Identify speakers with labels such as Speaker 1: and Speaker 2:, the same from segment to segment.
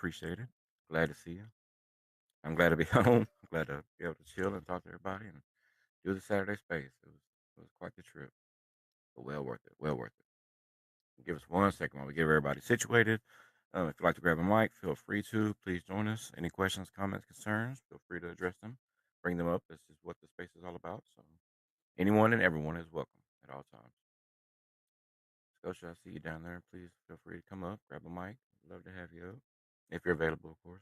Speaker 1: Appreciate it. Glad to see you. I'm glad to be home. I'm glad to be able to chill and talk to everybody and do the Saturday space. It was quite the trip, but well worth it. Well worth it. Give us 1 second while we get everybody situated. If you'd like to grab a mic, feel free to. Please join us. Any questions, comments, concerns, feel free to address them. Bring them up. This is what the space is all about. So anyone and everyone is welcome at all times. Scotia, I see you down there. Please feel free to come up, grab a mic. Love to have you up. If you're available, of course.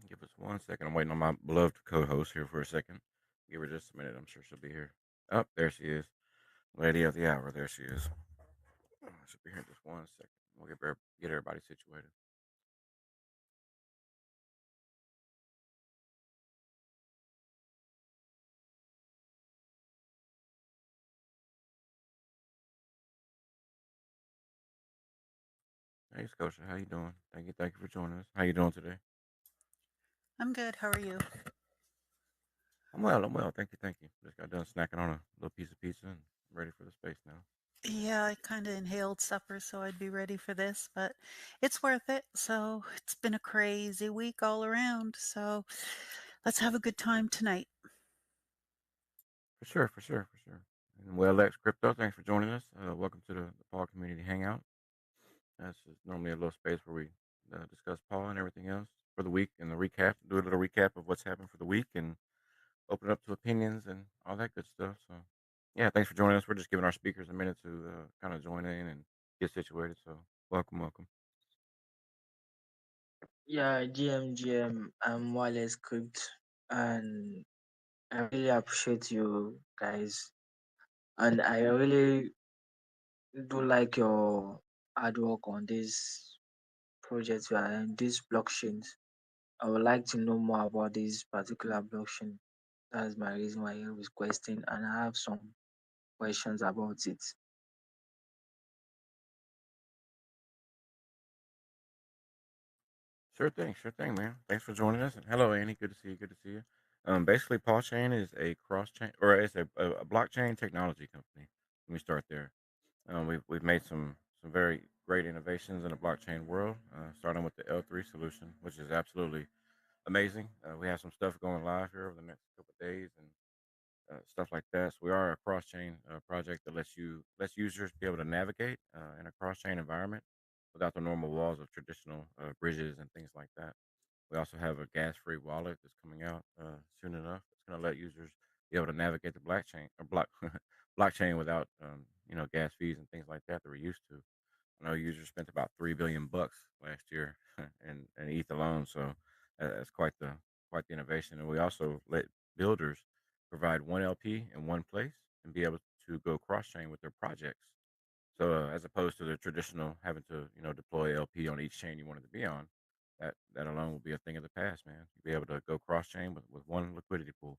Speaker 1: Give us 1 second. I'm waiting on my beloved co-host here for a second. Give her just a minute. I'm sure she'll be here. Oh, there she is. Lady of the hour. There she is. She'll be here in just 1 second. We'll get everybody situated. Hey, Scotia, how you doing? Thank you for joining us. How you doing today?
Speaker 2: I'm good. How are you?
Speaker 1: I'm well. I'm well. Thank you. Just got done snacking on a little piece of pizza and I'm ready for the space now.
Speaker 2: Yeah, I kind of inhaled supper so I'd be ready for this, but it's worth it. So it's been a crazy week all around. So let's have a good time tonight.
Speaker 1: For sure, for sure, for sure. And well, Lex Crypto, thanks for joining us. Welcome to the Paul Community Hangout. That's just normally a little space where we discuss Paul and everything else for the week and the recap. Do a little recap of what's happened for the week and open it up to opinions and all that good stuff. So, yeah, thanks for joining us. We're just giving our speakers a minute to kind of join in and get situated. So, welcome, welcome.
Speaker 3: Yeah, GM, I'm Wireless Crypt, and I really appreciate you guys, and I really do like your hard work on this project and these blockchains. I would like to know more about this particular blockchain. That's my reason why I was questioning, and I have some questions about it.
Speaker 1: Sure thing, man. Thanks for joining us. And hello, Annie. Good to see you. Good to see you. Basically, PAWChain is a cross chain or it's a blockchain technology company. Let me start there. We've made some very great innovations in the blockchain world, starting with the L3 solution, which is absolutely amazing. We have some stuff going live here over the next couple of days and stuff like that. So we are a cross chain project that lets users be able to navigate in a cross chain environment without the normal walls of traditional bridges and things like that. We also have a gas free wallet that's coming out soon enough. It's going to let users be able to navigate the blockchain or blockchain without gas fees and things like that we're used to. I know users spent about $3 billion last year in ETH alone, so that's quite the innovation. And we also let builders provide one LP in one place and be able to go cross chain with their projects. So as opposed to the traditional having to deploy LP on each chain you wanted to be on, that alone will be a thing of the past, man. You'll be able to go cross chain with one liquidity pool.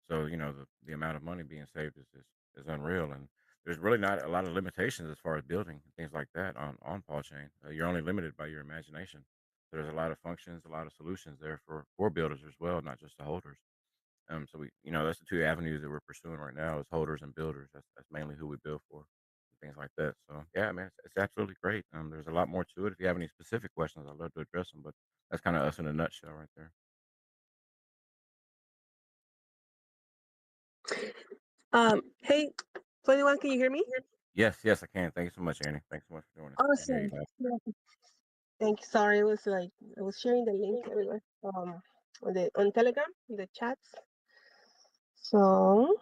Speaker 1: So the amount of money being saved is unreal, and there's really not a lot of limitations as far as building and things like that on Paul Chain. You're only limited by your imagination. So there's a lot of functions, a lot of solutions there for builders as well, not just the holders. So that's the two avenues that we're pursuing right now is holders and builders. That's mainly who we build for, and things like that. So yeah, man, it's absolutely great. There's a lot more to it. If you have any specific questions, I'd love to address them. But that's kind of us in a nutshell right there.
Speaker 4: Hey, 21, can you hear me?
Speaker 1: Yes, I can. Thank you so much, Annie. Thanks so much for joining us. I can hear you
Speaker 4: Awesome.
Speaker 1: loud.
Speaker 4: Yeah. Thank you. Sorry, it was like I was sharing the link everywhere. On Telegram, in the chats. So,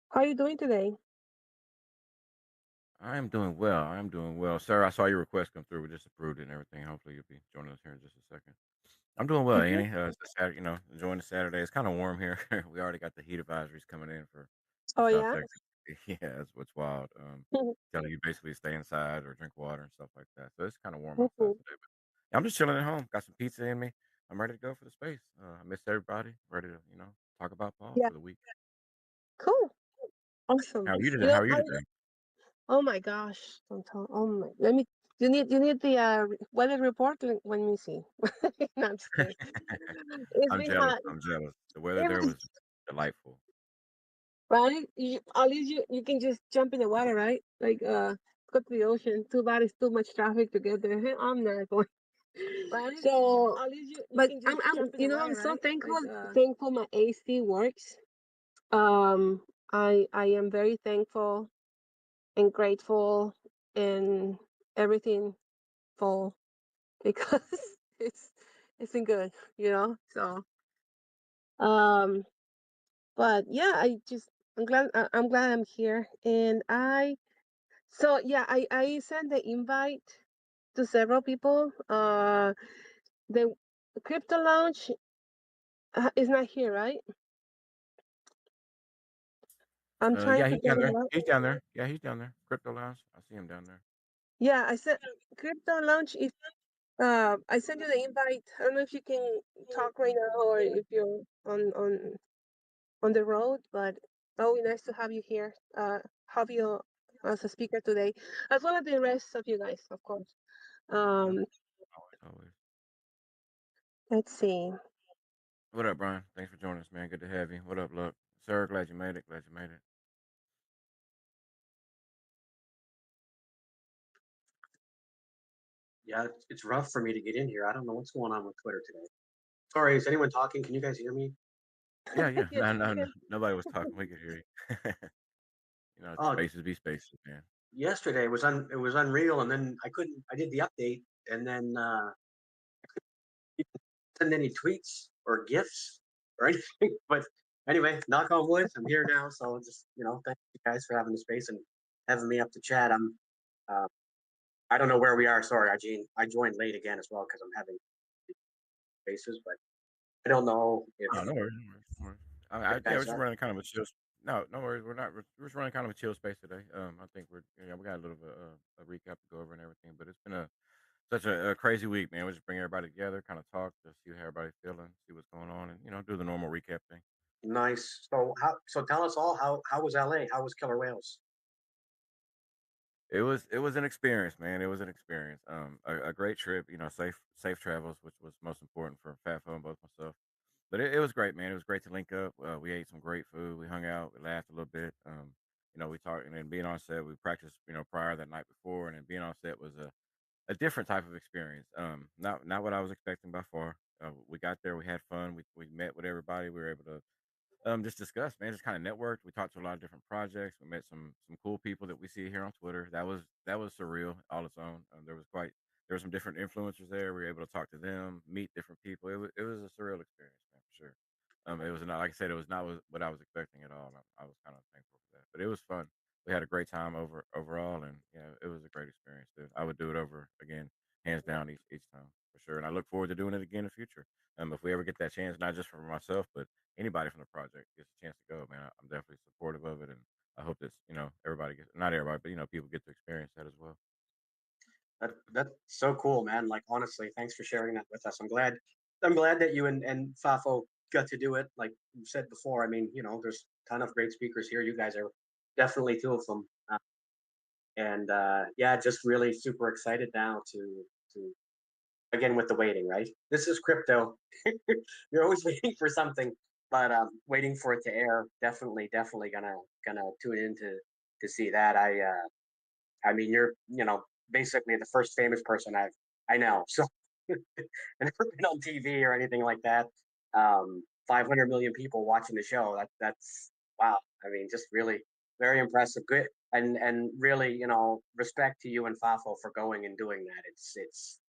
Speaker 4: how are you doing today?
Speaker 1: I'm doing well. I'm doing well, sir. I saw your request come through. We just approved it and everything. Hopefully, you'll be joining us here in just a second. I'm doing well,
Speaker 4: Mhm.
Speaker 1: Annie. It's a Saturday, enjoying the Saturday. It's kind of warm here. We already got the heat advisories coming in for
Speaker 4: Oh
Speaker 1: South
Speaker 4: yeah.
Speaker 1: Texas. Yeah, that's what's wild. Telling you basically stay inside or drink water and stuff like that. So it's kind of warm outside
Speaker 4: Mhm.
Speaker 1: today. But yeah, I'm just chilling at home. Got some pizza in me. I'm ready to go for the space. I miss everybody. Ready to talk about Paul
Speaker 4: Yeah.
Speaker 1: for the week.
Speaker 4: Cool. Awesome.
Speaker 1: How are you today?
Speaker 4: You know,
Speaker 1: How are you today?
Speaker 4: oh my gosh, don't tell. Oh my. Let me. You need the weather report. Let me see. No, I'm just kidding. It's
Speaker 1: I'm
Speaker 4: been
Speaker 1: jealous.
Speaker 4: hot.
Speaker 1: I'm jealous. The weather
Speaker 4: It
Speaker 1: there
Speaker 4: was
Speaker 1: was delightful.
Speaker 4: right. At least you can just jump in the water, right? Like go to the ocean. Too bad it's too much traffic to get there. I'm not going. So,
Speaker 3: At least you
Speaker 4: but
Speaker 3: can just
Speaker 4: I'm,
Speaker 3: jump in the
Speaker 4: you know, I'm
Speaker 3: water,
Speaker 4: so
Speaker 3: right?
Speaker 4: thankful.
Speaker 3: Like
Speaker 4: Thankful my AC works. I am very thankful and grateful and everything full because it's it's been good, you know. So, um, but yeah, I'm glad I'm here, and I sent the invite to several people. The crypto launch is not here, right? I'm trying
Speaker 1: Yeah,
Speaker 4: to
Speaker 1: he's
Speaker 4: get
Speaker 1: down
Speaker 4: it
Speaker 1: there.
Speaker 4: out.
Speaker 1: He's down there. Yeah, he's down there. Crypto Lounge. I see him down there.
Speaker 4: Yeah, I said crypto launch. If I sent you the invite. I don't know if you can talk right now or if you're on the road, but oh, nice to have you here. Have you as a speaker today, as well as the rest of you guys, of course.
Speaker 1: Yeah,
Speaker 4: Um,
Speaker 1: always, always.
Speaker 4: let's see.
Speaker 1: What up, Brian? Thanks for joining us, man. Good to have you. What up, look, sir? Glad you made it. Glad you made it.
Speaker 5: Yeah, it's rough for me to get in here. I don't know what's going on with Twitter today. Sorry, is anyone talking? Can you guys hear me?
Speaker 1: Yeah, yeah.
Speaker 4: Yes,
Speaker 1: No,
Speaker 4: we
Speaker 1: no, no.
Speaker 4: can.
Speaker 1: Nobody was talking. We could hear you.
Speaker 5: Oh,
Speaker 1: Spaces be spaces, man.
Speaker 5: yesterday it was unreal, and then I did the update, and then didn't send any tweets or gifs or anything. But anyway, knock on wood, I'm here now. So just thank you guys for having the space and having me up to chat. Uh, I don't know where we are. Sorry, I joined late again as well because I'm having spaces, but I don't know
Speaker 1: Oh, no worries, no worries, no worries.
Speaker 5: if
Speaker 1: Yeah, we're
Speaker 5: guys
Speaker 1: just
Speaker 5: are.
Speaker 1: running kind of a chill. No, no worries. We're not. We're just running kind of a chill space today. I think we got a little bit a recap to go over and everything, but it's been such a crazy week, man. We just bring everybody together, kind of talk, to see how everybody's feeling, see what's going on, and do the normal recap thing.
Speaker 5: Nice. So tell us all how was LA? How was Killer Whales?
Speaker 1: It was an experience, man. It was an experience. A great trip. Safe travels, which was most important for Fat and both myself. But it was great, man. It was great to link up. We ate some great food. We hung out. We laughed a little bit. We talked, and then being on set, we practiced, prior that night before, and then being on set was a different type of experience. Not what I was expecting by far. We got there. We had fun. We met with everybody. We were able to just discussed, man. Just kind of networked. We talked to a lot of different projects. We met some cool people that we see here on Twitter. That was surreal all its own. There were some different influencers there. We were able to talk to them, meet different people. It was a surreal experience, man, for sure. It was not, like I said, it was not what I was expecting at all. I was kind of thankful for that, but it was fun. We had a great time overall, and yeah, it was a great experience. Dude. I would do it over again, hands down, each time for sure. And I look forward to doing it again in the future. If we ever get that chance, not just for myself, but anybody from the project gets a chance to go, man, I'm definitely supportive of it, and I hope that everybody gets, not everybody, but people get to experience that as well.
Speaker 5: That's so cool, man. Like honestly, thanks for sharing that with us. I'm glad that you and Fafo got to do it. Like you said before, I mean, there's a ton of great speakers here. You guys are definitely two of them. And yeah, just really super excited now to again with the waiting, right? This is crypto. You're always waiting for something, but waiting for it to air. Definitely gonna tune in to see that. I mean, you're basically the first famous person I know. So I've never been on TV or anything like that. 500 million people watching the show. That's wow. I mean, just really very impressive. Good and really, respect to you and Fafo for going and doing that. It's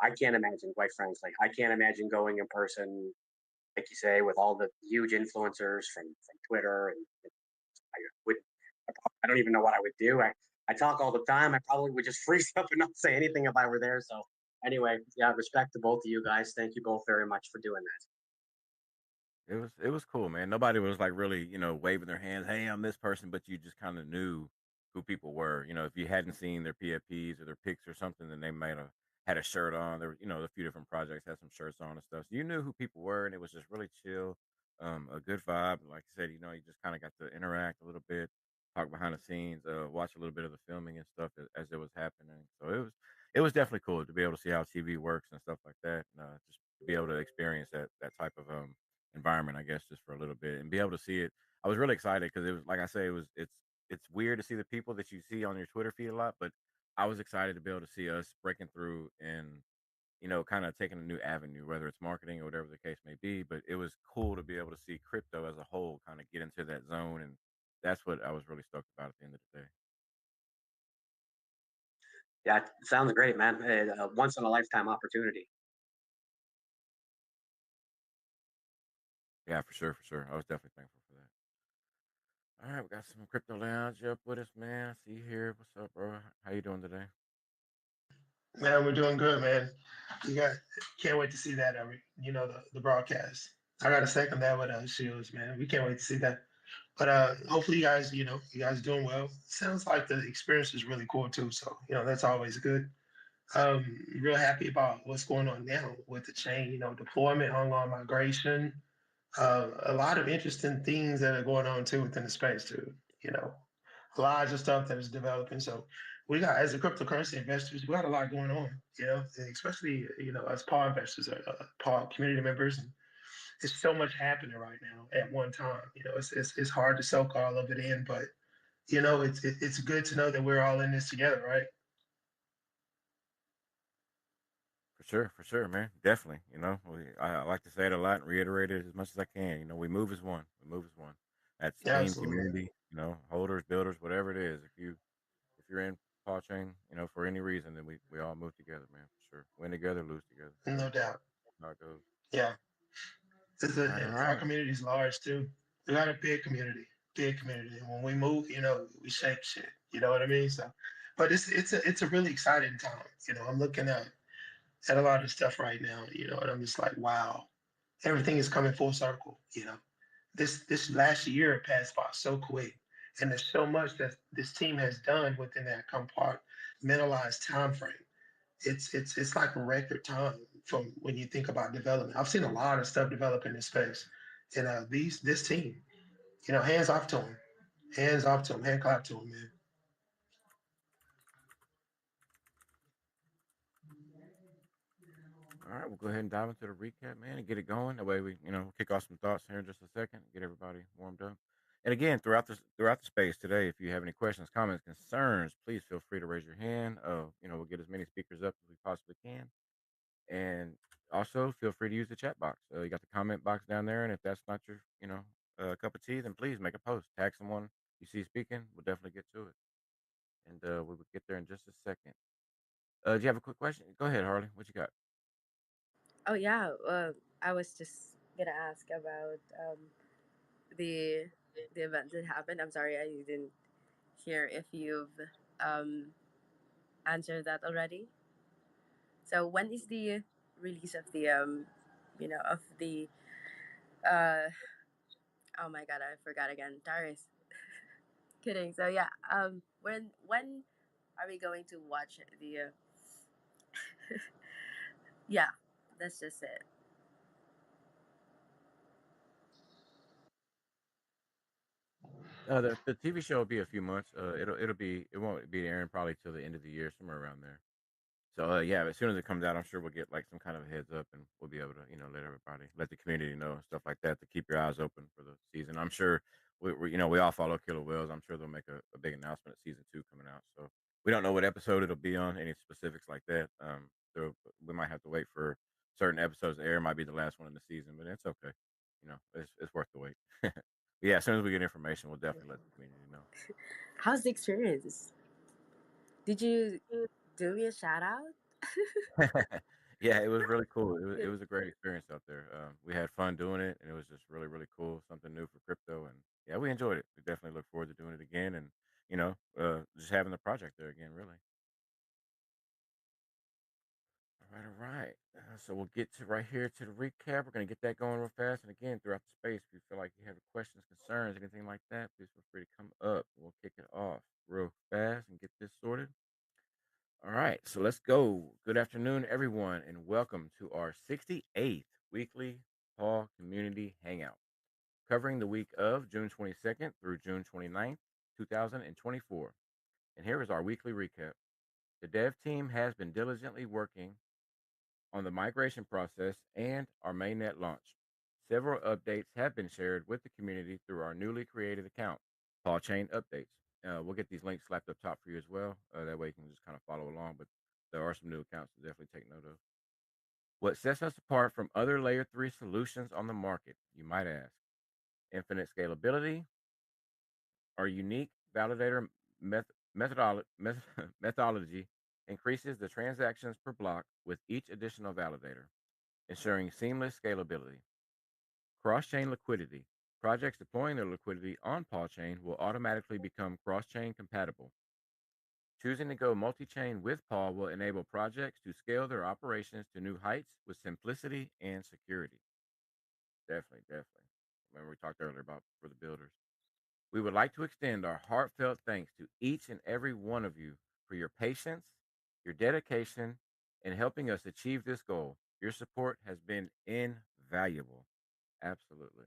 Speaker 5: I can't imagine, quite frankly. I can't imagine going in person, like you say, with all the huge influencers from Twitter. And I would, I don't even know what I would do. I talk all the time. I probably would just freeze up and not say anything if I were there. So anyway, yeah, respect to both of you guys. Thank you both very much for doing that.
Speaker 1: It was cool, man. Nobody was like really, waving their hands, "Hey, I'm this person," but you just kind of knew who people were. If you hadn't seen their PFPs or their pics or something, then they might have had a shirt on. There were, a few different projects had some shirts on and stuff. So you knew who people were, and it was just really chill, a good vibe. Like I said, you just kind of got to interact a little bit, talk behind the scenes, watch a little bit of the filming and stuff as it was happening. So it was definitely cool to be able to see how TV works and stuff like that, and just to be able to experience that type of environment, I guess, just for a little bit and be able to see it. I was really excited because it was, like I say, it's it's weird to see the people that you see on your Twitter feed a lot, but I was excited to be able to see us breaking through and kind of taking a new avenue, whether it's marketing or whatever the case may be. But it was cool to be able to see crypto as a whole kind of get into that zone, and that's what I was really stoked about at the end of the day.
Speaker 5: Yeah, it sounds great, man. A once in a lifetime opportunity.
Speaker 1: Yeah, for sure, for sure. I was definitely thankful for that. All right, we got some crypto lounge up with us, man. See you here. What's up, bro? How you doing today?
Speaker 6: Man, we're doing good, man. We got can't wait to see that. The broadcast. I got to second that with Shields, man. We can't wait to see that. But hopefully, you guys doing well. Sounds like the experience is really cool too. So that's always good. Real happy about what's going on now with the chain. Deployment, online migration, a lot of interesting things that are going on too within the space too. You know, Lots of stuff that is developing. So we got, as a cryptocurrency investors, we got a lot going on. Especially as PAW investors, PAW community members, and it's so much happening right now at one time. It's hard to soak all of it in, but it's good to know that we're all in this together, right?
Speaker 1: For sure, man. Definitely. I like to say it a lot and reiterate it as much as I can. We move as one. We move as one. That's
Speaker 6: Yeah,
Speaker 1: team,
Speaker 6: absolutely.
Speaker 1: community, holders, builders, whatever it is. If you're in Paw Chain, for any reason, then we all move together, man, for sure. Win together, lose together. So
Speaker 6: No doubt.
Speaker 1: how it goes.
Speaker 6: Yeah.
Speaker 1: All right, all
Speaker 6: Our
Speaker 1: right.
Speaker 6: community is large too. We got a big community, big community. And when we move, we shake shit. You know what I mean? So, but it's a really exciting time. I'm looking at a lot of stuff right now. And I'm just like, wow, everything is coming full circle. This last year passed by so quick, and there's so much that this team has done within that compartmentalized time frame. It's like a record time from when you think about development. I've seen a lot of stuff develop in this space, and this team, hands off to them, hand clap to them, man.
Speaker 1: All right, we'll go ahead and dive into the recap, man, and get it going. That way we'll kick off some thoughts here in just a second, get everybody warmed up. And again, throughout the space today, if you have any questions, comments, concerns, please feel free to raise your hand. We'll get as many speakers up as we possibly can. And also feel free to use the chat box. You got the comment box down there, and if that's not your, cup of tea, then please make a post. Tag someone you see speaking. We'll definitely get to it, and we will get there in just a second. Do you have a quick question? Go ahead, Harley. What you got?
Speaker 7: Oh yeah, I was just gonna ask about the the event that happened. I'm sorry, I didn't hear if you've um answered that already. So when is the release of the of the uh oh my god, I forgot again. Taris. Kidding. So yeah, when are we going to watch the yeah, that's just it.
Speaker 1: The TV show will be a few months. It won't be airing probably till the end of the year, somewhere around there. So yeah, as soon as it comes out, I'm sure we'll get like some kind of a heads up, and we'll be able to let the community know and stuff like that to keep your eyes open for the season. I'm sure we all follow Killer Whales. I'm sure they'll make a big announcement of season 2 coming out. So we don't know what episode it'll be on, any specifics like that. So we might have to wait for certain episodes to air. It might be the last one in the season, but it's okay. It's worth the wait. Yeah, as soon as we get information, we'll definitely let the community know.
Speaker 7: How's the experience? Did you do me a shout out?
Speaker 1: Yeah, it was really cool. It was a great experience out there. We had fun doing it, and it was just really really cool. Something new for crypto, and yeah, we enjoyed it. We definitely look forward to doing it again, and just having the project there again. Really. All right, all right. So we'll get to right here to the recap. We're gonna get that going real fast, and again throughout the space, if you feel like you have questions, concerns, anything like that, please feel free to come up. We'll kick it off real fast and get this sorted. All right, so let's go. Good afternoon, everyone, and welcome to our 68th weekly Paul Community Hangout, covering the week of June 22nd through June 29th, 2024. And here is our weekly recap. The dev team has been diligently working on the migration process and our mainnet launch. Several updates have been shared with the community through our newly created account, PAWChain Updates. We'll get these links slapped up top for you as well. That way you can just kind of follow along. But there are some new accounts to definitely take note of. What sets us apart from other layer 3 solutions on the market, you might ask? Infinite scalability, our unique validator methodology increases the transactions per block with each additional validator, ensuring seamless scalability. Cross-chain liquidity. Projects deploying their liquidity on PAWChain will automatically become cross-chain compatible. Choosing to go multi-chain with Paw will enable projects to scale their operations to new heights with simplicity and security. Definitely, definitely. Remember we talked earlier about for the builders. We would like to extend our heartfelt thanks to each and every one of you for your patience, your dedication, and helping us achieve this goal. Your support has been invaluable. Absolutely.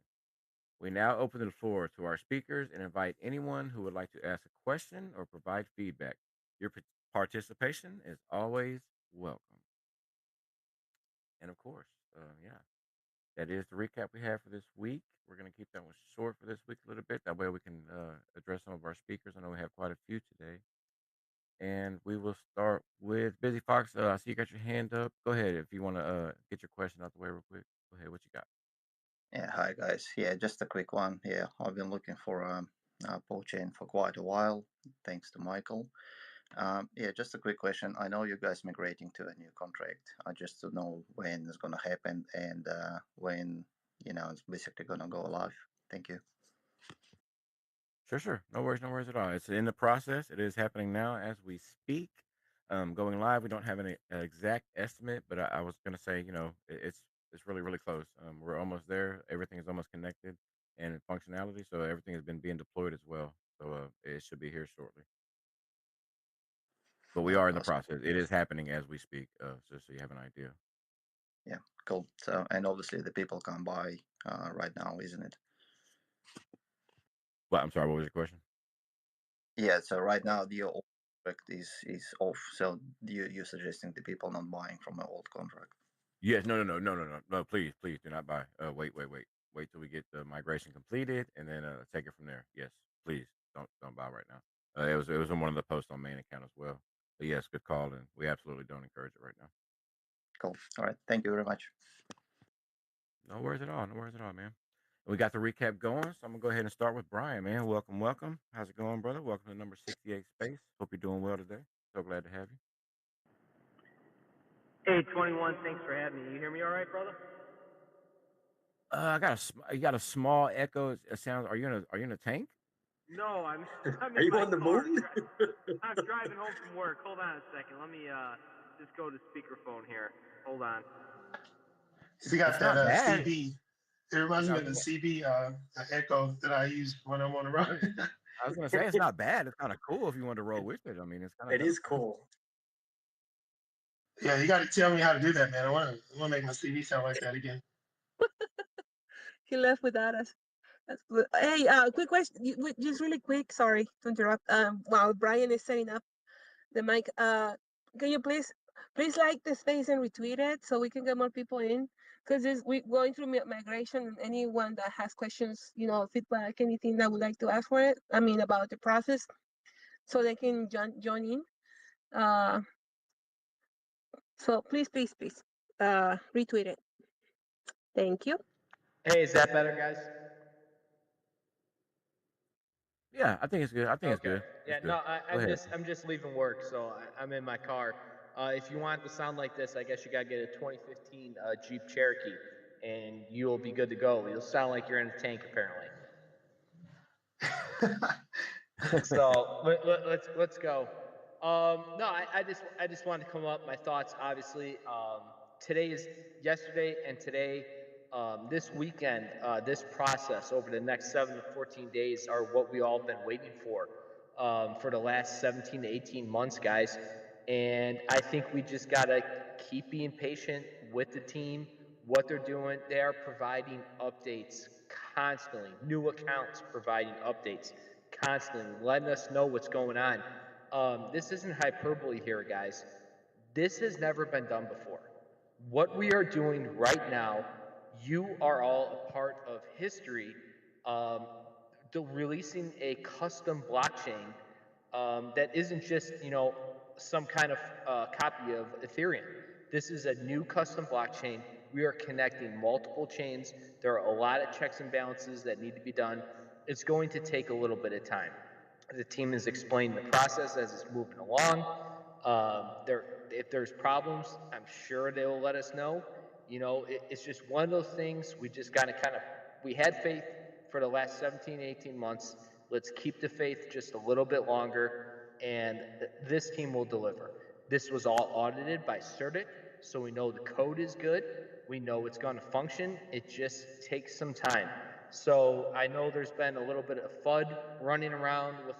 Speaker 1: We now open the floor to our speakers and invite anyone who would like to ask a question or provide feedback. Your participation is always welcome. And of course, yeah, that is the recap we have for this week. We're going to keep that one short for this week a little bit. That way we can address some of our speakers. I know we have quite a few today. And we will start with Busy Fox. I see you got your hand up. Go ahead if you want to get your question out the way real quick. Go ahead. What you got?
Speaker 8: Yeah, hi guys. Yeah, just a quick one. Yeah, I've been looking for PAWChain for quite a while, thanks to Michael. Yeah, just a quick question. I know you guys migrating to a new contract. I just don't know when it's gonna happen and when it's basically gonna go live. Thank you.
Speaker 1: Sure, sure. No worries, no worries at all. It's in the process. It is happening now as we speak. Going live. We don't have any exact estimate, but I was gonna say, it's really, really close. We're almost there. Everything is almost connected and in functionality, so everything has been being deployed as well. So it should be here shortly. But we are in the
Speaker 8: Awesome.
Speaker 1: process. It is happening as we speak. Just so you have an idea.
Speaker 8: Yeah, cool. So, and obviously the people can buy right now, isn't it?
Speaker 1: Well, I'm sorry. What was your question?
Speaker 8: Yeah. So right now the old contract is off. So you suggesting the people not buying from an old contract?
Speaker 1: Yes. No. No. No. No. No. No. No. Please. Please do not buy. Wait. Wait. Wait. Wait till we get the migration completed, and then take it from there. Yes. Please don't buy right now. It was in one of the posts on main account as well. But yes, good call, and we absolutely don't encourage it right now.
Speaker 8: Cool. All right. Thank you very much.
Speaker 1: No worries at all. No worries at all, man. We got the recap going, so I'm gonna go ahead and start with Brian, man. Welcome, welcome. How's it going, brother? Welcome to number 68 space. Hope you're doing well today. So glad to have you.
Speaker 9: Hey, 21, thanks for having me. You hear me all right, brother?
Speaker 1: You got a small echo. It sounds. Are you in a tank?
Speaker 9: No, I'm
Speaker 5: Are
Speaker 9: in
Speaker 5: you
Speaker 9: my
Speaker 5: on the
Speaker 9: car.
Speaker 5: moon?
Speaker 9: I'm driving home from work. Hold on a second. Let me just go to speakerphone here. Hold on.
Speaker 6: He got
Speaker 1: It's
Speaker 6: that
Speaker 1: not bad.
Speaker 6: CB. It reminds
Speaker 1: I
Speaker 6: me
Speaker 1: was
Speaker 6: of the
Speaker 1: gonna,
Speaker 6: CB echo that I use when I'm on the
Speaker 1: I
Speaker 6: road.
Speaker 1: was, I was gonna say it's not bad. It's kind of cool if you want to roll with it. I mean, it's kind of
Speaker 5: It
Speaker 1: dope.
Speaker 5: is cool.
Speaker 6: Yeah, you got to tell me how to do that, man. I want to make my CB sound like that again.
Speaker 4: He left without us. That's good. Hey, quick question. Just really quick. Sorry to interrupt. While Brian is setting up the mic, can you please like the space and retweet it so we can get more people in? Because we going through migration, and anyone that has questions, feedback, anything that would like to ask for it. I mean about the process, so they can join in. Uh, so please, retweet it. Thank you.
Speaker 9: Hey, is that better, guys?
Speaker 1: Yeah, I think it's good. I think it's
Speaker 9: Okay.
Speaker 1: good. It's
Speaker 9: Yeah.
Speaker 1: good.
Speaker 9: No,
Speaker 1: Go ahead.
Speaker 9: I'm just leaving work, so I'm in my car. If you want it to sound like this, I guess you gotta get a 2015 Jeep Cherokee, and you'll be good to go. You'll sound like you're in a tank, apparently. So let's go. No, I just wanted to come up. My thoughts, obviously. Today is yesterday, and today, this weekend, this process over the next 7 to 14 days are what we all been waiting for the last 17 to 18 months, guys. And I think we just gotta keep being patient with the team. What they're doing, they are providing updates constantly. New accounts providing updates constantly, letting us know what's going on. This isn't hyperbole here, guys. This has never been done before. What we are doing right now, you are all a part of history. The releasing a custom blockchain that isn't just, some kind of copy of Ethereum. This is a new custom blockchain. We are connecting multiple chains. There are a lot of checks and balances that need to be done. It's going to take a little bit of time. The team is explaining the process as it's moving along. If there's problems, I'm sure they will let us know. It's just one of those things. We just got to we had faith for the last 17, 18 months. Let's keep the faith just a little bit longer, and this team will deliver. This was all audited by Certic, so we know the code is good. We know it's going to function. It just takes some time. So I know there's been a little bit of FUD running around with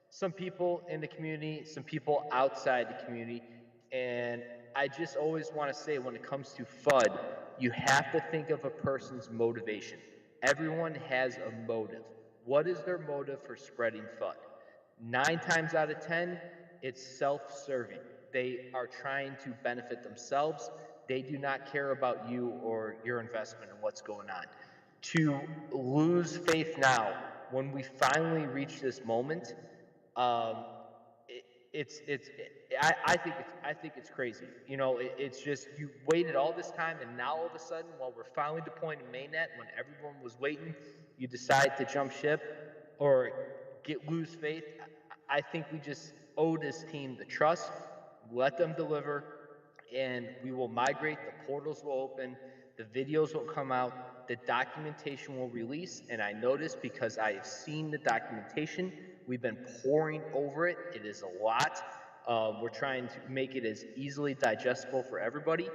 Speaker 9: some people in the community, some people outside the community. And I just always want to say, when it comes to FUD, you have to think of a person's motivation. Everyone has a motive. What is their motive for spreading FUD? 9 times out of 10, it's self serving. They are trying to benefit themselves. They do not care about you or your investment and what's going on. To lose faith now, when we finally reach this moment, um, it, it's I think it's crazy. It's just, you waited all this time, and now all of a sudden, while we're finally deploying to mainnet, when everyone was waiting, you decide to jump ship or lose faith. I think we just owe this team the trust. Let them deliver, and we will migrate. The portals will open, the videos will come out, the documentation will release. And I noticed, because I have seen the documentation, we've been pouring over it. It is a lot. We're trying to make it as easily digestible for everybody.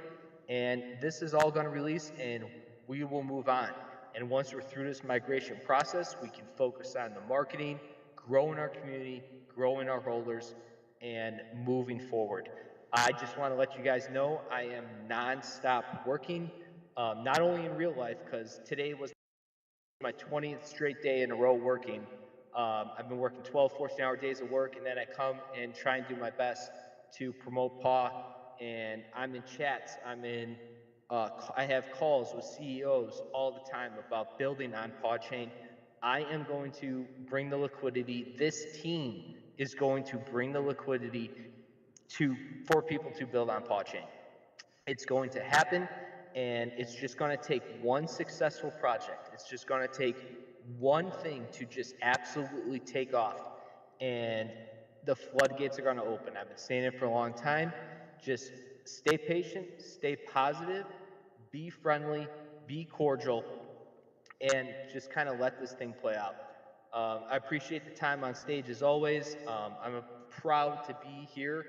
Speaker 9: And this is all going to release, and we will move on. And once we're through this migration process, we can focus on the marketing, growing our community, growing our holders, and moving forward. I just want to let you guys know I am nonstop working, not only in real life, because today was my 20th straight day in a row working. I've been working 12, 14-hour days of work, and then I come and try and do my best to promote PAW. And I'm in chats. I have calls with CEOs all the time about building on PAWChain. I am going to bring the liquidity. This team is going to bring the liquidity for people to build on PawChain. It's going to happen, and it's just going to take one successful project. It's just going to take one thing to just absolutely take off, and the floodgates are going to open. I've been saying it for a long time. Just stay patient, stay positive, be friendly, be cordial, and just kind of let this thing play out. I appreciate the time on stage as always. I'm proud to be here.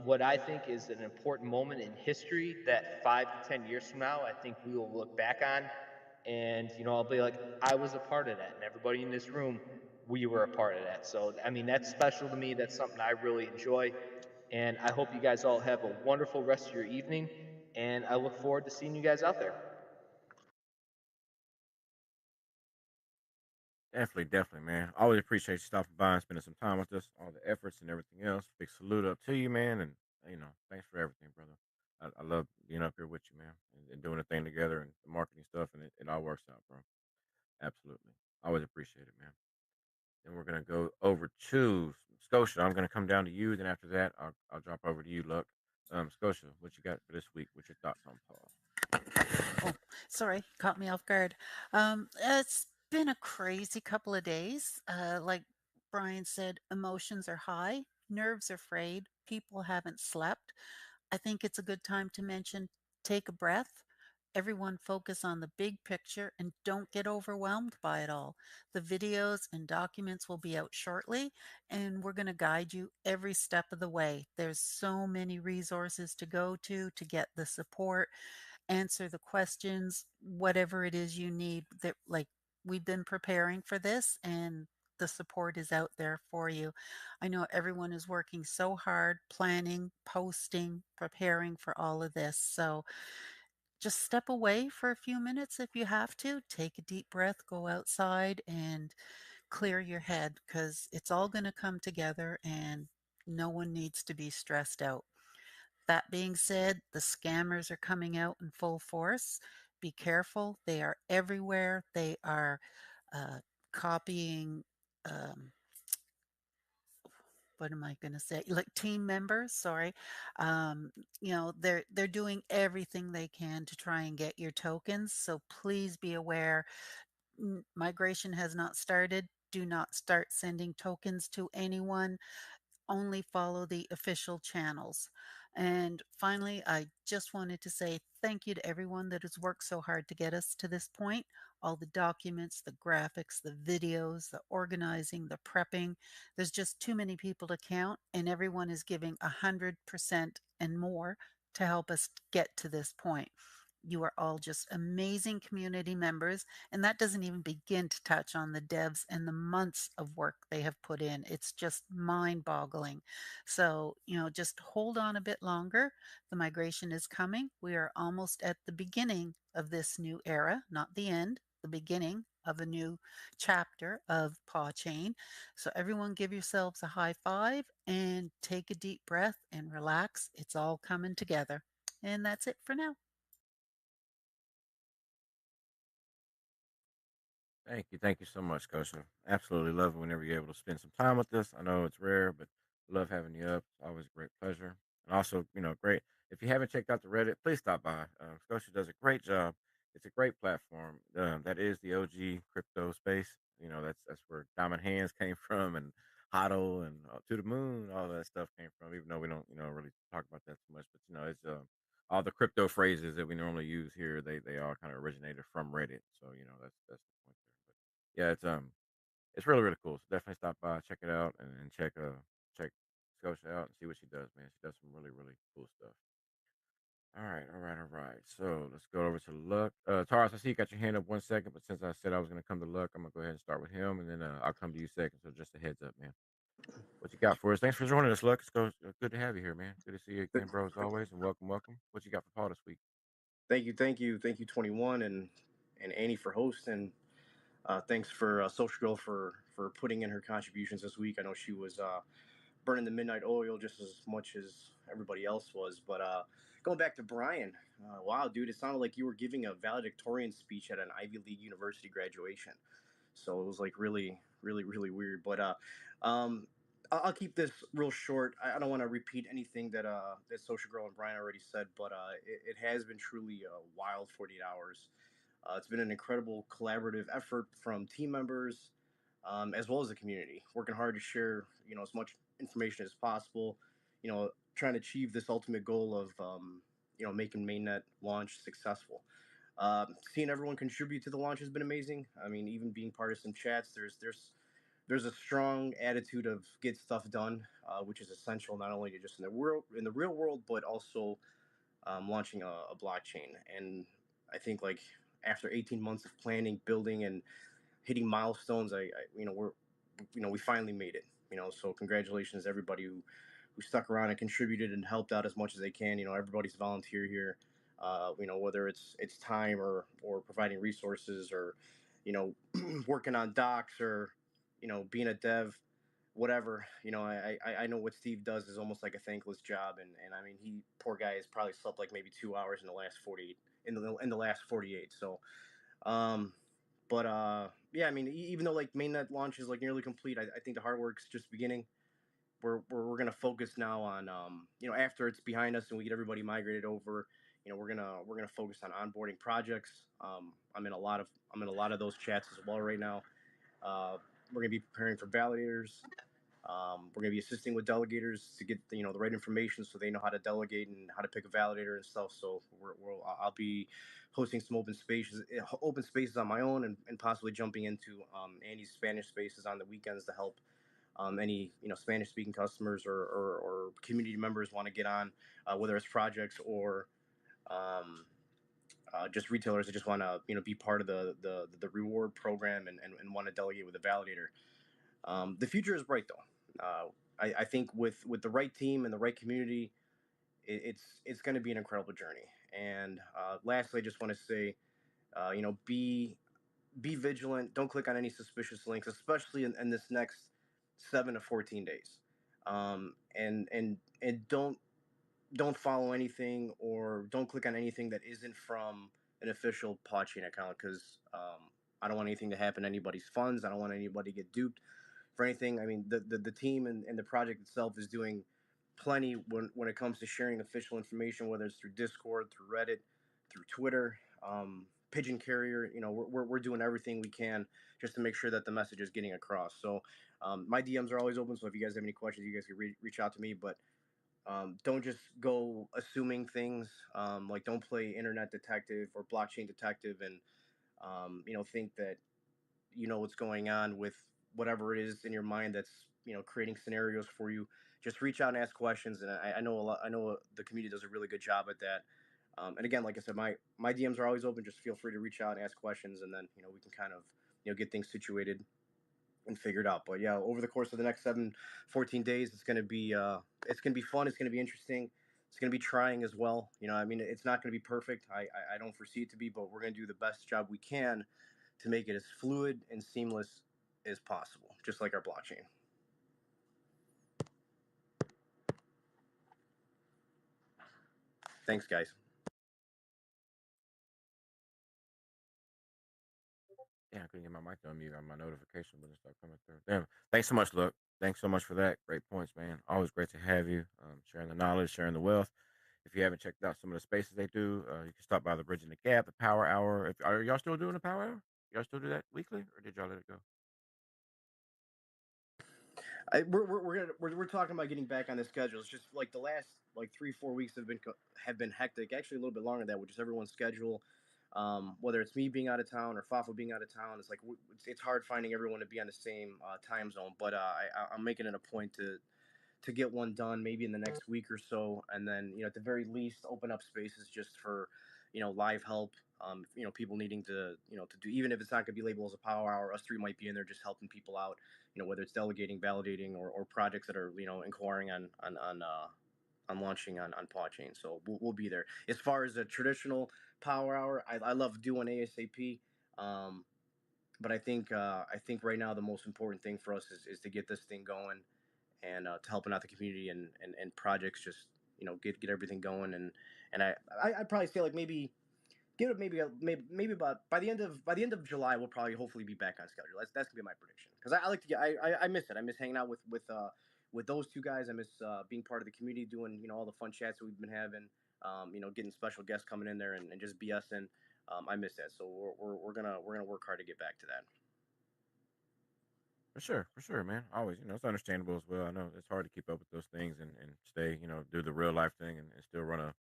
Speaker 9: What I think is an important moment in history that 5 to 10 years from now, I think we will look back on, and I'll be like, I was a part of that, and everybody in this room, we were a part of that. So I mean, that's special to me. That's something I really enjoy, and I hope you guys all have a wonderful rest of your evening, and I look forward to seeing you guys out there.
Speaker 1: Definitely, definitely, man. Always appreciate you stopping by and spending some time with us, all the efforts and everything else. Big salute up to you, man. And, thanks for everything, brother. I love being up here with you, man, and doing the thing together and the marketing stuff, and it all works out, bro. Absolutely. Always appreciate it, man. Then we're going to go over to Scotia. I'm going to come down to you. Then after that, I'll drop over to you, Luck. Scotia, what you got for this week? What's your thoughts on Paul?
Speaker 2: Oh, sorry, caught me off guard. It's been a crazy couple of days. Like Brian said, emotions are high, nerves are frayed, people haven't slept. I think it's a good time to mention take a breath. Everyone focus on the big picture and don't get overwhelmed by it all. The videos and documents will be out shortly, and we're going to guide you every step of the way. There's so many resources to go to get the support, answer the questions, whatever it is you need. That, like, we've been preparing for this, and the support is out there for you. I know everyone is working so hard, planning, posting, preparing for all of this. So just step away for a few minutes if you have to. Take a deep breath, go outside, and clear your head, because it's all going to come together, and no one needs to be stressed out. That being said, the scammers are coming out in full force. Be careful. They are everywhere. They are uh, copying um, what am I going to say? Like team members, sorry. Um, they're doing everything they can to try and get your tokens. So please be aware. Migration has not started. Do not start sending tokens to anyone. Only follow the official channels. And finally, I just wanted to say thank you to everyone that has worked so hard to get us to this point. All the documents, the graphics, the videos, the organizing, the prepping. There's just too many people to count, and everyone is giving 100% and more to help us get to this point. You are all just amazing community members, and that doesn't even begin to touch on the devs and the months of work they have put in. It's just mind boggling. So, just hold on a bit longer. The migration is coming. We are almost at the beginning of this new era, not the end, the beginning of a new chapter of PAWChain. So, everyone give yourselves a high five and take a deep breath and relax. It's all coming together. And that's it for now.
Speaker 1: Thank you so much, Coach. I absolutely love it whenever you're able to spend some time with us. I know it's rare, but love having you up. It's always a great pleasure. And also, great. If you haven't checked out the Reddit, please stop by. Scotia does a great job. It's a great platform. That is the OG crypto space. That's where Diamond Hands came from, and HODL and To the Moon, all that stuff came from. Even though we don't, really talk about that too much, but it's all the crypto phrases that we normally use here. They all kind of originated from Reddit. So that's the point there. But yeah, it's really really cool. So definitely stop by, check it out, and check Scotia out and see what she does, man. She does some really really cool stuff. All right, all right, all right. So let's go over to Luck. Taurus, I see you got your hand up 1 second, but since I said I was gonna come to Luck, I'm gonna go ahead and start with him, and then I'll come to you second. So just a heads up, man. What you got for us? Thanks for joining us, Luck. Good to have you here, man. Good to see you
Speaker 10: Th-
Speaker 1: again, bro, as always, and welcome, welcome. What you got for Paul this week?
Speaker 10: thank you, 21 and Annie for hosting. Thanks for Social Girl for putting in her contributions this week. I know she was burning the midnight oil just as much as everybody else was. But going back to Brian, wow, dude, it sounded like you were giving a valedictorian speech at an Ivy League university graduation. So it was like really, really, really weird. But I'll keep this real short. I don't want to repeat anything that Social Girl and Brian already said, but it has been truly a wild 48 hours. It's been an incredible collaborative effort from team members, as well as the community, working hard to share, as much information as possible. Trying to achieve this ultimate goal of, making mainnet launch successful. Seeing everyone contribute to the launch has been amazing. I mean, even being part of some chats, there's a strong attitude of get stuff done, which is essential not only to just in the real world, but also launching a blockchain. And I think like after 18 months of planning, building, and hitting milestones, we finally made it. So congratulations to everybody who stuck around and contributed and helped out as much as they can. Everybody's volunteer here. Whether it's time or providing resources or working on docs or being a dev, whatever. I know what Steve does is almost like a thankless job, and I mean, he, poor guy, has probably slept like maybe 2 hours in the last 48 in the last 48. So um but yeah, I mean, even though like mainnet launch is like nearly complete, I think the hard work's just beginning. We're gonna focus now on after it's behind us and we get everybody migrated over. We're gonna focus on onboarding projects. I'm in a lot of those chats as well right now. We're gonna be preparing for validators. We're going to be assisting with delegators to get the right information so they know how to delegate and how to pick a validator and stuff. So I'll be hosting some open spaces on my own, and possibly jumping into Andy's Spanish spaces on the weekends to help any Spanish speaking customers or community members want to get on, whether it's projects or um, just retailers that just want to be part of the reward program and want to delegate with a validator. The future is bright though. I think with the right team and the right community, it's going to be an incredible journey. And lastly, I just want to say, be vigilant. Don't click on any suspicious links, especially in this next 7 to 14 days. And don't follow anything or don't click on anything that isn't from an official PAWChain account because I don't want anything to happen to anybody's funds. I don't want anybody to get duped. for anything. I mean, the team and the project itself is doing plenty when it comes to sharing official information, whether it's through Discord, through Reddit, through Twitter, Pigeon Carrier. You know, we're doing everything we can just to make sure that the message is getting across. So my DMs are always open. So if you guys have any questions, you guys can reach out to me. But don't just go assuming things. Like don't play internet detective or blockchain detective, and think that you know what's going on with whatever it is in your mind that's creating scenarios for you. Just reach out and ask questions, and I know a lot. I know the community does a really good job at that. And again, like I said, my DMs are always open. Just feel free to reach out and ask questions, and then we can kind of get things situated and figured out. But yeah, over the course of the next 14 days, it's gonna be fun. It's gonna be interesting. It's gonna be trying as well. I mean, it's not gonna be perfect. I don't foresee it to be, but we're gonna do the best job we can to make it as fluid and seamless as possible, just like our blockchain. Thanks, guys.
Speaker 1: Yeah, I couldn't get my mic on mute. My notification wouldn't start coming through. Damn. Thanks so much, Look. Thanks so much for that. Great points, man. Always great to have you. Sharing the knowledge, sharing the wealth. If you haven't checked out some of the spaces they do, you can stop by the Bridging the Gap, the Power Hour. Are y'all still doing the Power Hour? Y'all still do that weekly, or did y'all let it go?
Speaker 10: We're talking about getting back on the schedule. It's just like the last like 3-4 weeks have been hectic. Actually, a little bit longer than that, with just everyone's schedule. Whether it's me being out of town or Fafa being out of town, it's like it's hard finding everyone to be on the same time zone. But I'm making it a point to get one done maybe in the next week or so, and then at the very least open up spaces just for live help. People needing to do, even if it's not going to be labeled as a power hour, us three might be in there just helping people out. Whether it's delegating, validating, or projects that are inquiring on launching on PAWChain. So we'll be there. As far as a traditional power hour, I love doing ASAP. Um, but I think right now the most important thing for us is to get this thing going, and to helping out the community and projects, just get everything going. And I'd probably say like maybe give it maybe about by the end of July we'll probably hopefully be back on schedule. That's gonna be my prediction, because I like to get I miss it. I miss hanging out with those two guys. I miss being part of the community, doing all the fun chats that we've been having. Getting special guests coming in there and just BSing. I miss that, so we're gonna work hard to get back to that.
Speaker 1: For sure, man. Always, it's understandable as well. I know it's hard to keep up with those things and stay, do the real life thing and still run a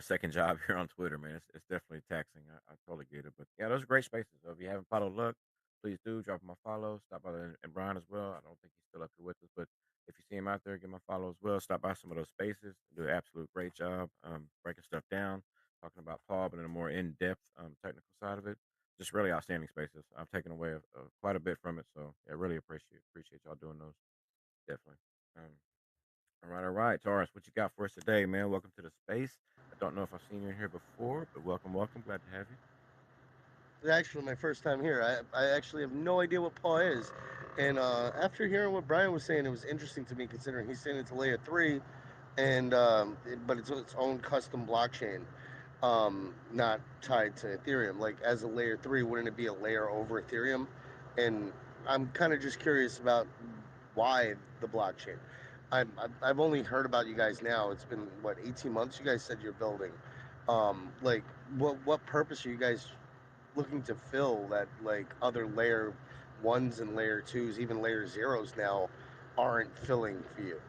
Speaker 1: second job here on Twitter, man. It's definitely taxing. I totally get it. But yeah, those are great spaces. So if you haven't followed Luck, please do drop him a follow. Stop by there, and Brian as well. I don't think he's still up here with us, but if you see him out there, give him a follow as well. Stop by some of those spaces. Do an absolute great job breaking stuff down, talking about Paul, but in a more in depth technical side of it, just really outstanding spaces. I've taken away quite a bit from it, so yeah, really appreciate y'all doing those. Definitely. Um, all right, Taurus, what you got for us today, man? Welcome to the space. I don't know if I've seen you in here before, but welcome. Glad to have you.
Speaker 11: It's actually my first time here. I actually have no idea what PAW is. And after hearing what Brian was saying, it was interesting to me, considering he's saying it's a layer 3, and but it's its own custom blockchain, not tied to Ethereum. Like, as a layer 3, wouldn't it be a layer over Ethereum? And I'm kind of just curious about why the blockchain. I've only heard about you guys now. It's been, what, 18 months you guys said you're building. Like, what purpose are you guys looking to fill that, like, other layer 1s and layer 2s, even layer 0s now, aren't filling for you?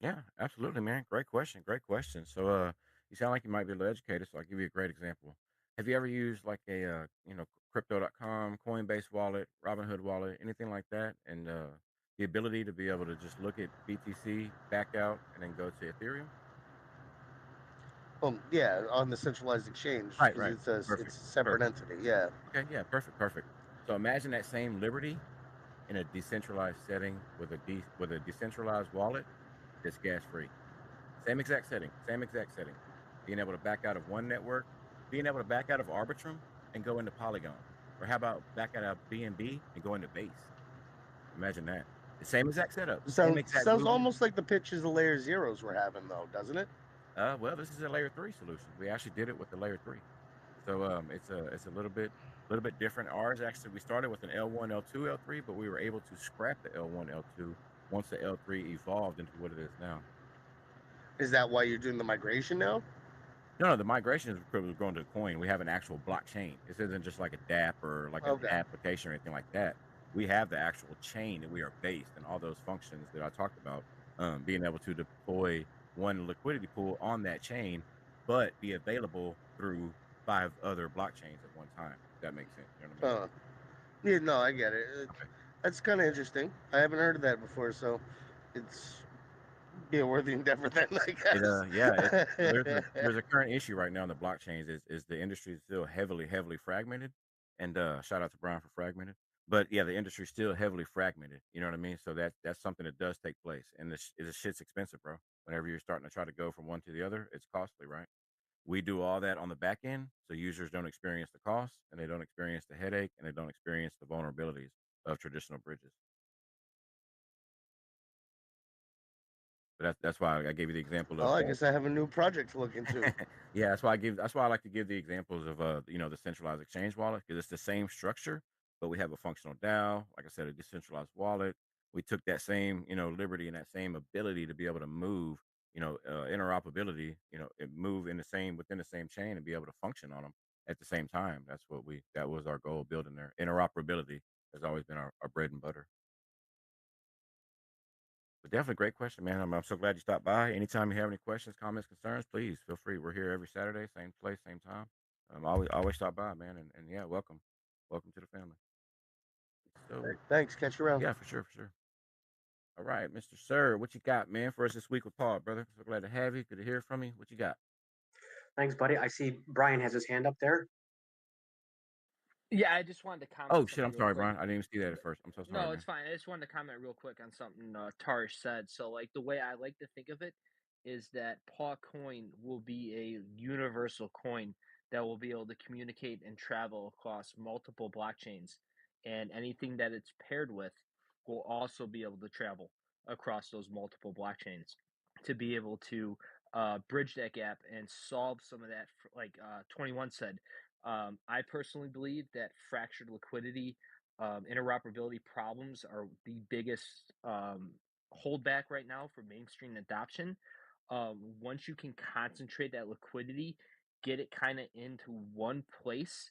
Speaker 1: Yeah, absolutely, man. Great question. Great question. So, you sound like you might be a little educated, so I'll give you a great example. Have you ever used like a, crypto.com, Coinbase wallet, Robinhood wallet, anything like that? And the ability to be able to just look at BTC, back out, and then go to Ethereum?
Speaker 11: Yeah, on the centralized exchange,
Speaker 1: Right,
Speaker 11: because
Speaker 1: right.
Speaker 11: it's
Speaker 1: Perfect.
Speaker 11: a separate
Speaker 1: Perfect.
Speaker 11: entity. Yeah.
Speaker 1: Okay, yeah, perfect. So imagine that same liberty in a decentralized setting with a decentralized wallet that's gas free. Same exact setting, same exact setting. Being able to back out of one network, being able to back out of Arbitrum and go into Polygon, or how about back out of BNB and go into Base? Imagine that. The same exact setup, same exact
Speaker 11: Sounds
Speaker 1: movement.
Speaker 11: almost like the pitches the layer 0s we're having, though, doesn't it?
Speaker 1: Well, this is a layer 3 solution. We actually did it with the layer 3. So it's a little bit A little bit different. Ours actually, we started with an L1, L2, L3, but we were able to scrap the L1, L2 once the L3 evolved into what it is now.
Speaker 11: Is that why you're doing the migration now?
Speaker 1: No, the migration is equivalent to going to a coin. We have an actual blockchain. This isn't just like a DApp or like an
Speaker 11: Okay.
Speaker 1: application or anything like that. We have the actual chain that we are based and all those functions that I talked about, being able to deploy one liquidity pool on that chain, but be available through 5 other blockchains at one time. If that makes sense. You know what I mean?
Speaker 11: Yeah, no, I get it.
Speaker 1: Okay.
Speaker 11: That's kind of interesting. I haven't heard of that before, so it's be a worthy endeavor then, I guess.
Speaker 1: Yeah, so there's a current issue right now in the blockchains is the industry is still heavily fragmented, and shout out to Brian for fragmented. But yeah, the industry is still heavily fragmented. You know what I mean? So that's something that does take place, and the shit's expensive, bro. Whenever you're starting to try to go from one to the other, it's costly, right? We do all that on the back end, so users don't experience the cost, and they don't experience the headache, and they don't experience the vulnerabilities of traditional bridges. But that's why I gave you the example
Speaker 11: Oh,
Speaker 1: of
Speaker 11: I guess I have a new project to look into.
Speaker 1: yeah, that's why I like to give the examples of the centralized exchange wallet, because it's the same structure, but we have a functional DAO, like I said, a decentralized wallet. We took that same, liberty and that same ability to be able to move, interoperability, and move in the same within the same chain and be able to function on them at the same time. That was our goal building there. Interoperability has always been our bread and butter. But definitely great question, man. I'm so glad you stopped by. Anytime you have any questions, comments, concerns, please feel free. We're here every Saturday, same place, same time. Always stop by, man. And yeah, welcome. Welcome to the family. So
Speaker 11: Thanks. Catch you around.
Speaker 1: yeah, for sure, for sure. All right, Mr. Sir, what you got, man, for us this week with Paul, brother? So glad to have you. Good to hear from you. What you got?
Speaker 5: Thanks, buddy. I see Brian has his hand up there.
Speaker 9: Yeah, I just wanted to
Speaker 1: Oh
Speaker 9: comment
Speaker 1: shit,
Speaker 9: something
Speaker 1: I'm
Speaker 9: real
Speaker 1: sorry,
Speaker 9: quick.
Speaker 1: Brian. I didn't even see that at first. I'm so sorry,
Speaker 9: No,
Speaker 1: man.
Speaker 9: it's fine. I just wanted to comment real quick on something Tarish said. So, like, the way I like to think of it is that PAWChain will be a universal coin that will be able to communicate and travel across multiple blockchains, and anything that it's paired with will also be able to travel across those multiple blockchains to be able to bridge that gap and solve some of that. Like 21 said, I personally believe that fractured liquidity interoperability problems are the biggest holdback right now for mainstream adoption. Once you can concentrate that liquidity, get it kind of into one place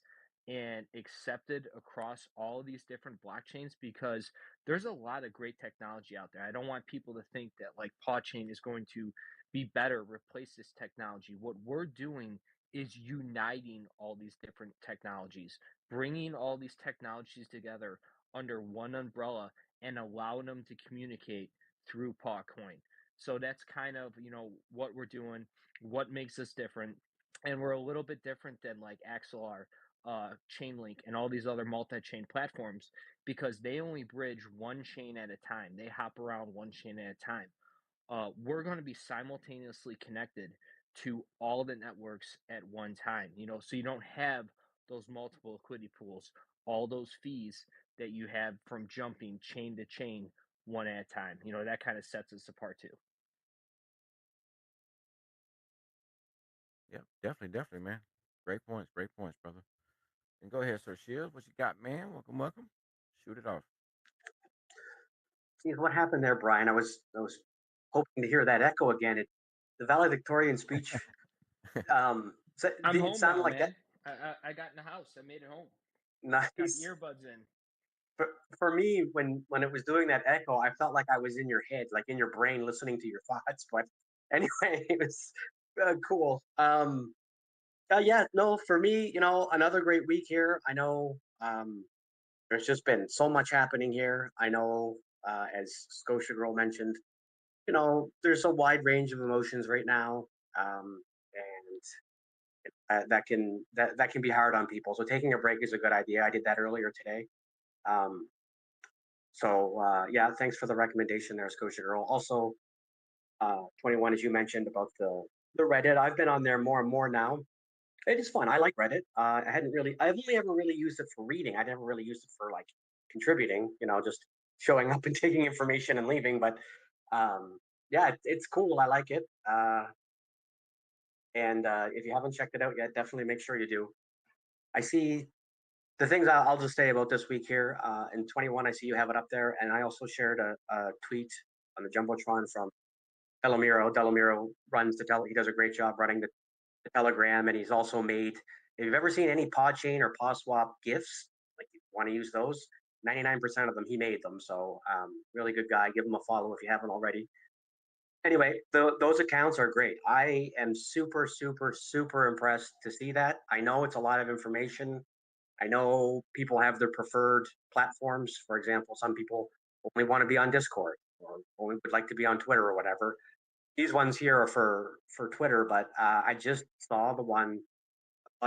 Speaker 9: and accepted across all of these different blockchains, because there's a lot of great technology out there. I don't want people to think that like PawChain is going to be better, replace this technology. What we're doing is uniting all these different technologies, bringing all these technologies together under one umbrella and allowing them to communicate through PawCoin. So that's kind of what we're doing, what makes us different, and we're a little bit different than like Axelar, Chainlink, and all these other multi-chain platforms because they only bridge one chain at a time. They hop around one chain at a time. We're going to be simultaneously connected to all the networks at one time, so you don't have those multiple liquidity pools, all those fees that you have from jumping chain to chain one at a time. That kind of sets us apart too.
Speaker 1: Yeah, definitely, man. Great points, brother. And go ahead, Sir Shields. What you got, man? Welcome. Shoot it off.
Speaker 5: See what happened there, Brian. I was hoping to hear that echo again. The valedictorian speech.
Speaker 9: I'm
Speaker 5: It
Speaker 9: home
Speaker 5: sounded
Speaker 9: now,
Speaker 5: like that.
Speaker 9: man. I got in the house. I made it home. Got the
Speaker 5: Nice.
Speaker 9: earbuds in.
Speaker 5: For me, when it was doing that echo, I felt like I was in your head, like in your brain, listening to your thoughts. But anyway, it was cool. Yeah, no, for me, another great week here. I know there's just been so much happening here. I know, as Scotia Girl mentioned, there's a wide range of emotions right now, and that can be hard on people. So taking a break is a good idea. I did that earlier today. Um, so yeah, thanks for the recommendation there, Scotia Girl. Also, 21, as you mentioned about the Reddit, I've been on there more and more now. It is fun. I like Reddit. I've only ever really used it for reading. I never really used it for like contributing. Just showing up and taking information and leaving. But yeah, it's cool. I like it. And if you haven't checked it out yet, definitely make sure you do. I see the things I'll just say about this week here in 21, I see you have it up there, and I also shared a tweet on the jumbotron from Delamiro. Delamiro runs he does a great job running the Telegram, and he's also made. If you've ever seen any PodChain or PawSwap gifts, like you want to use those, 99% of them he made them. So really good guy. Give him a follow if you haven't already. Anyway, those accounts are great. I am super, super, super impressed to see that. I know it's a lot of information. I know people have their preferred platforms. For example, some people only want to be on Discord or only would like to be on Twitter or whatever. These ones here are for Twitter, but I just saw the one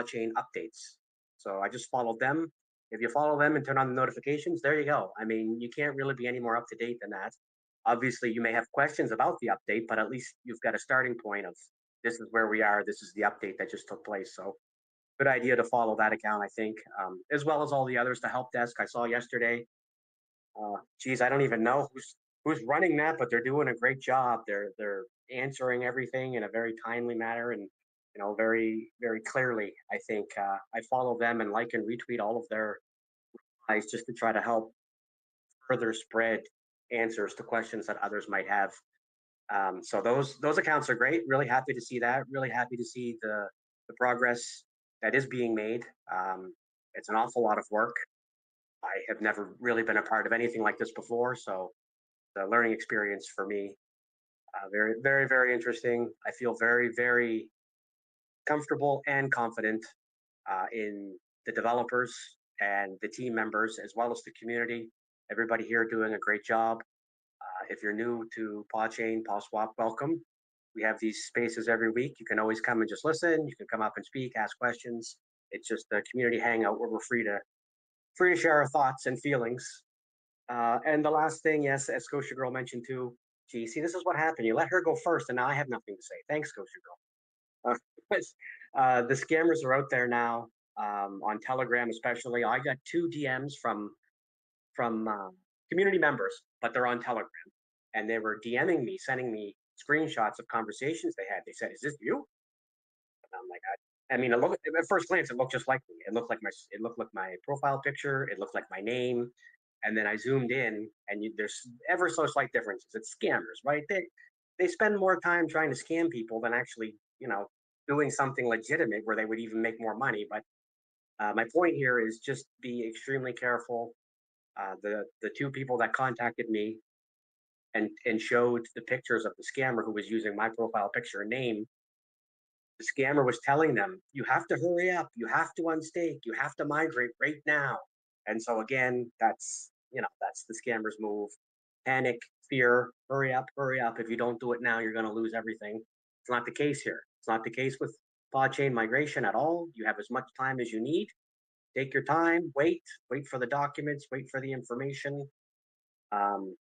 Speaker 5: chain updates. So I just followed them. If you follow them and turn on the notifications, there you go. I mean, you can't really be any more up to date than that. Obviously, you may have questions about the update, but at least you've got a starting point of this is where we are. This is the update that just took place. So good idea to follow that account, I think, as well as all the others. The help desk I saw yesterday. Geez, I don't even know who's running that, but they're doing a great job. They're answering everything in a very timely manner and very very clearly. I think I follow them and like and retweet all of their replies just to try to help further spread answers to questions that others might have. So those accounts are great. Really happy to see that. Really happy to see the progress that is being made. It's an awful lot of work. I have never really been a part of anything like this before, so the learning experience for me very very very interesting. I feel very very comfortable and confident in the developers and the team members as well as the community. Everybody here doing a great job. If you're new to PawChain, PawSwap, welcome. We have these spaces every week. You can always come and just listen. You can come up and speak, ask questions. It's just a community hangout where we're free to share our thoughts and feelings. And the last thing, yes, as Scotia Girl mentioned too. Gee, see, this is what happened. You let her go first, and now I have nothing to say. Thanks, Scotia Girl. The scammers are out there now on Telegram, especially. I got two DMs from community members, but they're on Telegram, and they were DMing me, sending me screenshots of conversations they had. They said, "Is this you?" And I'm like, I mean, at first glance, it looked just like me. It looked like my profile picture. It looked like my name. And then I zoomed in, and there's ever so slight differences. It's scammers, right? They spend more time trying to scam people than actually, doing something legitimate where they would even make more money. But my point here is just be extremely careful. The two people that contacted me and showed the pictures of the scammer who was using my profile picture and name, the scammer was telling them, you have to hurry up, you have to unstake, you have to migrate right now. And so again, that's the scammer's move. Panic, fear, hurry up, hurry up. If you don't do it now, you're going to lose everything. It's not the case here. It's not the case with PawChain migration at all. You have as much time as you need. Take your time, wait for the documents, wait for the information. Um,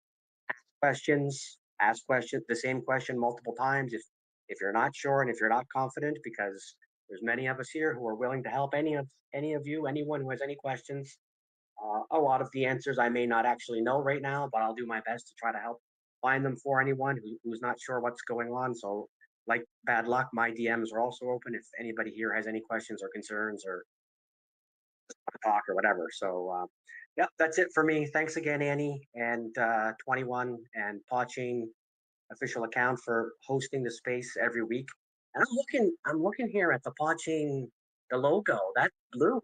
Speaker 5: ask questions, the same question multiple times if you're not sure and if you're not confident, because there's many of us here who are willing to help any of you, anyone who has any questions. A lot of the answers I may not actually know right now, but I'll do my best to try to help find them for anyone who's not sure what's going on. So, like bad luck, my DMs are also open if anybody here has any questions or concerns or talk or whatever. So, yeah, that's it for me. Thanks again, Annie and 21 and PawChain official account for hosting the space every week. And I'm looking here at the PawChain, the logo, that blue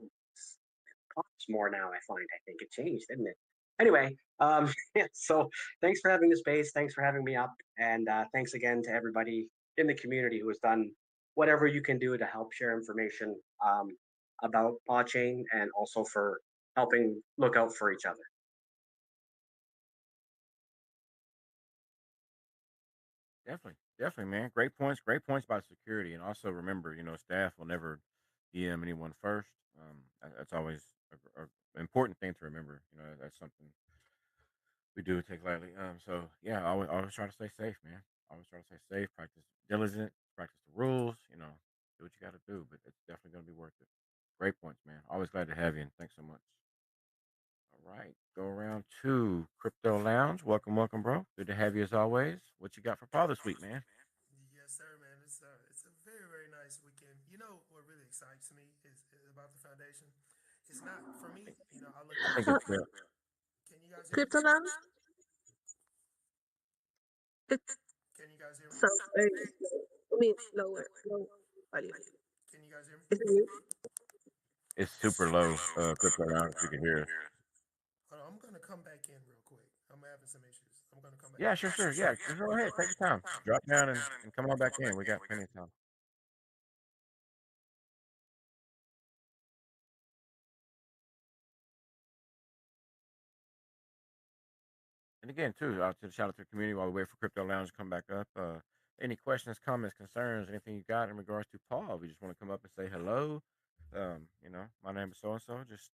Speaker 5: pops more now. I find I think it changed, didn't it? Anyway, yeah, so thanks for having the space. Thanks for having me up, and thanks again to everybody in the community who has done whatever you can do to help share information about PawChain and also for helping look out for each other.
Speaker 1: Definitely, definitely, man. Great points. Great points about security, and also remember, staff will never DM anyone first. That's always a important thing to remember. That's something we do take lightly. So yeah, always try to stay safe, man. Always try to stay safe. Practice diligent. Practice the rules. Do what you got to do, but it's definitely gonna be worth it. Great points, man. Always glad to have you, and thanks so much. All right, go around to Crypto Lounge. Welcome, welcome, bro. Good to have you as always. What you got for Father Sweet, man?
Speaker 6: Yes, sir, man. It's a very nice weekend. You know what really excites me is about the foundation it's not for me. I looked
Speaker 1: I think
Speaker 6: into
Speaker 4: Uh,
Speaker 1: it's
Speaker 6: it. Can you guys hear me?
Speaker 4: Crypto Lounge, it
Speaker 6: Can you guys hear me?
Speaker 4: sounds very low. I mean, low audio.
Speaker 6: Can you guys hear me?
Speaker 4: Is it you?
Speaker 1: it's super low. Crypto around if you can hear us.
Speaker 6: Hold on, I'm gonna come back in real quick. I'm having some issues. I'm gonna come back
Speaker 1: Yeah,
Speaker 6: in.
Speaker 1: sure, sure. Yeah, just go ahead. Take your time. Drop down and come on back in. We got plenty of time. And again, too, to the shout out to the community while we wait for Crypto Lounge to come back up. Any questions, comments, concerns, anything you got in regards to Paul? We just want to come up and say hello. My name is so and so. Just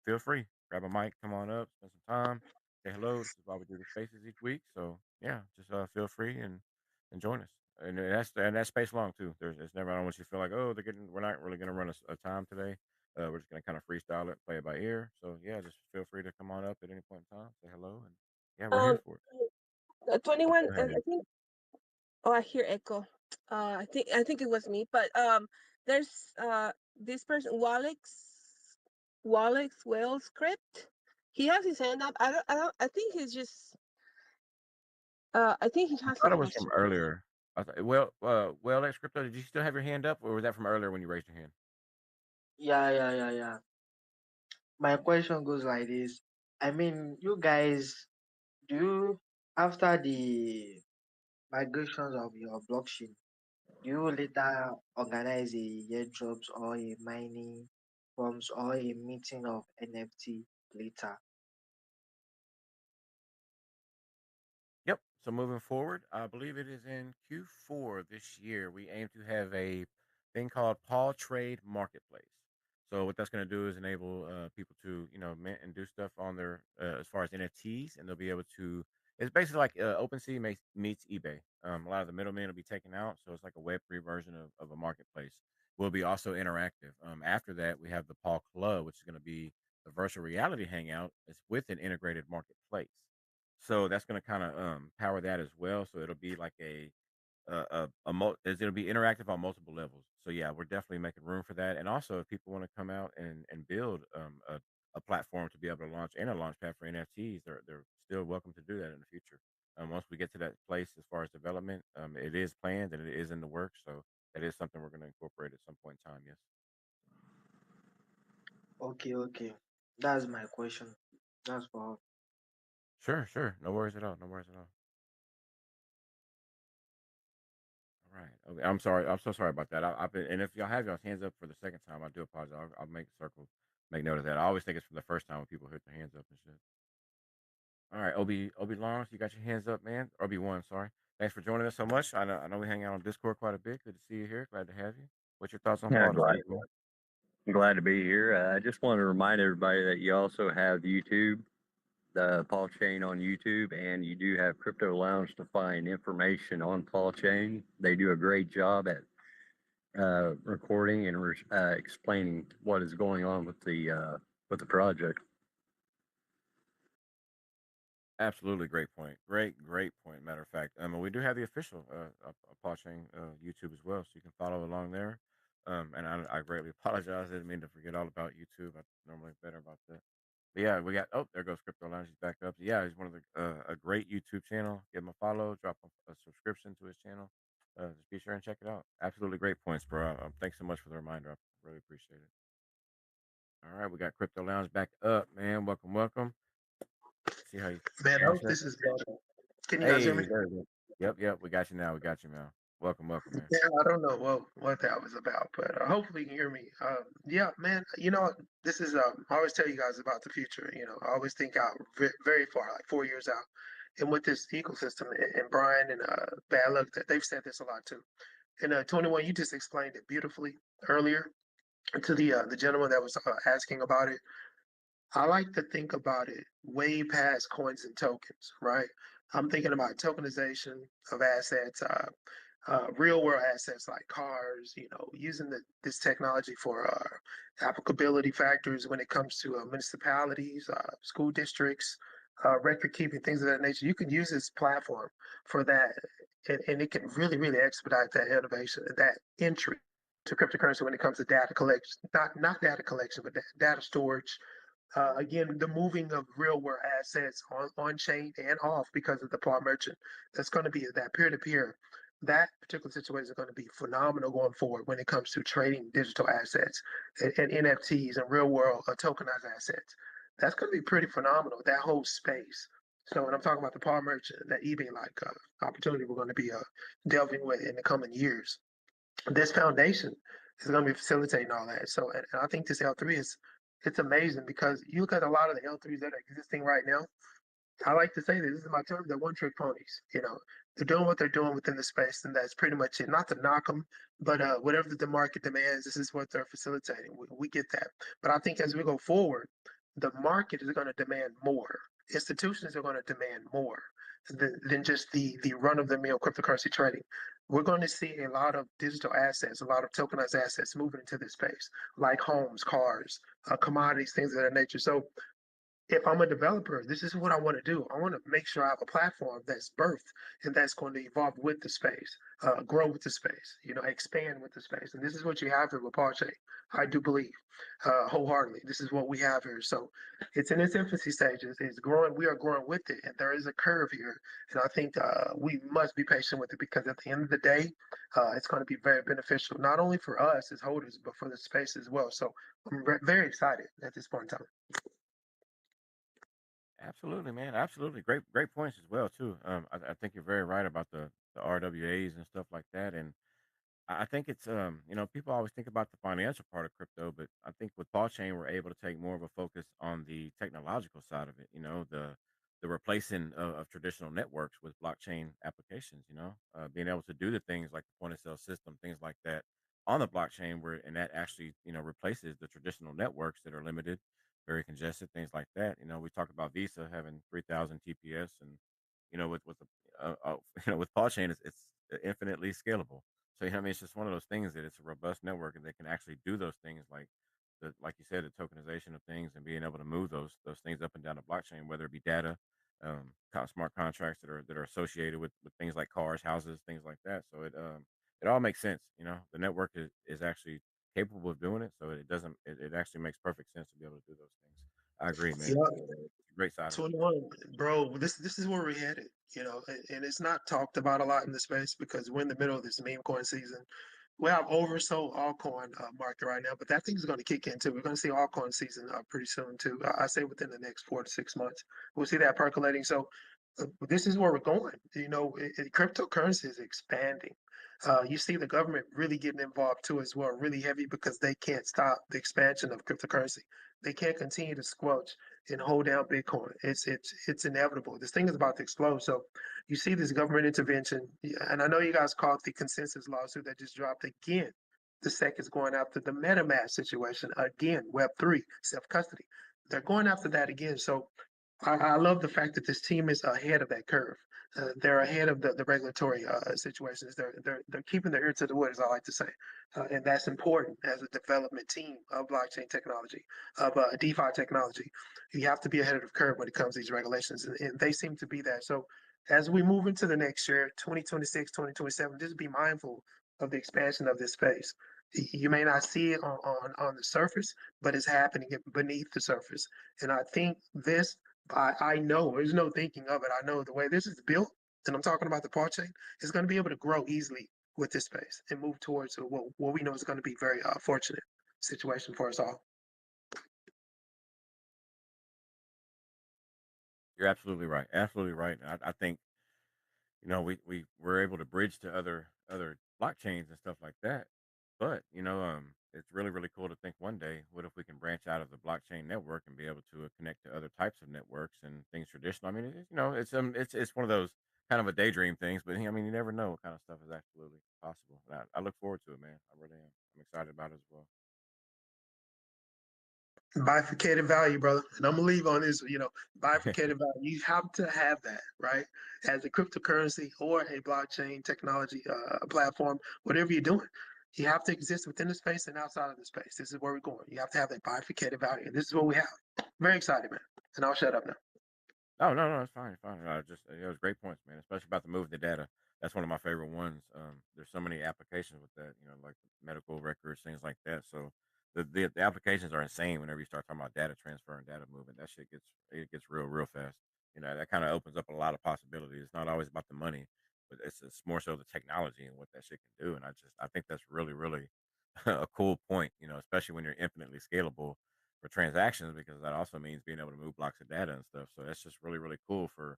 Speaker 1: feel free, grab a mic, come on up, spend some time, say hello. This is why we do the spaces each week. So yeah, just feel free and join us. And that's space long too. It's never. I don't want you to feel like we're not really gonna run a time today. We're just gonna kind of freestyle it, play it by ear. So yeah, just feel free to come on up at any point in time, say hello, and yeah, we're here
Speaker 4: Um,
Speaker 1: for it.
Speaker 4: 21.
Speaker 1: Go
Speaker 4: I
Speaker 1: ahead.
Speaker 4: think. Oh, I hear echo. I think it was me. But there's this person, Walex Whale Script. He has his hand up. I think he's just. I think he
Speaker 1: I
Speaker 4: has a
Speaker 1: thought it was from
Speaker 4: question.
Speaker 1: earlier. Ex Crypto, did you still have your hand up, or was that from earlier when you raised your hand?
Speaker 3: Yeah. My question goes like this. I mean, you guys, do you, after the migrations of your blockchain, do you later organize a airdrops or a mining forms or a meeting of NFT later?
Speaker 1: Yep. So moving forward, I believe it is in Q4 this year. We aim to have a thing called Paul Trade Marketplace. So what that's going to do is enable people to mint and do stuff on their as far as NFTs, and they'll be able to. It's basically like OpenSea meets eBay. A lot of the middlemen will be taken out, so it's like a Web3 version of a marketplace. Will be also interactive. After that, we have the Paul Club, which is going to be the virtual reality hangout. It's with an integrated marketplace. So that's gonna kinda, power that as well, so it'll be like it'll be interactive on multiple levels. So, yeah, we're definitely making room for that, and also if people wanna come out and build, a platform to be able to launch and a launch pad for NFTs, they're still welcome to do that in the future. Once we get to that place as far as development, it is planned and it is in the works, so that is something we're gonna incorporate at some point in time, yes.
Speaker 3: Okay. That's my question. That's for
Speaker 1: Sure, sure. No worries at all, no worries at all. All right. Okay. I'm sorry. I'm so sorry about that. I've been, and if y'all have y'all's hands up for the second time, I do apologize. I'll make a circle, make note of that. I always think it's from the first time when people hit their hands up and shit. All right, Obi Lawrence, you got your hands up, man. Obi 1, sorry. Thanks for joining us so much. I know we hang out on Discord quite a bit. Good to see you here. Glad to have you. What's your thoughts on
Speaker 12: Yeah,
Speaker 1: Paul this week, man?
Speaker 12: glad to be here. I just want to remind everybody that you also have YouTube, the Paul Chain on YouTube, and you do have Crypto Lounge to find information on Paul Chain. They do a great job at recording and explaining what is going on with the project.
Speaker 1: Absolutely, great point. Great point. Matter of fact, we do have the official PAWChain YouTube as well, so you can follow along there. And I greatly apologize. I didn't mean to forget all about YouTube. I'm normally better about that. But yeah, we got. Oh, there goes Crypto Lounge. He's back up. Yeah, he's one of the a great YouTube channel. Give him a follow. Drop a subscription to his channel. Just be sure and check it out. Absolutely great points, bro. Thanks so much for the reminder. I really appreciate it. All right, we got Crypto Lounge back up, man. Welcome, welcome. See how you
Speaker 6: Man, I
Speaker 1: pronounce
Speaker 6: hope
Speaker 1: that.
Speaker 6: this is better. Can you guys hear me?
Speaker 1: Hey, there we go. Yep. We got you now. We got you, man. Welcome, welcome, man.
Speaker 6: Yeah, I don't know what that was about, but hopefully you can hear me. Yeah, man. This is I always tell you guys about the future. I always think out very far, like 4 years out. And with this ecosystem, and Brian and Bad Luck, that they've said this a lot too. And 21, you just explained it beautifully earlier to the gentleman that was asking about it. I like to think about it way past coins and tokens, right? I'm thinking about tokenization of assets, real world assets like cars, using this technology for applicability factors when it comes to municipalities, school districts, record keeping, things of that nature. You can use this platform for that, and it can really, really expedite that innovation, that entry. to cryptocurrency when it comes to data collection, not data collection, but data storage. Again, the moving of real world assets on chain and off because of the Paul merchant. That's going to be that peer to peer. That particular situation is going to be phenomenal going forward when it comes to trading digital assets and NFTs and real world tokenized assets. That's going to be pretty phenomenal. That whole space. So when I'm talking about the Paul merchant, that eBay like opportunity we're going to be delving with in the coming years, this foundation is going to be facilitating all that. So, and I think this L3 is, it's amazing because you look at a lot of the L3s that are existing right now. I like to say this is my term, they're one trick ponies. You know, they're doing what they're doing within the space, and that's pretty much it. Not to knock them, but whatever the market demands, this is what they're facilitating. We get that. But I think as we go forward, the market is going to demand more. Institutions are going to demand more than just the run of the mill cryptocurrency trading. We're going to see a lot of digital assets, a lot of tokenized assets moving into this space, like homes, cars, commodities, things of that nature. So if I'm a developer, this is what I want to do. I want to make sure I have a platform that's birthed and that's going to evolve with the space, grow with the space, you know, expand with the space. And this is what you have here with PAWChain. I do believe wholeheartedly. This is what we have here. So it's in its infancy stages. It's growing. We are growing with it, and there is a curve here. And I think we must be patient with it because at the end of the day, it's going to be very beneficial, not only for us as holders, but for the space as well. So I'm very excited at this point in time.
Speaker 1: Absolutely, man. Absolutely. Great points as well too. I think you're very right about the RWAs and stuff like that. And I think it's people always think about the financial part of crypto, but I think with blockchain we're able to take more of a focus on the technological side of it. The replacing of traditional networks with blockchain applications. Being able to do the things like the point of sale system, things like that on the blockchain, where and that actually replaces the traditional networks that are limited, very congested, things like that. We talk about Visa having 3,000 TPS, and with the with blockchain it's infinitely scalable. So it's just one of those things that it's a robust network and they can actually do those things like you said, the tokenization of things and being able to move those things up and down the blockchain, whether it be data, smart contracts that are associated with things like cars, houses, things like that. So it all makes sense. The network is actually capable of doing it, so it doesn't it actually makes perfect sense to be able to do those things. I agree, man.
Speaker 6: Yeah.
Speaker 1: It's a great side of it.
Speaker 6: 21, bro. This is where we're headed, you know, and it's not talked about a lot in the space because we're in the middle of this meme coin season. We have oversold altcoin market right now, but that thing is going to kick in too. We're going to see altcoin season pretty soon too. I say within the next 4 to 6 months, we'll see that percolating. So this is where we're going. You know, cryptocurrency is expanding. You see the government really getting involved too as well, really heavy because they can't stop the expansion of cryptocurrency. They can't continue to squelch and hold down Bitcoin. It's inevitable. This thing is about to explode. So you see this government intervention, and I know you guys called the consensus lawsuit that just dropped again. The SEC is going after the MetaMask situation again, Web3, self custody. They're going after that again. So I love the fact that this team is ahead of that curve. They're ahead of the regulatory situations. They're keeping their ear to the wood, as I like to say, and that's important as a development team of blockchain technology, of DeFi technology. You have to be ahead of the curve when it comes to these regulations, and they seem to be that. So as we move into the next year, 2026, 2027, just be mindful of the expansion of this space. You may not see it on the surface, but it's happening beneath the surface. And I think this I know there's no thinking of it. I know the way this is built, and I'm talking about the part chain, is going to be able to grow easily with this space and move towards what we know is going to be very fortunate situation for us all.
Speaker 1: You're absolutely right. Absolutely right. I think we were able to bridge to other blockchains and stuff like that. But it's really cool to think one day, what if we can branch out of the blockchain network and be able to connect to other types of networks and things traditional. I mean, it's one of those kind of a daydream things, but I mean, you never know what kind of stuff is absolutely possible. And I look forward to it, man. I really am. I'm excited about it as well.
Speaker 6: Bifurcated value, brother. And I'm gonna leave on this, bifurcated value. You have to have that, right? As a cryptocurrency or a blockchain technology platform, whatever you're doing, you have to exist within the space and outside of the space. This is where we're going. You have to have that bifurcated value. And this is what we have. Very excited, man. And I'll shut up now.
Speaker 1: Oh no, it's fine, it's fine. Just it was great points, man. Especially about the move the data. that's one of my favorite ones. There's so many applications with that, like medical records, things like that. So the applications are insane whenever you start talking about data transfer and data movement. That shit gets real fast. That kind of opens up a lot of possibilities. It's not always about the money, but it's more so the technology and what that shit can do. And I think that's really a cool point. Especially when you're infinitely scalable for transactions, because that also means being able to move blocks of data and stuff. So that's just really cool for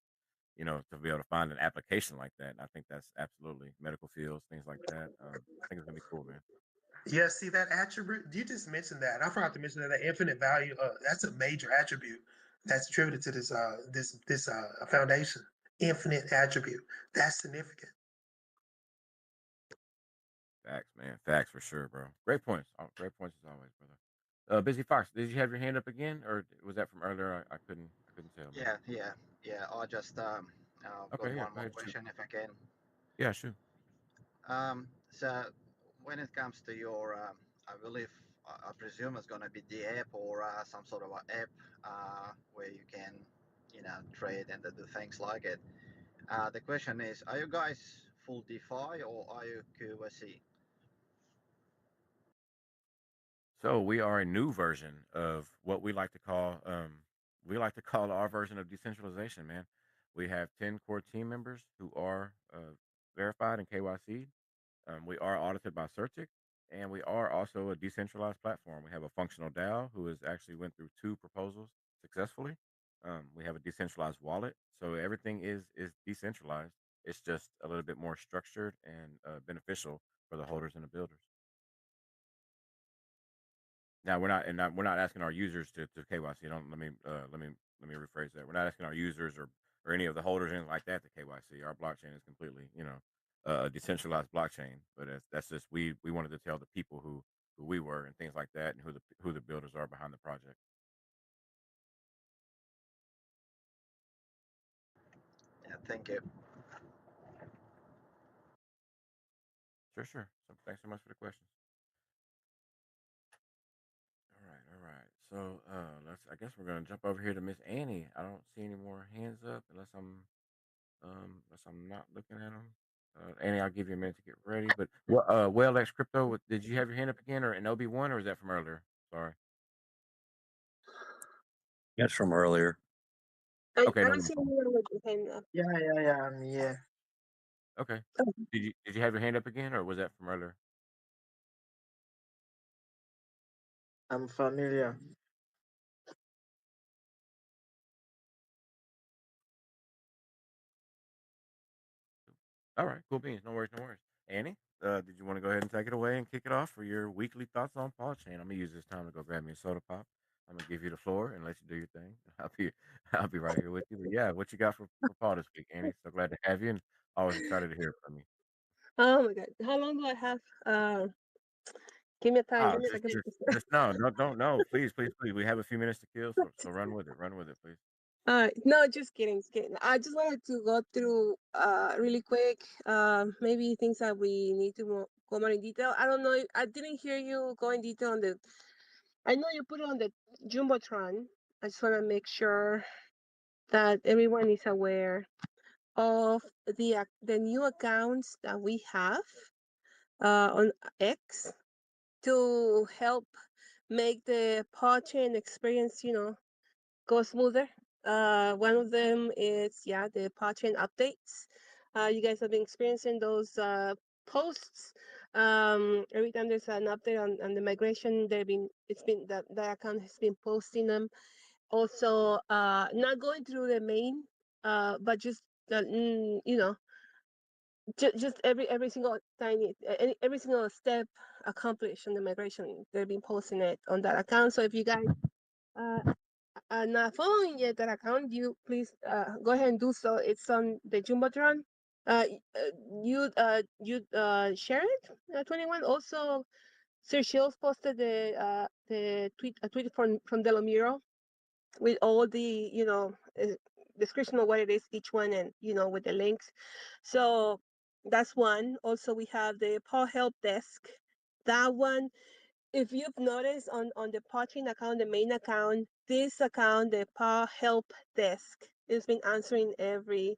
Speaker 1: to be able to find an application like that. And I think that's absolutely medical fields, things like that. I think it's gonna be cool, man.
Speaker 6: Yeah, see that attribute? You just mentioned that. I forgot to mention that the infinite value. That's a major attribute that's attributed to this foundation. Infinite attribute. That's significant.
Speaker 1: Facts, man. Facts for sure, bro. Great points. Great points as always, brother. Busy Fox, did you have your hand up again, or was that from earlier? I couldn't tell, man.
Speaker 8: Yeah. I just got
Speaker 1: Okay, yeah.
Speaker 8: one
Speaker 1: Go
Speaker 8: more
Speaker 1: ahead, shoot.
Speaker 8: question if I can.
Speaker 1: Yeah, shoot.
Speaker 8: So when it comes to your, I believe, I presume it's going to be the app or some sort of a app where you can, trade and do things like it. The question is, are you guys full DeFi or are you QSC?
Speaker 1: So we are a new version of what we like to call our version of decentralization, man. We have 10 core team members who are verified and KYC. We are audited by CertIC, and we are also a decentralized platform. We have a functional DAO who has actually went through 2 proposals successfully. We have a decentralized wallet, so everything is decentralized. It's just a little bit more structured and beneficial for the holders and the builders. Now we're not asking our users to KYC. Don't let me rephrase that. We're not asking our users or any of the holders anything like that to KYC. Our blockchain is completely a decentralized blockchain. But that's just we wanted to tell the people who we were and things like that, and who the builders are behind the project.
Speaker 8: Yeah, thank you.
Speaker 1: Sure. So thanks so much for the questions. All right. So I guess we're gonna jump over here to Miss Annie. I don't see any more hands up unless I'm not looking at them. Annie, I'll give you a minute to get ready. But well, X Crypto, did you have your hand up again, or an LB1, or is that from earlier? Sorry.
Speaker 12: That's from earlier.
Speaker 1: Okay,
Speaker 4: I
Speaker 1: no,
Speaker 4: don't
Speaker 1: no
Speaker 4: see
Speaker 1: problem.
Speaker 4: anyone with the hand up.
Speaker 3: Yeah. Yeah.
Speaker 1: Okay.
Speaker 4: Oh,
Speaker 1: Did you have your hand up again, or was that from earlier?
Speaker 3: I'm familiar.
Speaker 1: All right, cool beans. No worries, no worries. Annie, did you want to go ahead and take it away and kick it off for your weekly thoughts on PAWChain? I'm gonna use this time to go grab me a soda pop. I'm gonna give you the floor and let you do your thing. I'll be right here with you. But yeah, what you got for Paul this week, Annie? So glad to have you, and always excited to hear from you.
Speaker 4: oh my God. How long do I have? Give me a time
Speaker 1: Ah,
Speaker 4: so I can.
Speaker 1: just no, no, don't no. Please. We have a few minutes to kill, so run with it. Run with it, please.
Speaker 4: No, just kidding, just kidding. I just wanted to go through really quick, maybe things that we need to go more in detail. I don't know. I didn't hear you go in detail on the. I know you put it on the jumbotron. I just want to make sure that everyone is aware of the new accounts that we have on X to help make the PAWChain experience, go smoother. One of them is the PAWChain updates. You guys have been experiencing those posts. Every time there's an update on the migration, that account has been posting them. Also, not going through the main, but just just every single every single step accomplished on the migration. They've been posting it on that account. So if you guys uh, are not following yet that account, you please go ahead and do so. It's on the Jumbotron. You share it. 21. Also, Sir Shields posted the tweet a tweet from Delomiro with all the description of what it is each one, and with the links. So that's one. Also, we have the Paul Help Desk. That one, if you've noticed on the Potting account, the main account, this account, the Paul Help Desk, has been answering every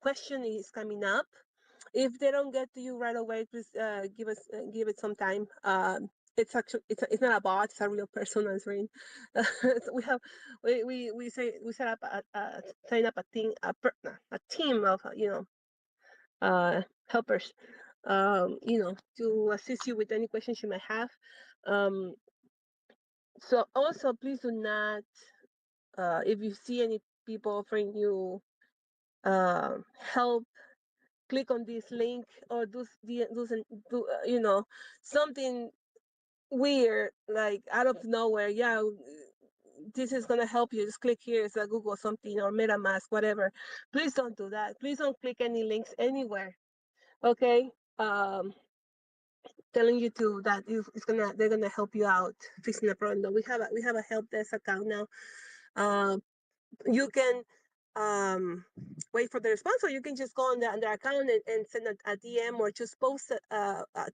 Speaker 4: question is coming up. If they don't get to you right away, please give it some time. It's actually it's not a bot; it's a real person answering. So we set up a sign up a team a team of helpers, to assist you with any questions you might have. Um, so also, please do not, if you see any people offering you help, click on this link or do something weird like out of nowhere. Yeah, this is gonna help you. Just click here. It's a Google something or MetaMask, whatever. Please don't do that. Please don't click any links anywhere. Okay. Telling you to that it's gonna they're gonna help you out fixing the problem. No, we have a help desk account now. You can wait for the response, or you can just go on their account and send a DM, or just post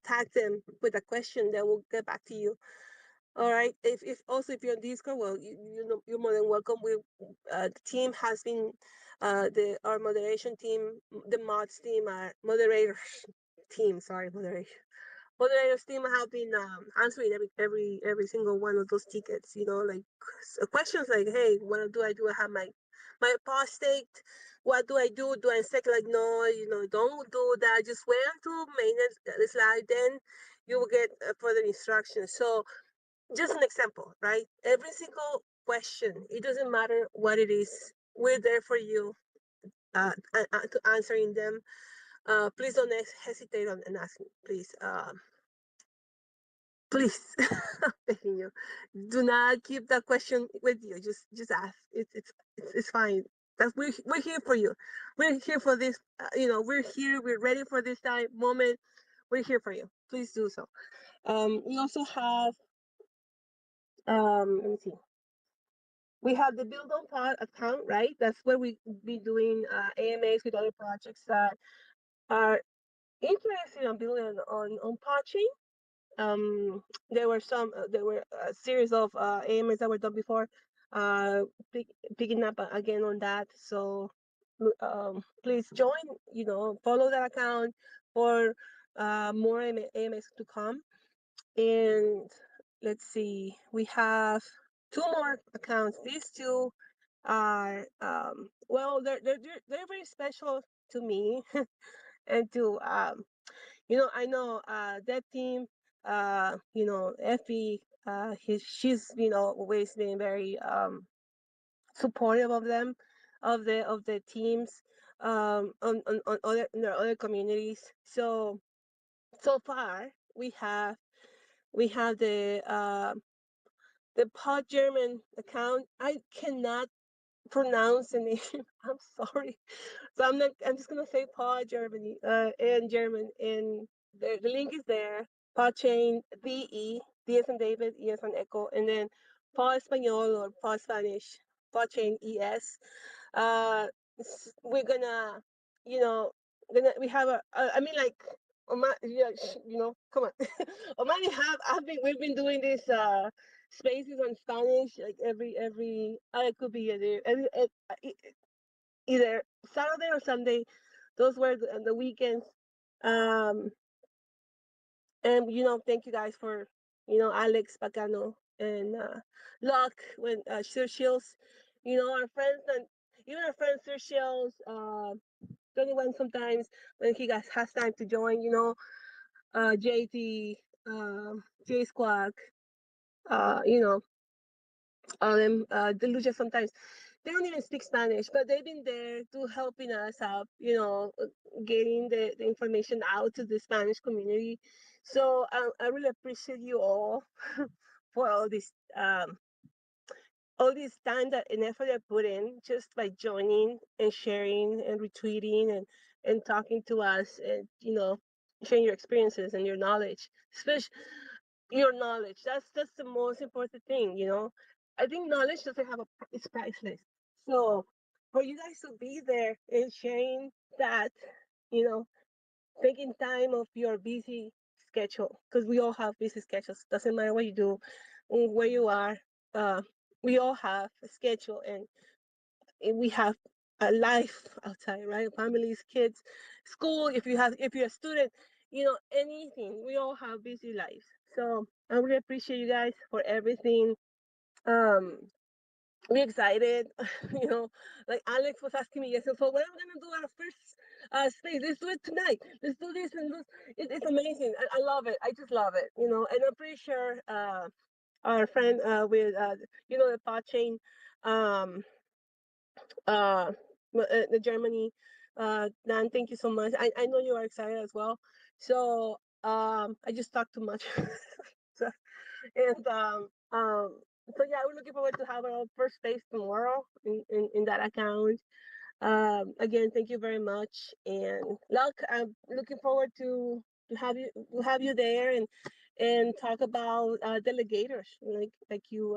Speaker 4: tag them with a question that will get back to you. All right. If also if you're on Discord, well, you're more than welcome. The team has been our moderation team, the mods team, our moderators team. Sorry, moderators team have been answering every single one of those tickets. Like questions like, hey, what do I do? I have my paw staked. What do I do? Do I stake? Like, no, don't do that. Just wait until maintenance slide, then you will get further instructions. So just an example, right? Every single question, it doesn't matter what it is, we're there for you to answering them. Please don't hesitate on and ask me, please. Please, I'm begging you, do not keep that question with you. Just ask. It's fine. We're here for you. We're here for this. We're here. We're ready for this moment. We're here for you. Please do so. We also have let me see. We have the Build on Pod account, right? That's where we be doing AMAs with other projects that are interested in building on PAWChain. There were a series of AMAs that were done before, uh, picking up again on that. So please join, follow that account for more AMAs to come. And let's see, we have two more accounts. These two are well, they're very special to me and to I know that team, Effie, she's always been very supportive of them, of the teams, on other in their other communities. So far we have the Pod German account. I cannot pronounce the name. I'm sorry. So I'm just gonna say Pod Germany, in German, and the link is there. PAWChain DE, D as in David, E as in Echo, and then Paw Espanol or Paw Spanish, PAWChain ES. We're gonna, you know, we have I mean, like, yeah, come on. We've been doing this spaces on Spanish, like every it could be either Saturday or Sunday. Those were the weekends. Um, and thank you guys for Alex Bacano and Locke when Sir Shields, our friends, and even our friend Sir Shields, 21 sometimes when he has time to join. JT, J Squawk, you know, all them, the Lucha sometimes. They don't even speak Spanish, but they've been there to helping us out, getting the information out to the Spanish community. So I really appreciate you all for all this time and effort I put in just by joining and sharing and retweeting and talking to us, and sharing your experiences and your knowledge, especially your knowledge. That's the most important thing. I think knowledge doesn't have it's priceless. So for you guys to be there and sharing that, you know, taking time of your busy schedule, because we all have busy schedules. Doesn't matter what you do, where you are. Uh, we all have a schedule, and we have life outside, right? Families, kids, school. If you're a student, anything. We all have busy lives. So I really appreciate you guys for everything. Um, we're excited. you know, like Alex was asking me yesterday, so when are we gonna do our first space? Let's do it tonight. Let's do this and this. It's amazing. I love it. I just love it. And I'm pretty sure our friend with the PAWChain, um uh the Germany, Dan, thank you so much. I know you are excited as well. So I just talked too much. so, and so yeah, we're looking forward to have our first space tomorrow in that account. Again, thank you very much, and luck. I'm looking forward to have you there and talk about delegators like you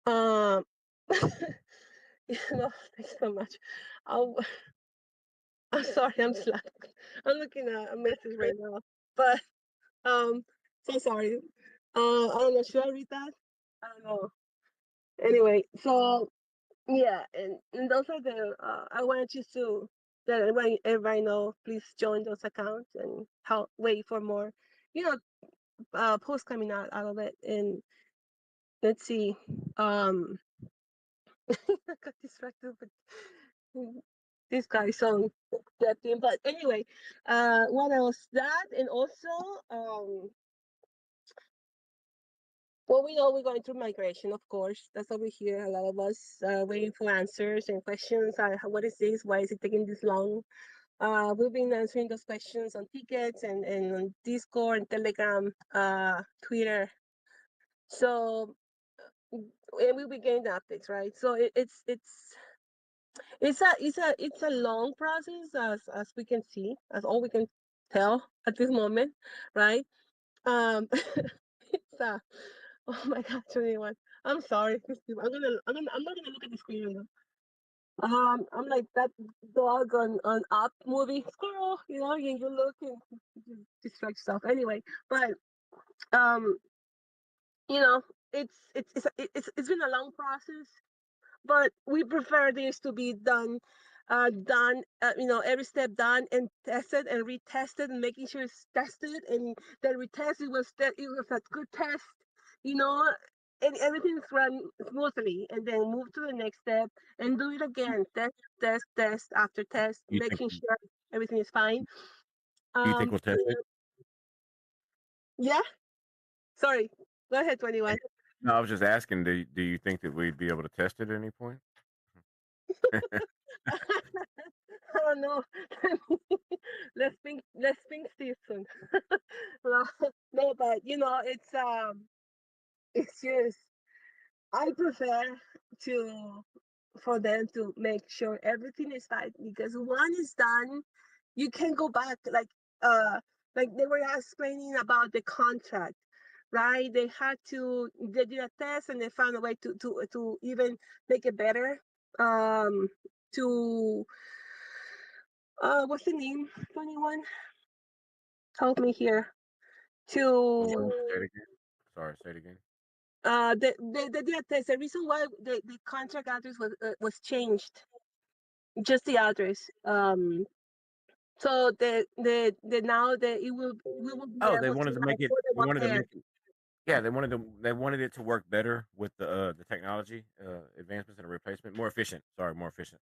Speaker 4: um thanks so much. I'll, I'm sorry, I'm slack. I'm looking at a message right now, but um, so sorry. I don't know. Should I read that? I don't know. Anyway, so yeah, and those are the. I want you to let everybody know. Please join those accounts and help wait for more. You know, posts coming out of it. And let's see. I got distracted with this guy song that thing. But anyway, what else? That and also well, we know we're going through migration, of course. That's why we hear a lot of us waiting for answers and questions. What is this? Why is it taking this long? We've been answering those questions on tickets and on Discord and Telegram, Twitter. So and we'll be getting the updates, right? So it's a long process as we can see, as all we can tell at this moment, right? It's oh my god, 21. I'm sorry, Christine. I'm not gonna look at the screen right now. I'm like that dog on Up movie, squirrel. And you look and you distract yourself. Anyway, but um, you know, it's been a long process, but we prefer this to be every step done and tested and retested and making sure it's tested and then retested it was a good test, you know, and everything's run smoothly, and then move to the next step and do it again, test after test,
Speaker 1: You think
Speaker 4: making sure everything is fine.
Speaker 1: do you think
Speaker 4: Um,
Speaker 1: we'll test it?
Speaker 4: yeah, sorry, go ahead, 21.
Speaker 1: No, I was just asking, do you think that we'd be able to test it at any point?
Speaker 4: I don't know. Let's think Stephen. no, no, but it's just I prefer to for them to make sure everything is fine, because one is done, you can go back, like they were explaining about the contract, right? They did a test and they found a way to even make it better. Um, to what's the name? 21. Help me here. To
Speaker 1: Say it again. Sorry, say it again.
Speaker 4: they did a test. The reason why the contract address was changed, just the address. So the now that we will be
Speaker 1: Oh, they
Speaker 4: able to
Speaker 1: wanted to
Speaker 4: have
Speaker 1: make it.
Speaker 4: more than
Speaker 1: They
Speaker 4: one
Speaker 1: wanted to
Speaker 4: pair.
Speaker 1: make it. Yeah, they wanted it to work better with the technology advancements and the replacement, more efficient. Sorry, more efficient.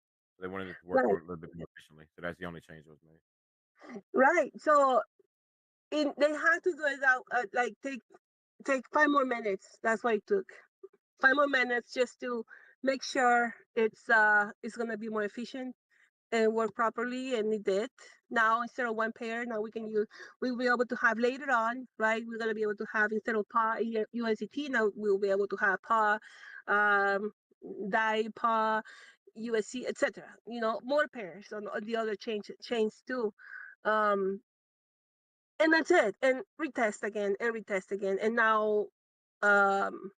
Speaker 1: They wanted it to work
Speaker 4: Right,
Speaker 1: more a little bit more efficiently. So that's the only change that was made.
Speaker 4: right. So they had to do it out, like take 5 more minutes. That's what it took. 5 more minutes just to make sure it's gonna be more efficient and work properly, and it did. Now instead of one pair, now we'll be able to have later on, right? We're gonna be able to have, instead of USDT, now we'll be able to have um, DAI, USC, etc. More pairs on the other chains too. Um, and that's it. And retest again. And now, um,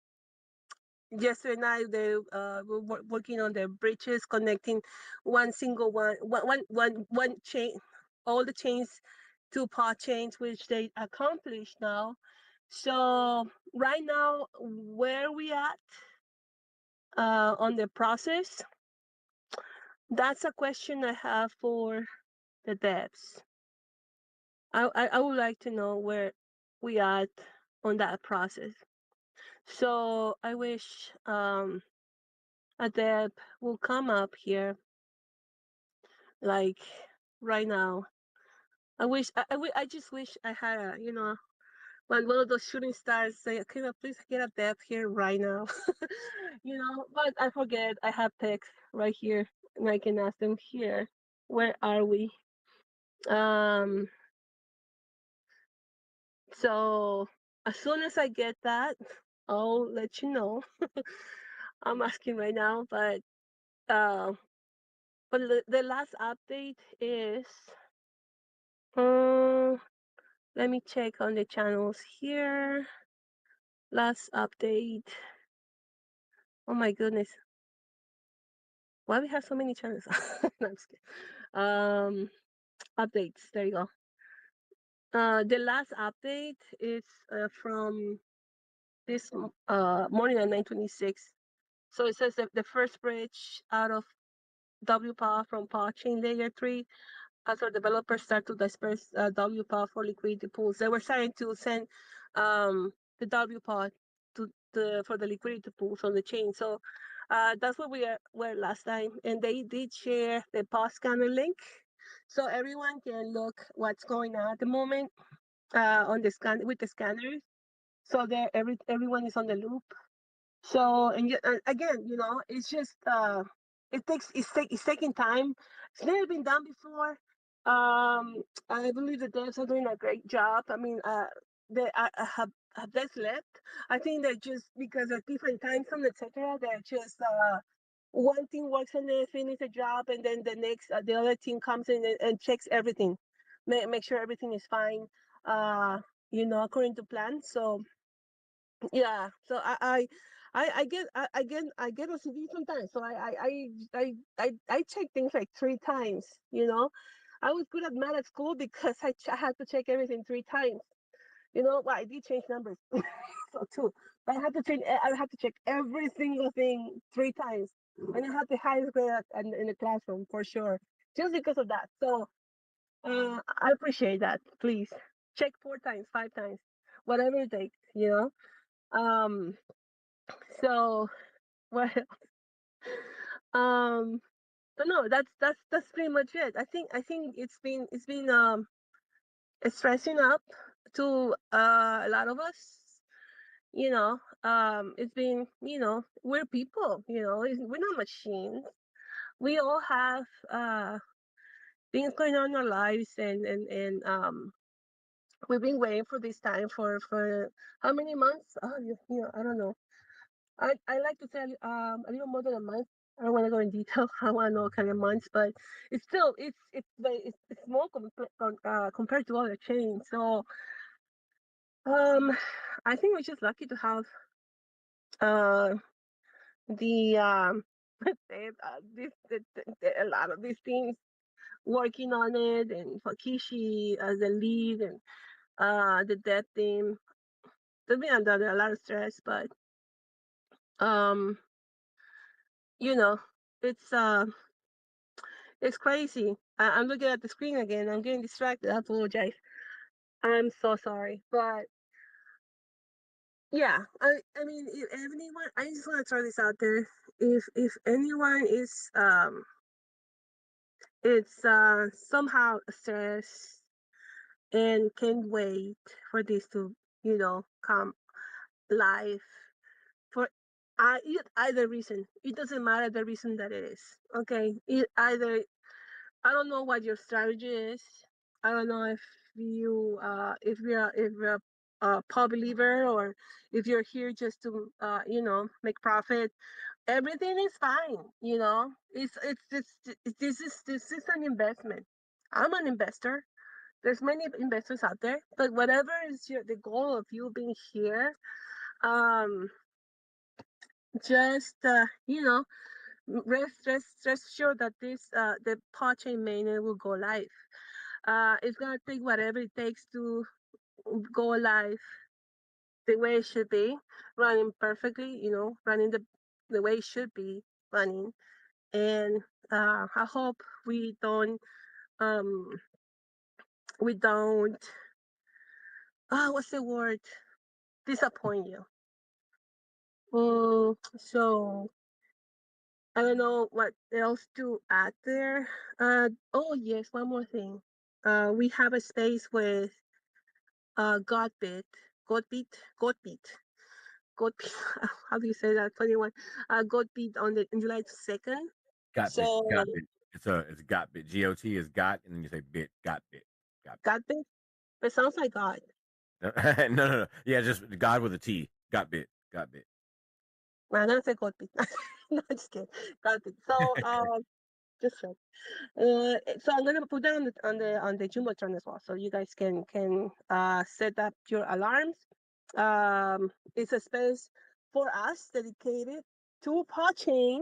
Speaker 4: yesterday night they were working on the bridges connecting one single one chain, all the chains to pod chains, which they accomplished now. So right now, where we at on the process? That's a question I have for the devs. I would like to know where we at on that process. So I wish a dev will come up here like right now. I just wish I had a, one of those shooting stars say, "Can I please get a dev here right now?" But I forget I have text right here and I can ask them here. Where are we? Um, so as soon as I get that, I'll let you know. I'm asking right now, uh, but the last update is uh, let me check on the channels here. Last update. Oh my goodness. Why we have so many channels? No, I'm just kidding. Updates. There you go. The last update is from this morning at 9:26. So it says that the first bridge out of WPA from PAWChain layer 3 as our developers start to disperse WPA for liquidity pools. They were starting to send the WPA for the liquidity pools on the chain. So that's where we were last time. And they did share the PAW scanner link. So everyone can look what's going on at the moment on the scan with the scanners. So there, everyone is on the loop. So and again, it's just it's taking time. It's never been done before. I believe the devs are doing a great job. I mean, they have they slept. I think they're just because of different time zones, etc. They're just one team works on it, finish the job, and then the other team comes in and checks everything, make sure everything is fine. According to plan. So yeah, so I get OCD sometimes. So I check things like 3 times. I was good at math at school because I had to check everything 3 times. Well, I did change numbers, so too. But I had to check every single thing 3 times, and I had the highest grade in the classroom for sure, just because of that. So I appreciate that. Please check 4 times, 5 times, whatever it takes. Um, so what? Um, but no, that's pretty much it. I think it's been stressing up to a lot of us. It's been we're people. We're not machines. We all have things going on in our lives, and we've been waiting for this time for how many months? I don't know. I like to say a little more than a month. I don't want to go in detail. I want to know kind of months, but it's still it's small compared to other chains. So I think we're just lucky to have uh the a lot of these teams working on it, and Fakishi as the lead, and the dev team. There's been under a lot of stress, but um you know it's it's crazy. I'm looking at the screen again. I'm getting distracted. I apologize. I'm so sorry. But yeah, I mean, if anyone, I just want to throw this out there. If anyone is it's somehow stressed and can't wait for this to come live for either reason. It doesn't matter the reason that it is. Okay, either I don't know what your strategy is. I don't know if you're a pub believer, or if you're here just to make profit. Everything is fine. This is an investment. I'm an investor. There's many investors out there, but whatever is the goal of you being here, um, just rest sure that the PAWChain mainnet will go live. It's gonna take whatever it takes to go live the way it should be, running perfectly, running the way it should be running. And I hope um we don't what's the word, disappoint you. So I don't know what else to add there. Oh yes, one more thing. We have a space with Godbit, Godbit, Godbit, Godbit. How do you say that? 21. Godbit on July 2nd.
Speaker 1: Got bit,
Speaker 4: So
Speaker 1: got bit. It's got bit. GOT is got, and then you say bit, got bit, got
Speaker 4: Godbit, it sounds like God.
Speaker 1: bit. No, no, no. Yeah, just God with a T. Got bit, got bit.
Speaker 4: I'm gonna say Godbit. No, just kidding. Godbit. So just so. So I'm gonna put that on the jumbotron as well, so you guys can set up your alarms. It's a space for us dedicated to PAWChain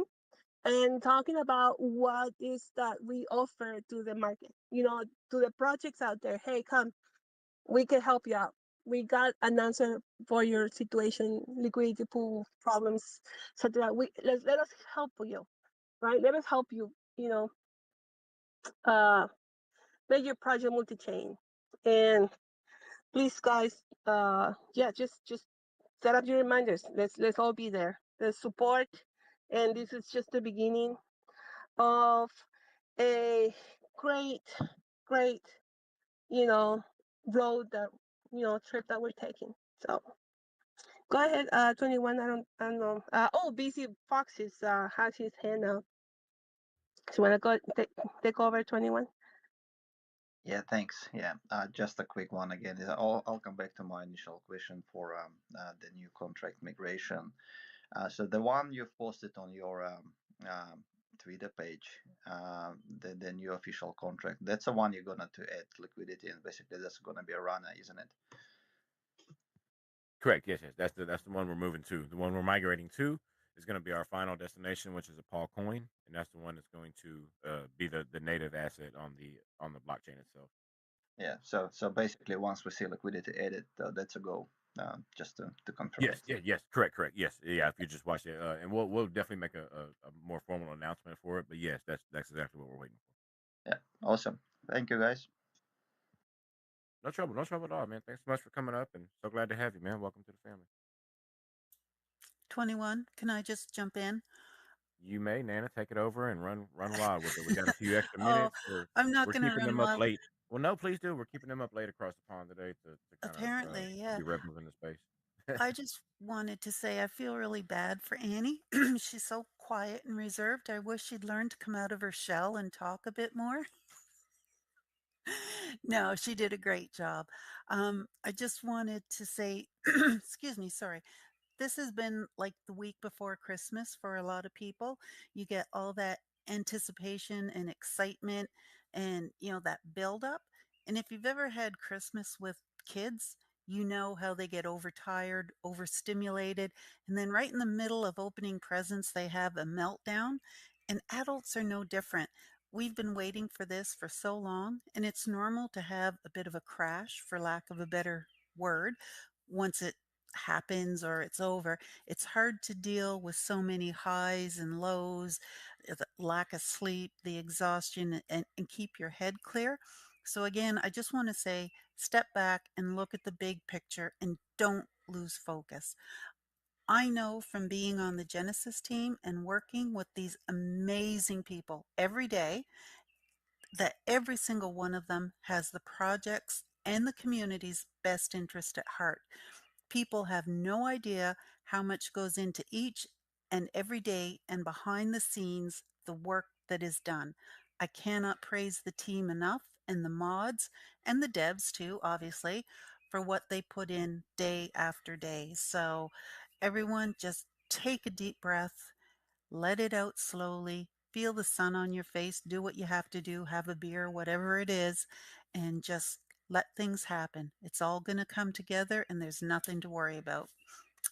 Speaker 4: and talking about what is that we offer to the market. To the projects out there. Hey, come, we can help you out. We got an answer for your situation, liquidity pool problems, so that let us help you, right? Let us help you. Uh, Make your project multi-chain. And please, guys, yeah, just set up your reminders. Let's all be there. The support, and this is just the beginning of a great, great, you know, road that trip that we're taking. So go ahead, 21. I don't know. BC Fox has his hand up. So wanna go take over, 21?
Speaker 8: Yeah, thanks. Yeah, just a quick one again. I'll come back to my initial question for the new contract migration. So the one you've posted on your Twitter page, the new official contract, that's the one you're gonna to add liquidity, and basically that's gonna be a runner, isn't it?
Speaker 1: Correct. Yes, yes. That's the one we're moving to. The one we're migrating to is going to be our final destination, which is a Paul coin, and that's the one that's going to be the native asset on the blockchain itself.
Speaker 8: Yeah. So basically, once we see liquidity added, that's a go. Just to confirm
Speaker 1: Yes.
Speaker 8: it.
Speaker 1: Yeah. Yes. Correct. Correct. Yes. Yeah. If you just watch it, and we'll definitely make a more formal announcement for it. But yes, that's exactly what we're waiting for.
Speaker 8: Yeah. Awesome. Thank you, guys.
Speaker 1: No trouble. No trouble at all, man. Thanks so much for coming up, and so glad to have you, man. Welcome to the family.
Speaker 2: 21, can I just jump in?
Speaker 1: You may, Nana, take it over and run wild with it. We got a few extra
Speaker 2: Oh,
Speaker 1: minutes. We're
Speaker 2: I'm not
Speaker 1: we're
Speaker 2: going to
Speaker 1: keeping
Speaker 2: run
Speaker 1: them up
Speaker 2: wild.
Speaker 1: late. Well, no, please do. We're keeping them up late across the pond today to kind of
Speaker 2: Apparently, yeah.
Speaker 1: be rebels in the space.
Speaker 2: I just wanted to say I feel really bad for Annie. She's so quiet and reserved. I wish she'd learned to come out of her shell and talk a bit more. No, she did a great job. I just wanted to say, excuse me, sorry. This has been like the week before Christmas for a lot of people. You get all that anticipation and excitement and, that buildup. And if you've ever had Christmas with kids, you know how they get overtired, overstimulated, and then right in the middle of opening presents, they have a meltdown. And adults are no different. We've been waiting for this for so long, and it's normal to have a bit of a crash, for lack of a better word, once it happens or it's over. It's hard to deal with so many highs and lows, the lack of sleep, the exhaustion, and keep your head clear. So, again, I just want to say step back and look at the big picture and don't lose focus. I know from being on the Genesis team and working with these amazing people every day that every single one of them has the project's and the community's best interest at heart. People have no idea how much goes into each and every day and behind the scenes, the work that is done. I cannot praise the team enough and the mods and the devs too, obviously, for what they put in day after day. So, everyone, just take a deep breath, let it out slowly, feel the sun on your face, do what you have to do, have a beer, whatever it is, and just let things happen. It's all going to come together and there's nothing to worry about.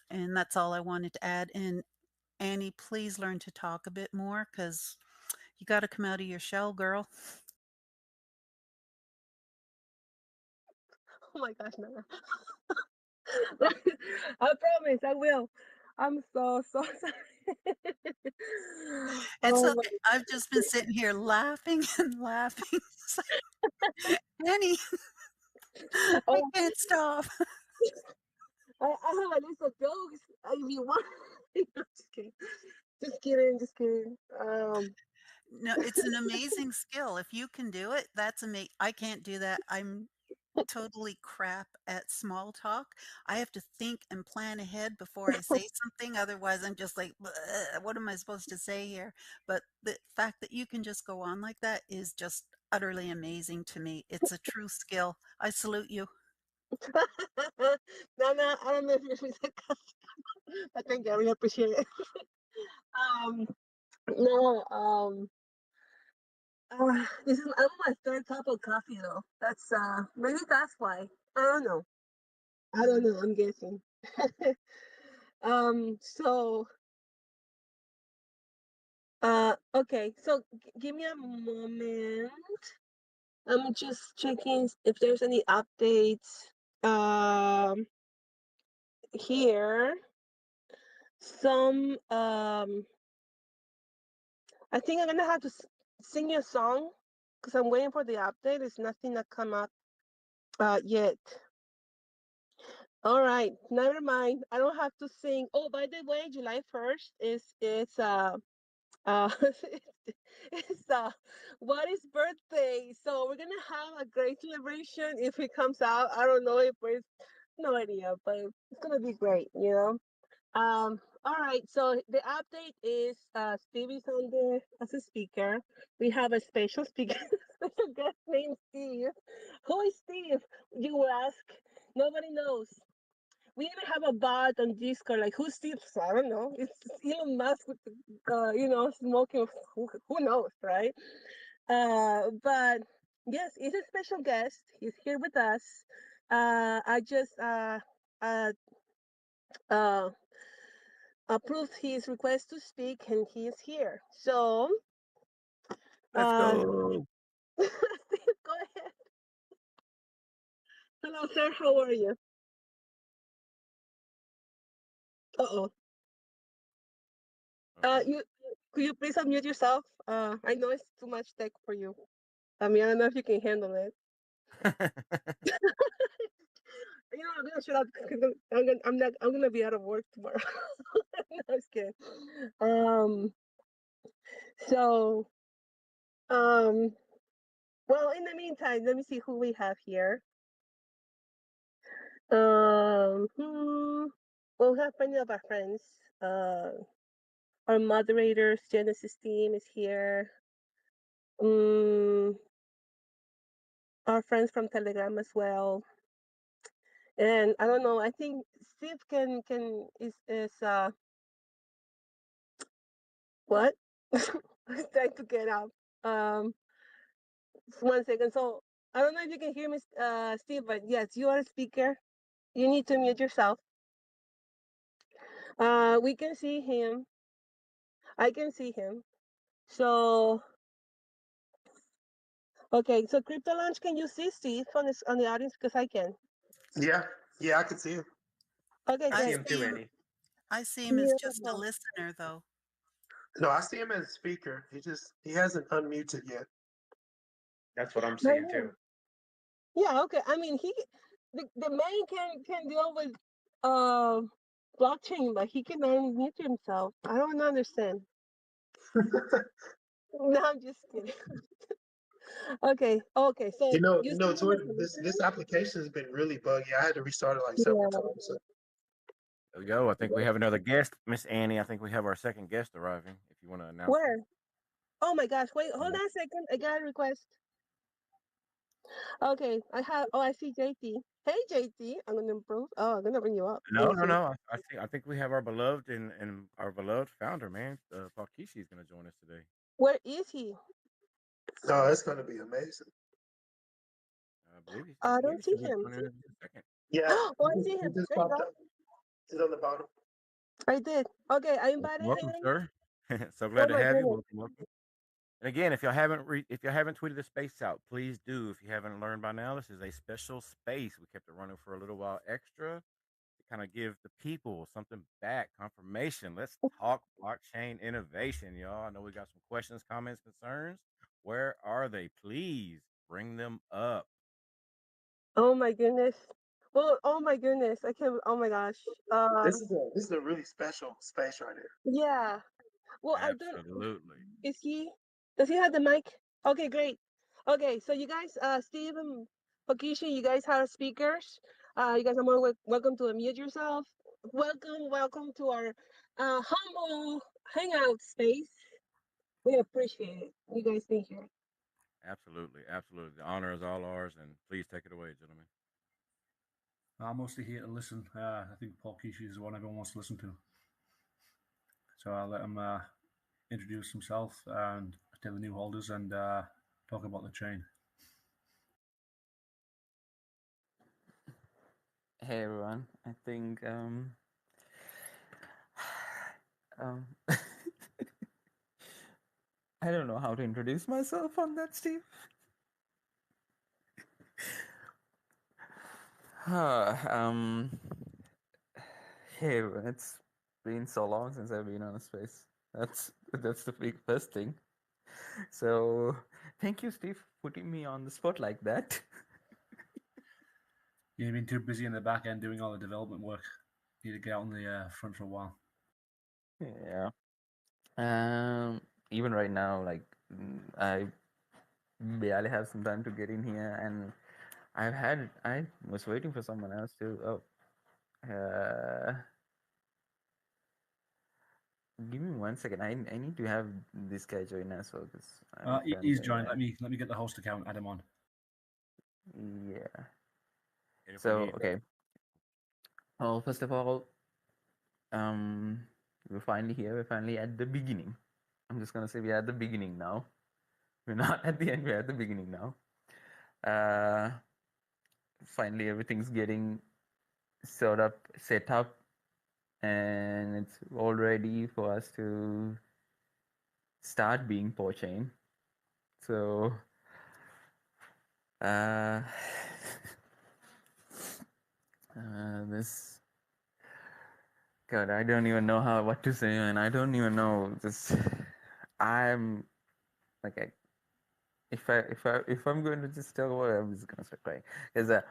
Speaker 2: And that's all I wanted to add. And Annie, please learn to talk a bit more because you got to come out of your shell, girl.
Speaker 4: Oh my gosh, Nana. I promise I will. I'm so sorry.
Speaker 2: It's
Speaker 4: Oh
Speaker 2: okay. I've just been sitting here laughing and laughing. So, Annie,
Speaker 4: my,
Speaker 2: I
Speaker 4: oh,
Speaker 2: can't stop.
Speaker 4: I have a list of jokes if you want. No, just kidding. Just kidding. Just kidding.
Speaker 2: No, it's an amazing skill. If you can do it, that's amazing. I can't do that. I'm totally crap at small talk. I have to think and plan ahead before I say something. Otherwise, I'm just like, "Bleh, what am I supposed to say here?" But the fact that you can just go on like that is just utterly amazing to me. It's a true skill. I salute you.
Speaker 4: No, no, I don't know if it's a but thank you. I really appreciate it. Um, no, this is I'm on my third cup of coffee though. That's maybe that's why. I don't know. I don't know. I'm guessing. So okay. So give me a moment. I'm just checking if there's any updates. Here some I think I'm gonna have to sing you a song because I'm waiting for the update. There's nothing that come up yet. All right, never mind. I don't have to sing. Oh, by the way, July 1st uh it's what is birthday? So we're gonna have a great celebration if it comes out. I don't know if it's no idea, but it's gonna be great, you know. All right, so the update is Steve is on there as a speaker. We have a special speaker, special guest named Steve. Who is Steve? You will ask. Nobody knows. We even have a bot on Discord, like who's Steve? So I don't know. It's Elon Musk with smoking. Who knows, right? But yes, he's a special guest. He's here with us. I just uh, uh, approved his request to speak, and he is here. So,
Speaker 12: Let's
Speaker 4: uh,
Speaker 12: go.
Speaker 4: Steve, go ahead. Hello, sir. How are you? Uh-oh.
Speaker 1: Okay.
Speaker 4: You could you please unmute yourself? I know it's too much tech for you. I mean, I don't know if you can handle it. You know, I'm gonna shut up. I'm gonna be out of work tomorrow. No, I was kidding. Um. So. Um. Well, in the meantime, let me see who we have here. Well, we have many of our friends. Our moderators, Genesis team is here. Our friends from Telegram as well. And I don't know. I think Steve is what? I'm trying to get up. Um, 1 second. So I don't know if you can hear me, Steve, but yes, you are a speaker. You need to mute yourself. We can see him. I can see him. So okay, so Crypto Launch, can you see Steve on the audience? Because I can.
Speaker 6: Yeah, yeah, I can see him.
Speaker 4: Okay,
Speaker 5: I
Speaker 2: I
Speaker 5: see
Speaker 4: great.
Speaker 5: him too,
Speaker 2: see him.
Speaker 5: Annie.
Speaker 2: I see him as just a
Speaker 4: Beautiful.
Speaker 2: listener, though.
Speaker 6: No, I see him as a speaker. He hasn't unmuted yet.
Speaker 5: That's what I'm
Speaker 4: No,
Speaker 5: seeing too.
Speaker 4: yeah, okay. I mean, the man can deal with uh blockchain, but he can unmute himself. I don't understand. No, I'm just kidding. Okay, okay. So you see him as a
Speaker 6: Jordan, this
Speaker 4: listener?
Speaker 6: application has been really buggy. I had to restart it like several
Speaker 4: Yeah.
Speaker 6: times. So.
Speaker 1: There we go. I think we have another guest, Miss Annie. I think we have our second guest arriving. If you want to announce her.
Speaker 4: Where? Oh my gosh! Wait, hold
Speaker 1: Uh,
Speaker 4: on a second. I got a request. Okay, I have. Oh, I see JT. Hey, JT. I'm gonna improve. Oh, I'm gonna bring you up. Let
Speaker 1: no,
Speaker 4: me
Speaker 1: no,
Speaker 4: see.
Speaker 1: no. I think we have our beloved and our beloved founder, man. PAWChain is going to join us today.
Speaker 4: Where is he?
Speaker 6: No, it's going to be amazing.
Speaker 1: I
Speaker 4: I
Speaker 1: believe
Speaker 4: don't
Speaker 1: he
Speaker 4: see
Speaker 1: should be
Speaker 4: him.
Speaker 1: joining us in a second.
Speaker 6: Yeah,
Speaker 4: Oh, I see
Speaker 6: he
Speaker 4: him.
Speaker 6: just
Speaker 4: There you
Speaker 6: popped
Speaker 4: go.
Speaker 6: up. He's on the bottom.
Speaker 4: I did. Okay, I
Speaker 1: Welcome,
Speaker 4: invited
Speaker 1: welcome,
Speaker 4: him.
Speaker 1: sir. So glad
Speaker 4: Oh
Speaker 1: to
Speaker 4: my
Speaker 1: have you.
Speaker 4: goodness.
Speaker 1: Welcome, welcome. And again, if you haven't tweeted the space out, please do. If you haven't learned by now, this is a special space. We kept it running for a little while extra kind of give the people something back, confirmation. Let's talk blockchain innovation, y'all. I know we got some questions, comments, concerns. Where are they? Please bring them up.
Speaker 4: Oh my goodness. Well, oh my goodness. I can't. Oh my gosh.
Speaker 6: This is a really special space right here.
Speaker 4: Yeah. Well, I don't.
Speaker 1: Absolutely.
Speaker 4: Is he? Does he have the mic? Okay, great. Okay, so you guys, Steve and Pakisha, you guys are speakers. You guys are more welcome to unmute yourself. Welcome to our humble hangout space. We appreciate it. You guys being here.
Speaker 1: Absolutely. Absolutely. The honor is all ours. And please take it away, gentlemen.
Speaker 13: I'm mostly here to listen. I think Paul Kishi is the one everyone wants to listen to. So I'll let him introduce himself and tell the new holders and talk about the chain.
Speaker 14: Hey everyone, I think um I don't know how to introduce myself on that, Steve. um Hey everyone, it's been so long since I've been on a space. That's the big first thing. So thank you, Steve, for putting me on the spot like that.
Speaker 13: You've been too busy in the back end doing all the development work. You need to get out on the front for a while.
Speaker 14: Yeah. Even right now, like I barely have some time to get in here, and I was waiting for someone else to. Give me 1 second. I need to have this guy join as well because I'm
Speaker 13: He's
Speaker 14: currently
Speaker 13: joined. Let me get the host account. Add him on.
Speaker 14: Yeah.
Speaker 1: And if we
Speaker 14: So
Speaker 1: need
Speaker 14: okay. Well, first of all, we're finally here. We're finally at the beginning. I'm just gonna say we're at the beginning now. We're not at the end. We're at the beginning now. Finally, everything's getting set up, and it's all ready for us to start being PAWChain. So, this God, I don't even know what to say, and I don't even know this. I'm like, if I'm going to just talk about it, I'm just gonna start crying. Because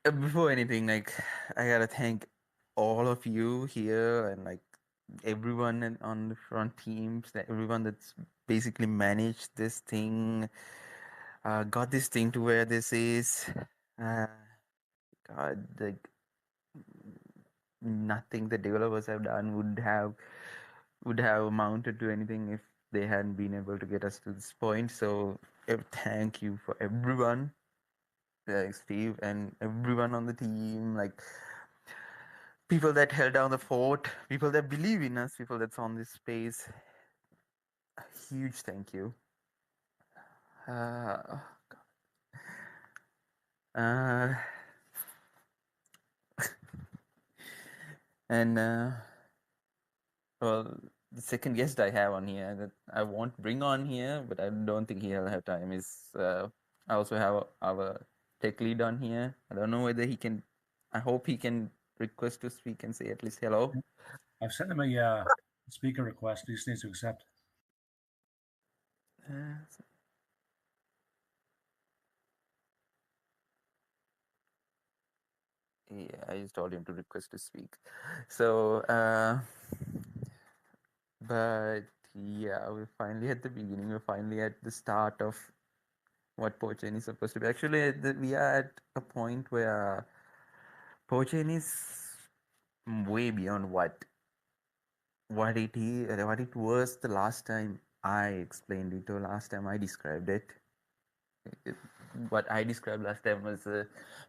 Speaker 14: before anything, like, I gotta thank all of you here and like everyone on the front teams, that everyone that's basically managed this thing, got this thing to where this is. God, like nothing the developers have done would have amounted to anything if they hadn't been able to get us to this point. So thank you for everyone, Steve and everyone on the team, like people that held down the fort, people that believe in us, people that's on this space. A huge thank you. Uh, uh, and well, the second guest I have on here that I won't bring on here, but I don't think he'll have time, is I also have our tech lead on here. I don't know whether he can. I hope he can request to speak and say at least hello.
Speaker 13: I've sent him a speaker request. He just needs to accept.
Speaker 14: Yeah, I just told him to request to speak. So, but yeah, we're finally at the beginning. We're finally at the start of what PAWChain is supposed to be. Actually, we are at a point where PAWChain is way beyond what it was the last time I explained it or last time I described it. What I described last time was a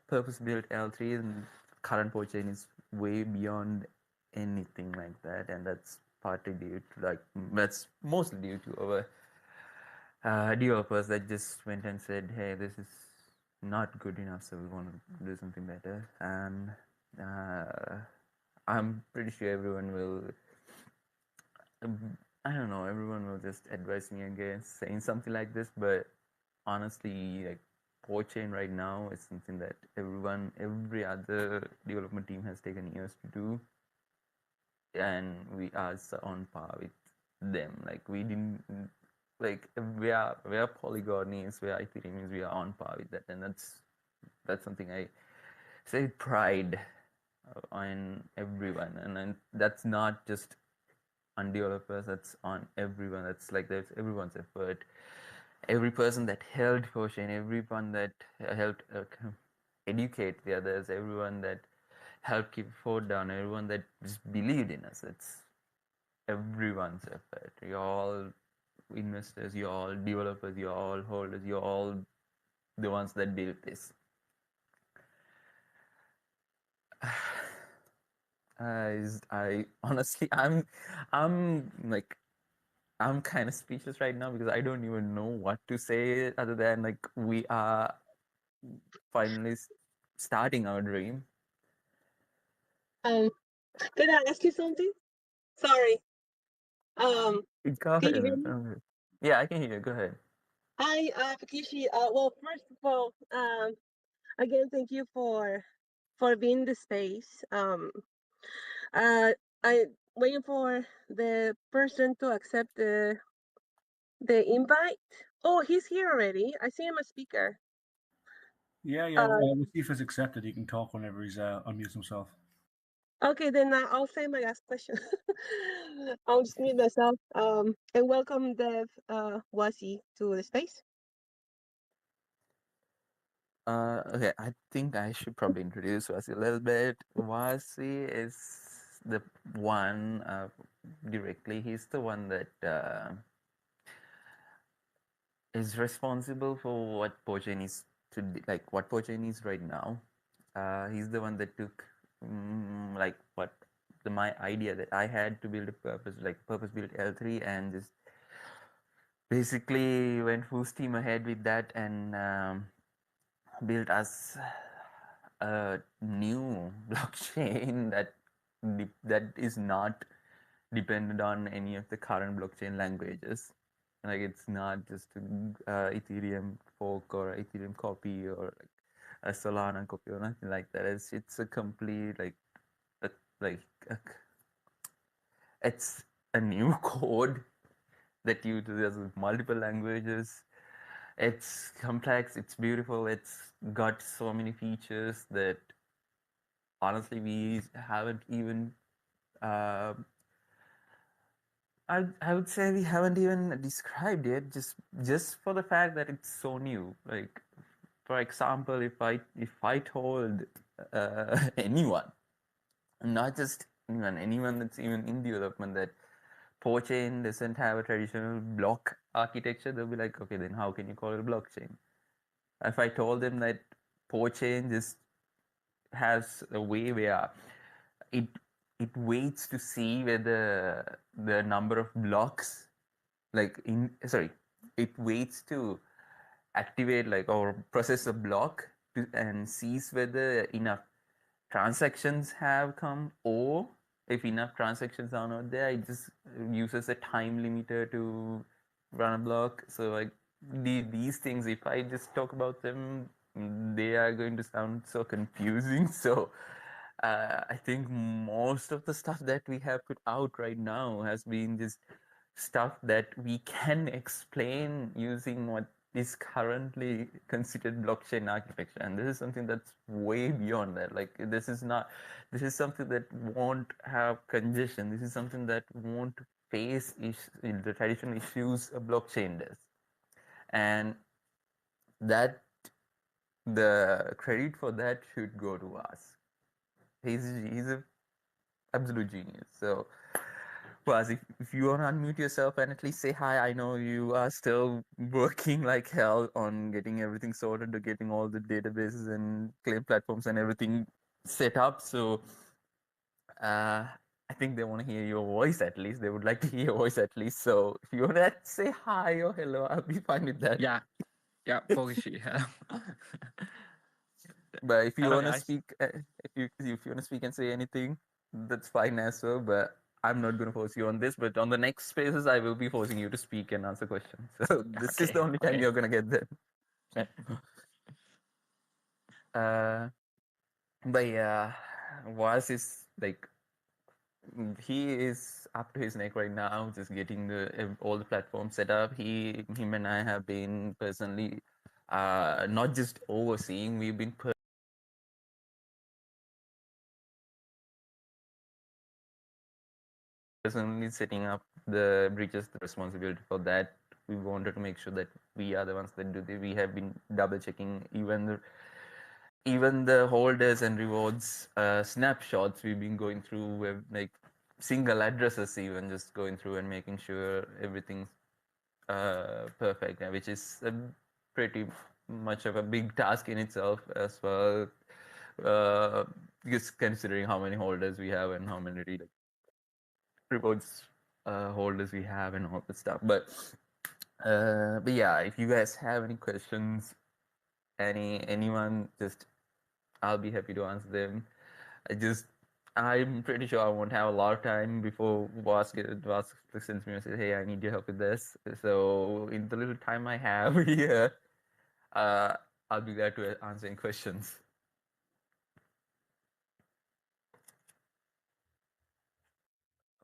Speaker 14: purpose-built L3, and current PAWChain is way beyond anything like that, and that's partly due to that's mostly due to our developers that just went and said, "Hey, this is not good enough, so we want to do something better." And I'm pretty sure everyone will. I don't know. Everyone will just advise me against saying something like this, but honestly, like PAWChain right now is something that every other development team has taken years to do, and we are on par with them. Like we didn't like where Polygon is, where Ethereum is, we are on par with that, and that's something I say pride on everyone, and that's not just on developers, that's on everyone. That's like there's everyone's effort, every person that held PAWChain, everyone that helped educate the others, everyone that helped keep forward down, everyone that just believed in us. It's everyone's effort. You're all investors, you're all developers, you're all holders, you're all the ones that built this. I honestly, I'm like, I'm kind of speechless right now because I don't even know what to say other than like we are finally starting our dream.
Speaker 4: Can I ask you something? Sorry.
Speaker 14: Go
Speaker 4: Can you hear
Speaker 14: ahead.
Speaker 4: me?
Speaker 14: Yeah, I can hear you. Go ahead.
Speaker 4: Hi, Takeshi. Well, first of all, again, thank you for being in the space. I waiting for the person to accept the invite. Oh, he's here already. I see him a speaker.
Speaker 13: Yeah. We'll see if it's accepted. He can talk whenever he's unmutes himself.
Speaker 4: Okay, then I'll say my last question. I'll just mute myself. And welcome Dev Wasi to the space.
Speaker 14: Okay, I think I should probably introduce Wasi a little bit. Wasi is the one directly. He's the one that is responsible for what PAWChain is like what PAWChain is right now. He's the one that took like what my idea that I had to build a purpose built L3 and just basically went full steam ahead with that and built us a new blockchain that is not dependent on any of the current blockchain languages. Like it's not just Ethereum fork or Ethereum copy or like a Solana copy or nothing like that. It's a complete it's a new code that uses multiple languages. It's complex, it's beautiful, it's got so many features that honestly we haven't even uh, I would say we haven't even described it just for the fact that it's so new. Like for example, if I told anyone, not just anyone that's even in development, that PAWChain doesn't have a traditional block architecture, they'll be like, okay, then how can you call it a blockchain? If I told them that PAWChain just has a way where it it waits to see whether the number of blocks it waits to activate like or process a block and sees whether enough transactions have come, or if enough transactions are not there, it just uses a time limiter to run a block. So like these things, if I just talk about them, they are going to sound so confusing. So I think most of the stuff that we have put out right now has been just stuff that we can explain using what is currently considered blockchain architecture, and this is something that's way beyond that. Like this is something that won't have congestion. This is something that won't face the traditional issues a blockchain does, and that the credit for that should go to us. He's a absolute genius. So Buzz, if you want to unmute yourself and at least say hi, I know you are still working like hell on getting everything sorted, to getting all the databases and claim platforms and everything set up. So I think they want to hear your voice at least. They would like to hear your voice at least. So if you want to say hi or hello, I'll be fine with that.
Speaker 15: Yeah, Pogishi.
Speaker 14: But if you
Speaker 15: Hello,
Speaker 14: want to
Speaker 15: guys.
Speaker 14: speak, if you want to speak and say anything, that's fine as well. But I'm not going to force you on this. But on the next spaces, I will be forcing you to speak and answer questions. So this is the only time you're going to get that. But yeah, Was is like he is up to his neck right now, just getting all the platforms set up. Him and I have been personally, not just overseeing. We've been personally setting up the bridges, the responsibility for that. We wanted to make sure that we are the ones that do it. We have been double checking even the holders and rewards snapshots. We've been going through like single addresses, even just going through and making sure everything's perfect, which is a pretty much of a big task in itself as well. Just considering how many holders we have and how many rewards holders we have and all that stuff. But yeah, if you guys have any questions, anyone, just I'll be happy to answer them. I'm pretty sure I won't have a lot of time before Vask sends me and says, "Hey, I need your help with this." So in the little time I have here, I'll be glad to answer any questions.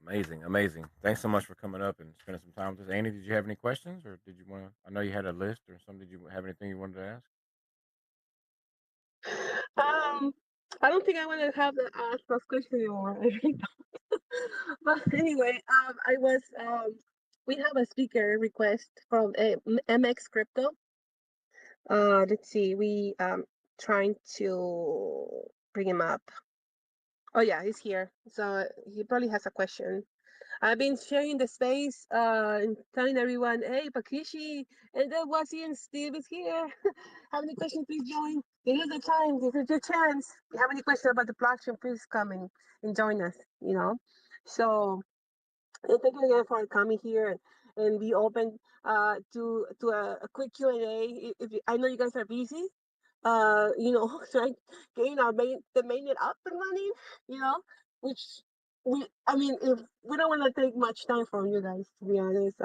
Speaker 1: Amazing, amazing. Thanks so much for coming up and spending some time with us. Annie, did you have any questions, or did you want to? I know you had a list or something. Did you have anything you wanted to ask?
Speaker 4: Um, I don't think I want to have to ask those questions anymore. I really don't. But anyway, we have a speaker request from MX Crypto. Let's see, we trying to bring him up. Oh yeah, he's here. So he probably has a question. I've been sharing the space, and telling everyone, hey, Pakishi, and then Wasi and Steve is here. Have any questions, please join. This is the time. This is your chance. If you have any questions about the blockchain, please come and join us, you know. So thank you again for coming here and be open to a quick Q&A. I know you guys are busy, trying getting the mainnet up and running, you know, which I mean, if we don't want to take much time from you guys, to be honest.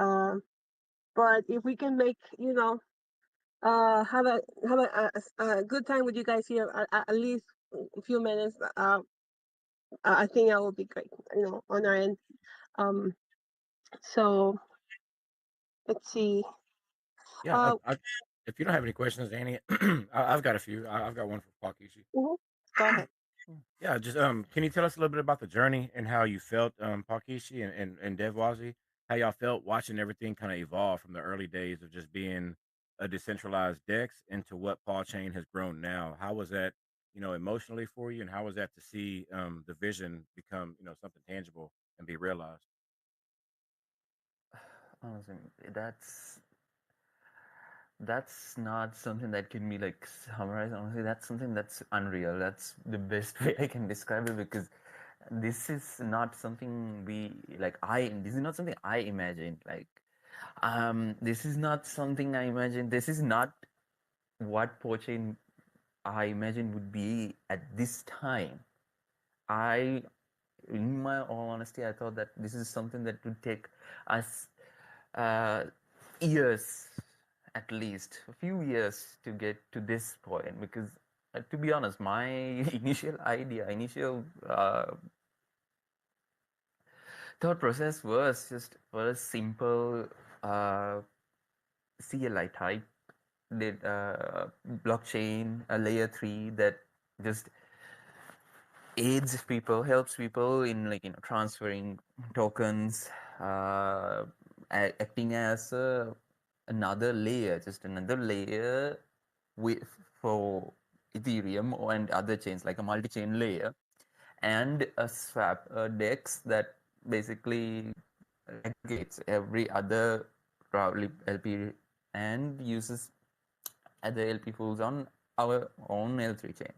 Speaker 4: But if we can make, have a good time with you guys here, at least a few minutes, I think that would be great, on our end. So let's see.
Speaker 1: Yeah, if you don't have any questions, Annie, I've got a few. I've got one for Pakishi.
Speaker 4: Go ahead.
Speaker 1: Yeah, just can you tell us a little bit about the journey and how you felt, Pakishi and Devwazi, how y'all felt watching everything kind of evolve from the early days of just being a decentralized DEX into what PawChain has grown now? How was that, emotionally for you, and how was that to see the vision become, something tangible and be realized?
Speaker 14: Honestly, that's not something that can be like summarized. Honestly, that's something that's unreal. That's the best way I can describe it, because this is not something this is not something I imagined. This is not something I imagined. This is not what PawChain I imagined would be at this time. In my all honesty, I thought that this is something that would take us years, at least a few years, to get to this point. Because to be honest, my initial thought process was simple, CLI type blockchain, a layer 3 that just aids people, helps people in transferring tokens, acting as another layer, just another layer with for Ethereum and other chains, like a multi-chain layer, and a swap, a DEX that basically aggregates every other LP and uses other LP pools on our own L3 chain.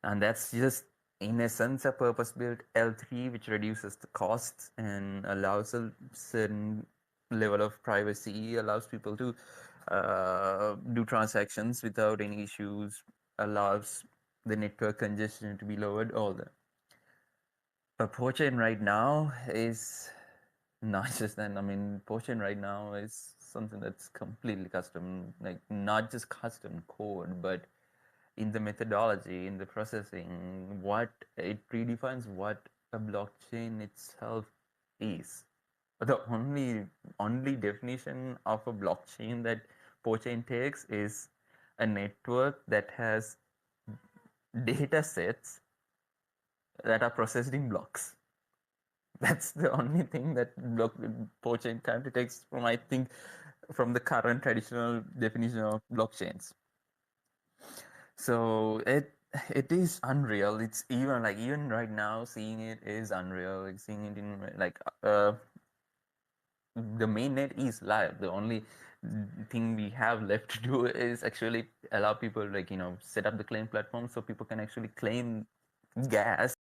Speaker 14: And that's just, in essence, a purpose-built L3 which reduces the costs and allows a certain level of privacy, allows people to do transactions without any issues, allows the network congestion to be lowered, all that. But PawChain right now is not just that. I mean, PawChain right now is something that's completely custom, like not just custom code, but in the methodology, in the processing, what it redefines what a blockchain itself is. The only definition of a blockchain that PAWChain takes is a network that has data sets that are processed in blocks. That's the only thing that PAWChain currently takes from, I think, from the current traditional definition of blockchains. So it is unreal. It's even right now seeing it is unreal. Like seeing it in the mainnet is live. The only thing we have left to do is actually allow people set up the claim platform so people can actually claim gas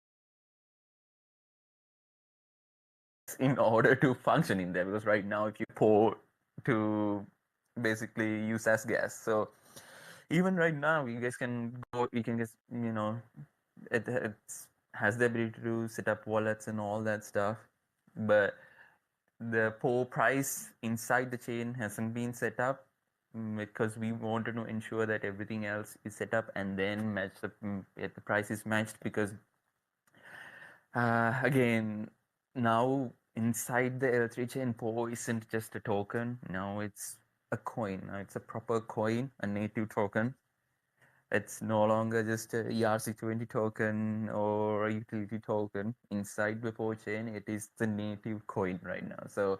Speaker 14: in order to function in there, because right now if you pour to basically use as gas. So even right now you guys can go, you can just it has the ability to set up wallets and all that stuff, but the POW price inside the chain hasn't been set up because we wanted to ensure that everything else is set up and then match the price is matched, because again, now inside the L3 chain, POW isn't just a token. Now it's a coin. Now it's a proper coin, a native token. It's no longer just a ERC20 token or a utility token. Inside the PAWChain, it is the native coin right now. So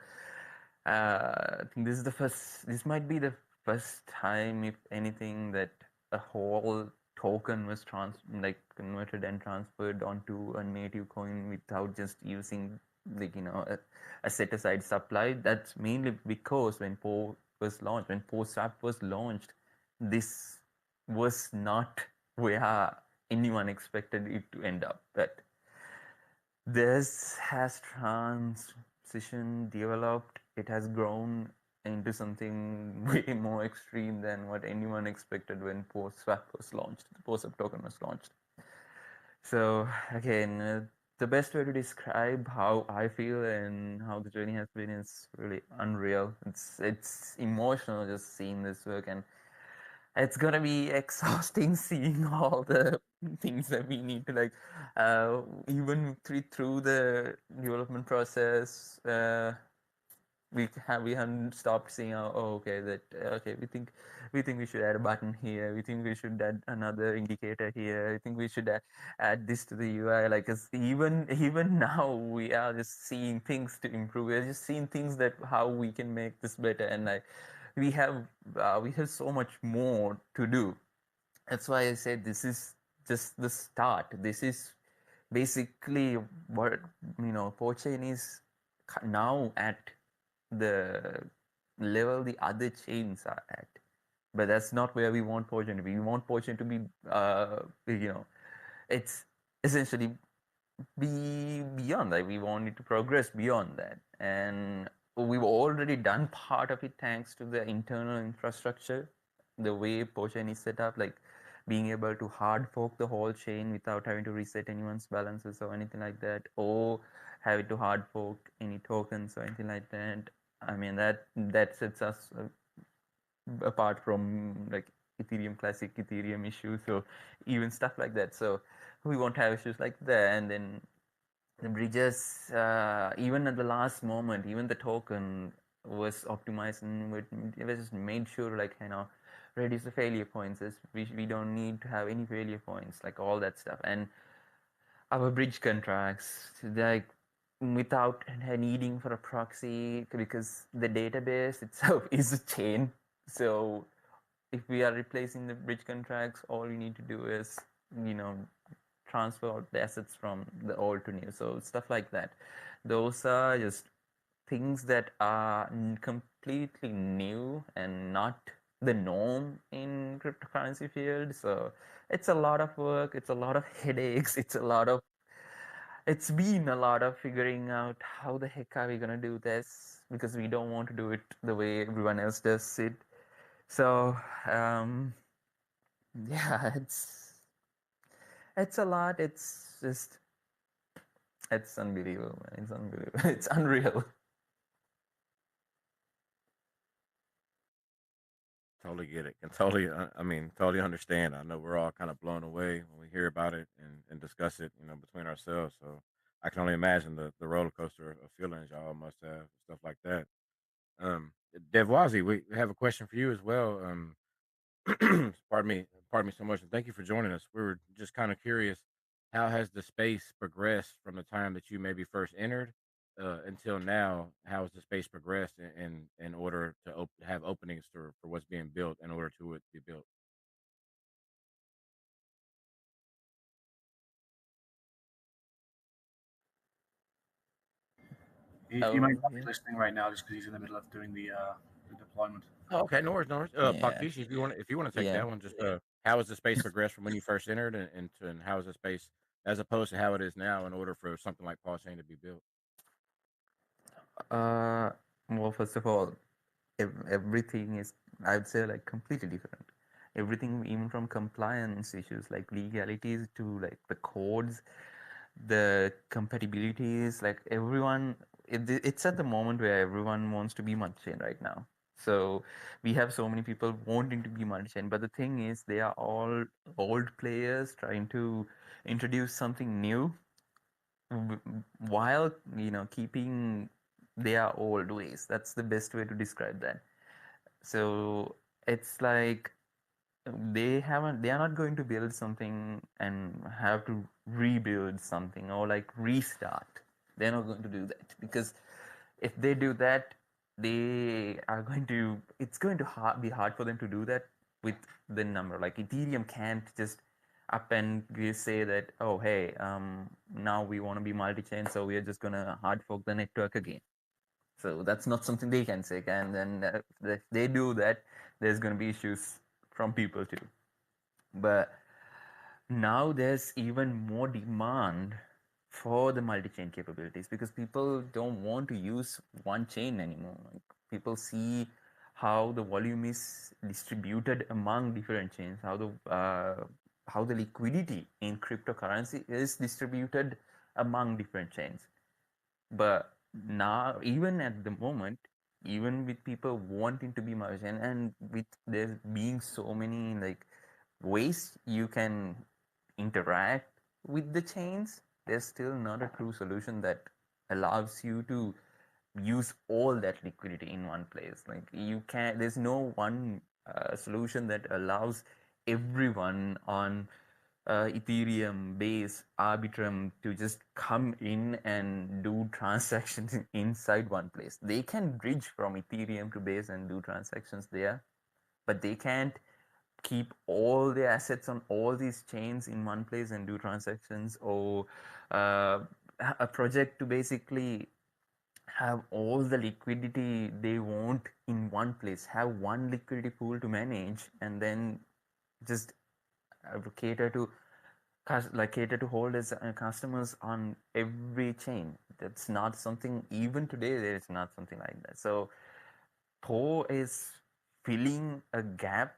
Speaker 14: I think this might be the first time, if anything, that a whole token was converted and transferred onto a native coin without just using a set aside supply. That's mainly because when POW was launched, when POWSwap was launched, this was not where anyone expected it to end up. But this has developed, it has grown into something way more extreme than what anyone expected when POWSwap was launched, the POWSwap token was launched. So again, the best way to describe how I feel and how the journey has been is really unreal. It's emotional just seeing this work, and it's gonna be exhausting seeing all the things that we need to even through the development process. We haven't stopped seeing okay, we think we should add a button here, we think we should add another indicator here, I think we should add this to the UI. Like, even now we are just seeing things to improve, we're just seeing things that how we can make this better, and we have so much more to do. That's why I said this is just the start. This is basically what PAWChain is now at the level the other chains are at. But that's not where we want PAWChain to be. We want PAWChain to be it's essentially be beyond that. We want it to progress beyond that, and we've already done part of it thanks to the internal infrastructure, the way PAWChain is set up, like being able to hard fork the whole chain without having to reset anyone's balances or anything like that, or having to hard fork any tokens or anything like that. I mean, that sets us apart from like Ethereum Classic, Ethereum issues, so even stuff like that. So we won't have issues like that. And then the bridges, even at the last moment, even the token was optimized, and it was just made sure reduce the failure points. We don't need to have any failure points, like all that stuff. And our bridge contracts, like without needing for a proxy, because the database itself is a chain. So if we are replacing the bridge contracts, all you need to do is transfer the assets from the old to new. So stuff like that. Those are just things that are completely new and not the norm in cryptocurrency field. So it's a lot of work, it's a lot of headaches, it's been a lot of figuring out how the heck are we gonna do this, because we don't want to do it the way everyone else does it. So yeah, it's a lot. It's unbelievable, man. It's unbelievable. It's unreal.
Speaker 1: Totally get it. Can totally, I mean, totally understand. I know we're all kind of blown away when we hear about it and discuss it, between ourselves. So I can only imagine the roller coaster of feelings y'all must have, stuff like that. Um, Devwazi, we have a question for you as well. Pardon me so much, and thank you for joining us. We were just kind of curious, how has the space progressed from the time that you maybe first entered until now? How has the space progressed in order to have openings for what's being built in order to it be built?
Speaker 13: He might
Speaker 14: Oh,
Speaker 13: not be
Speaker 14: yeah.
Speaker 13: listening right now just because he's in the middle of doing the deployment.
Speaker 1: Oh, okay, no worries, no worries.
Speaker 14: Yeah.
Speaker 1: Pakishi, if you want to take
Speaker 14: Yeah.
Speaker 1: that one, just how has the space progressed from when you first entered, and how is the space as opposed to how it is now in order for something like PawChain to be built?
Speaker 14: Uh, well, first of all, everything is, I'd say, like completely different. Everything, even from compliance issues like legalities to like the codes, the compatibilities, like everyone, it's at the moment where everyone wants to be multi-chain right now. So we have so many people wanting to be multi-chain, but the thing is, they are all old players trying to introduce something new while keeping their old ways. That's the best way to describe that. So it's like they are not going to build something and have to rebuild something or like restart. They're not going to do that, because if they do that, they are going to it's going to be hard for them to do that with the number. Like Ethereum can't just up and say that, oh hey, now we want to be multi-chain, so we are just going to hard fork the network again. So that's not something they can say. And then if they do that, there's going to be issues from people too. But now there's even more demand for the multi-chain capabilities, because people don't want to use one chain anymore. Like, people see how the volume is distributed among different chains, how the liquidity in cryptocurrency is distributed among different chains. But now, even at the moment, even with people wanting to be merchant, and with there being so many like ways you can interact with the chains, there's still not a true solution that allows you to use all that liquidity in one place. Like you can, there's no one solution that allows everyone on Ethereum base Arbitrum to just come in and do transactions inside one place. They can bridge from Ethereum to base and do transactions there, but they can't keep all the assets on all these chains in one place and do transactions, or uh, a project to basically have all the liquidity they want in one place, have one liquidity pool to manage, and then just cater to cater to holders and customers on every chain. That's not something, even today there is not something like that. So Po is filling a gap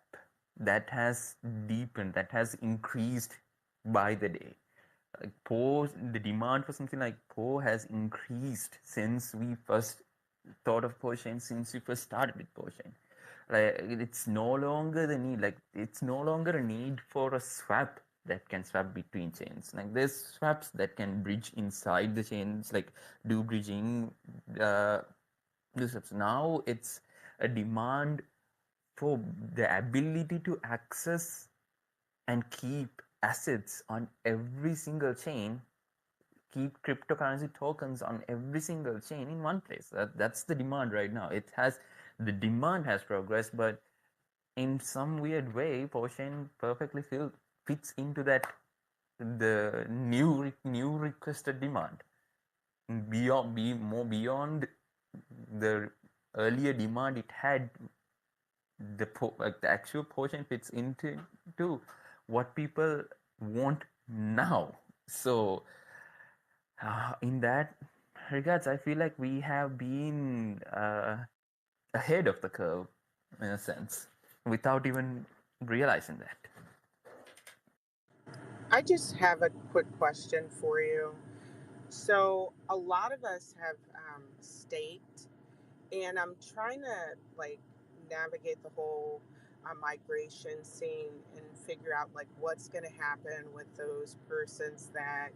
Speaker 14: that has deepened, that has increased by the day. Like Po, the demand for something like Po has increased since we first thought of PAWChain, since we first started with PAWChain. Like it's no longer the need, like it's no longer a need for a swap that can swap between chains. Like there's swaps that can bridge inside the chains, like do bridging, uh, do swaps. Now it's a demand for the ability to access and keep assets on every single chain, keep cryptocurrency tokens on every single chain in one place. That's the demand right now. The demand has progressed, but in some weird way, PAWChain perfectly fits into that, the new requested demand. Beyond the earlier demand it had, like the actual PAWChain fits into what people want now. So in that regards, I feel like we have been ahead of the curve in a sense, without even realizing that.
Speaker 16: I just have a quick question for you. So, a lot of us have staked, and I'm trying to like navigate the whole a migration scene and figure out like what's going to happen with those persons that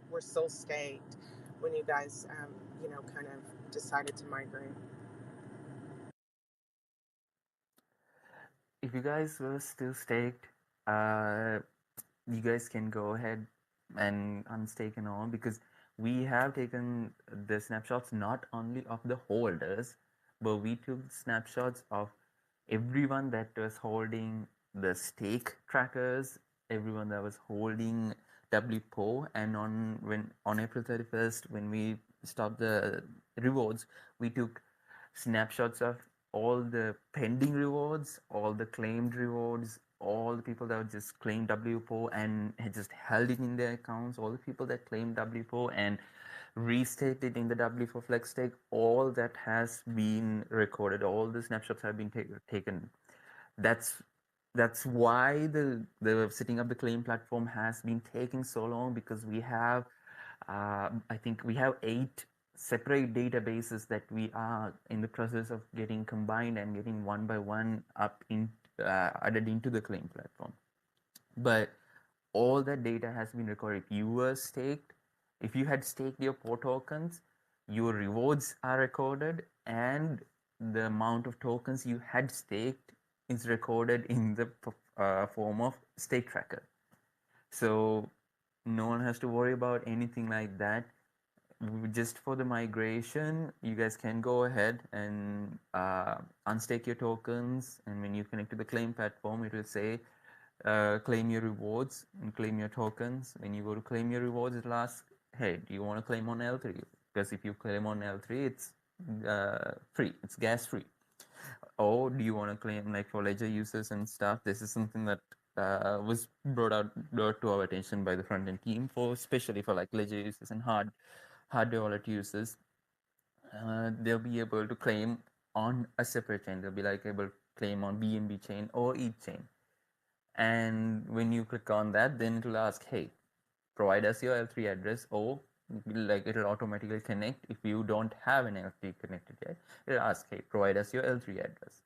Speaker 16: were still staked when you guys, kind of decided to migrate?
Speaker 14: If you guys were still staked, uh, you guys can go ahead and unstake and all, because we have taken the snapshots not only of the holders, but we took snapshots of everyone that was holding the stake trackers, everyone that was holding WPO, and on April 31st, when we stopped the rewards, we took snapshots of all the pending rewards, all the claimed rewards, all the people that just claimed WPO and had just held it in their accounts, all the people that claimed WPO and restaked it in the W4 flex stake, all that has been recorded, all the snapshots have been taken. That's why the setting up the claim platform has been taking so long, because we have I think we have 8 separate databases that we are in the process of getting combined and getting one by one up in added into the claim platform. But all that data has been recorded. If you were staked, if you had staked your PAW tokens, your rewards are recorded, and the amount of tokens you had staked is recorded in the form of stake tracker. So no one has to worry about anything like that. Just for the migration, you guys can go ahead and unstake your tokens, and when you connect to the claim platform, it will say claim your rewards and claim your tokens. When you go to claim your rewards, it'll ask, hey, do you want to claim on L3? Because if you claim on L3, it's free, it's gas free. Or do you want to claim, like for ledger users and stuff? This is something that was brought to our attention by the front end team, for especially for like ledger users and hard wallet users. They'll be able to claim on a separate chain. They'll be like able to claim on BNB chain or ETH chain. And when you click on that, then it'll ask, hey, provide us your L3 address, or like it'll automatically connect. If you don't have an L3 connected yet, it'll ask, hey, provide us your L3 address.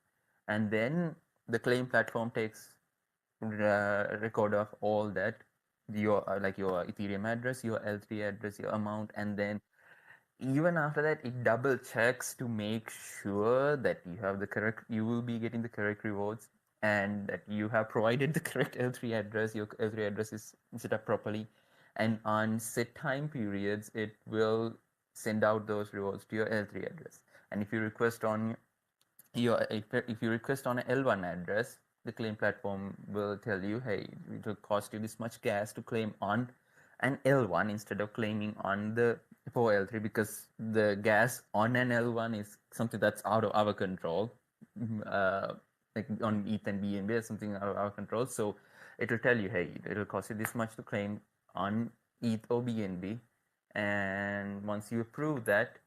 Speaker 14: And then the claim platform takes record of all that, your like your Ethereum address, your L3 address, your amount, and then even after that, it double checks to make sure that you will be getting the correct rewards, and that you have provided the correct L3 address, your L3 address is set up properly. And on set time periods, it will send out those rewards to your L3 address. And if you request on if you request on an L1 address, the claim platform will tell you, hey, it will cost you this much gas to claim on an L1 instead of claiming on the for L3, because the gas on an L1 is something that's out of our control. Like on ETH and BNB is something out of our control. So it will tell you, hey, it will cost you this much to claim on ETH or BNB. And once you approve that,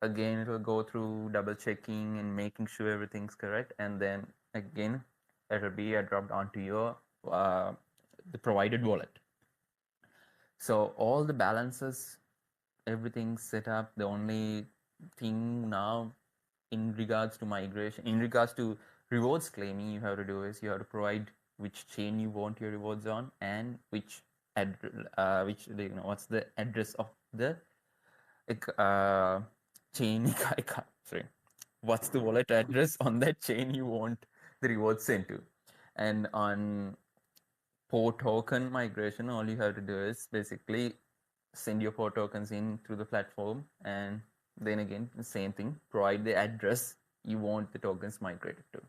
Speaker 14: again, it will go through double checking and making sure everything's correct. And then again, it will be dropped onto your the provided wallet. So all the balances, everything's set up. The only thing now in regards to migration, in regards to rewards claiming, you have to do is you have to provide which chain you want your rewards on, and which what's the address of the chain. Sorry, what's the wallet address on that chain you want the rewards sent to. And on PAW token migration, all you have to do is basically send your PAW tokens in through the platform, and then again, the same thing, provide the address you want the tokens migrated to.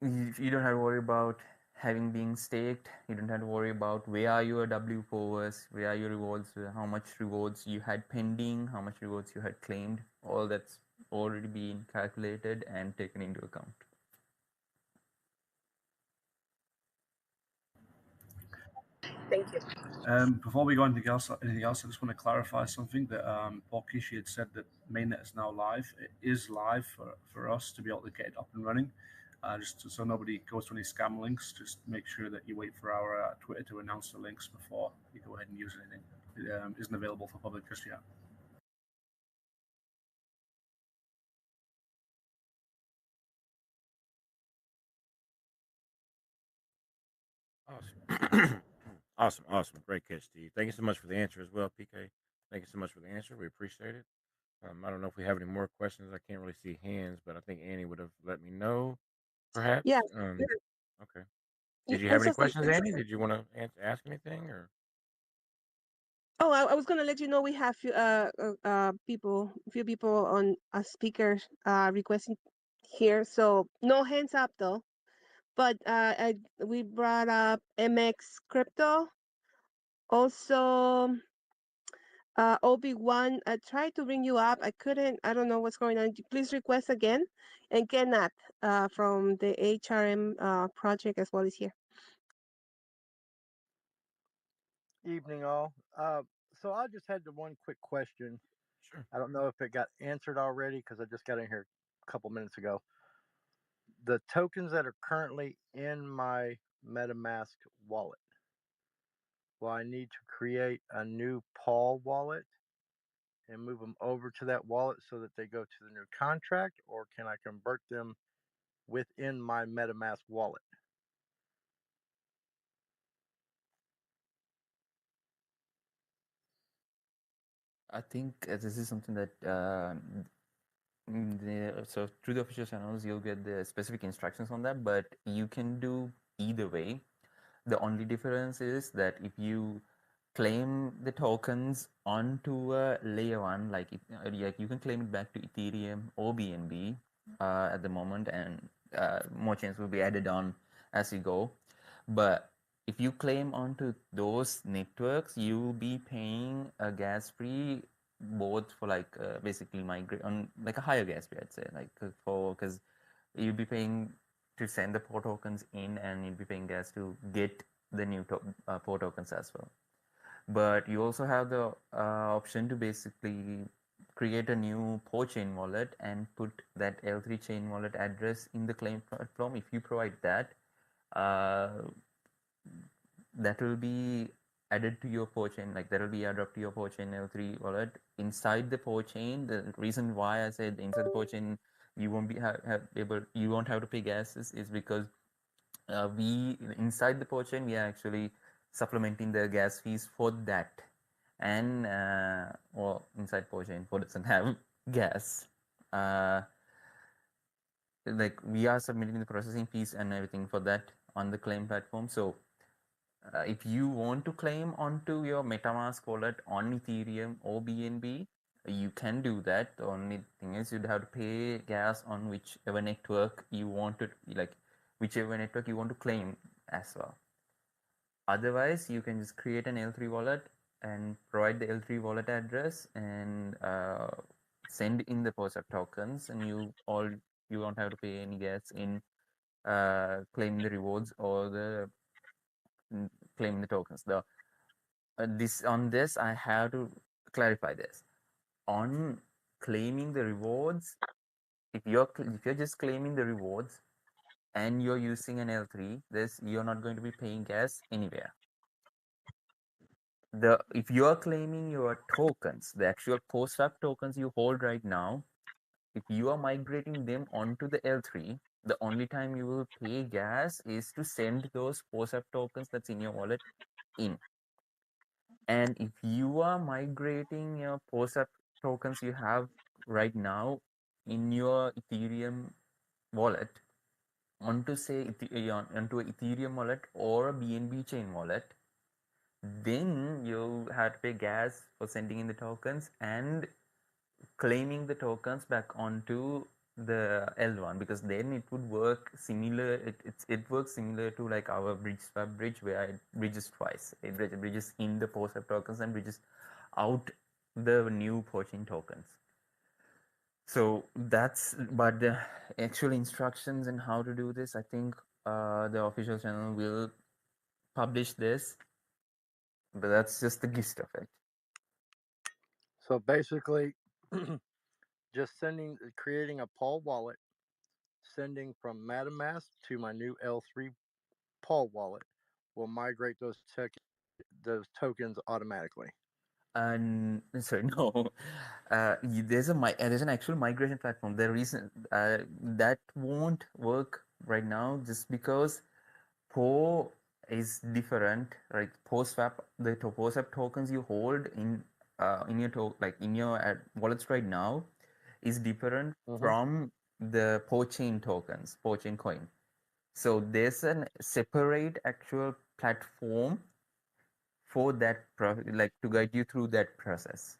Speaker 14: You don't have to worry about having been staked. You don't have to worry about where are your W4s, where are your rewards, how much rewards you had pending, how much rewards you had claimed. All that's already been calculated and taken into account.
Speaker 16: Thank you.
Speaker 13: Before we go into anything else, I just want to clarify something that PAWChain had said, that mainnet is now live. It is live for us to be able to get it up and running. Just so nobody goes to any scam links, just make sure that you wait for our Twitter to announce the links before you go ahead and use anything. It isn't available for public just yet.
Speaker 1: Awesome. Awesome. Awesome. Great catch, Steve. Thank you so much for the answer as well, PK. Thank you so much for the answer. We appreciate it. I don't know if we have any more questions. I can't really see hands, but I think Annie would have let me know, perhaps.
Speaker 4: Yeah.
Speaker 1: Okay.
Speaker 4: Yeah,
Speaker 1: Did you have
Speaker 4: I'm
Speaker 1: any
Speaker 4: so sorry.
Speaker 1: questions, Annie? Did you want to ask anything, or?
Speaker 4: Oh, I was gonna let you know we have few people on speakers requesting here. So no hands up though. But we brought up MX Crypto, also Obi-Wan. I tried to bring you up. I couldn't. I don't know what's going on. Please request again. And Kenneth from the HRM project as well is here.
Speaker 17: Evening, all. So I just had the one quick question.
Speaker 1: Sure.
Speaker 17: I don't know if it got answered already because I just got in here a couple minutes ago. The tokens that are currently in my MetaMask wallet, will I need to create a new Paul wallet and move them over to that wallet so that they go to the new contract, or can I convert them within my MetaMask wallet?
Speaker 14: I think this is something that so through the official channels you'll get the specific instructions on that, but you can do either way. The only difference is that if you claim the tokens onto a layer one, like you can claim it back to Ethereum or BNB at the moment, and more chains will be added on as you go. But if you claim onto those networks, you'll be paying a gas fee both for basically migrate on like a higher gas fee, I'd say, because you'll be paying to send the port tokens in, and you'll be paying gas to get the new port tokens as well. But you also have the option to basically create a new PAWChain wallet and put that L3 chain wallet address in the claim platform. If you provide that, uh, that will be added to your PAWChain, like that will be added to your PAWChain L3 wallet inside the PAWChain. The reason why I said inside the PAWChain you won't be you won't have to pay gas is because we inside the PAWChain we are actually supplementing the gas fees for that, and or inside PAWChain for doesn't have gas. Like we are submitting the processing fees and everything for that on the claim platform. So if you want to claim onto your MetaMask wallet on Ethereum or BNB, you can do that. The only thing is you'd have to pay gas on whichever network you want to, like whichever network you want to claim as well. Otherwise, you can just create an L3 wallet and provide the L3 wallet address and send in the POSAP tokens, and you won't have to pay any gas in claiming the rewards or the claiming the tokens. The this I have to clarify this. On claiming the rewards, if you're just claiming the rewards and you're using an L3, you're not going to be paying gas anywhere. If you're claiming your tokens, the actual POSAP tokens you hold right now, if you are migrating them onto the L3, the only time you will pay gas is to send those POSAP tokens that's in your wallet in. And if you are migrating your POSAP tokens you have right now in your Ethereum wallet onto onto an Ethereum wallet or a BNB chain wallet, then you have to pay gas for sending in the tokens and claiming the tokens back onto the L1, because then it would work similar. It works similar to like our bridge swap bridge, where it bridges twice. It bridges in the POSAP tokens and bridges out the new POChain tokens. So but the actual instructions and how to do this, I think the official channel will publish this, but that's just the gist of it.
Speaker 17: So basically, just creating a Paul wallet, sending from MetaMask to my new L3 Paul wallet will migrate those tokens automatically.
Speaker 14: And sorry, no, there's an actual migration platform. The reason that won't work right now just because PO is different, right? PostSwap, the PostSwap tokens you hold in your in your wallets right now is different from the PAWChain tokens, PAWChain coin. So there's a separate actual platform for that, like to guide you through that process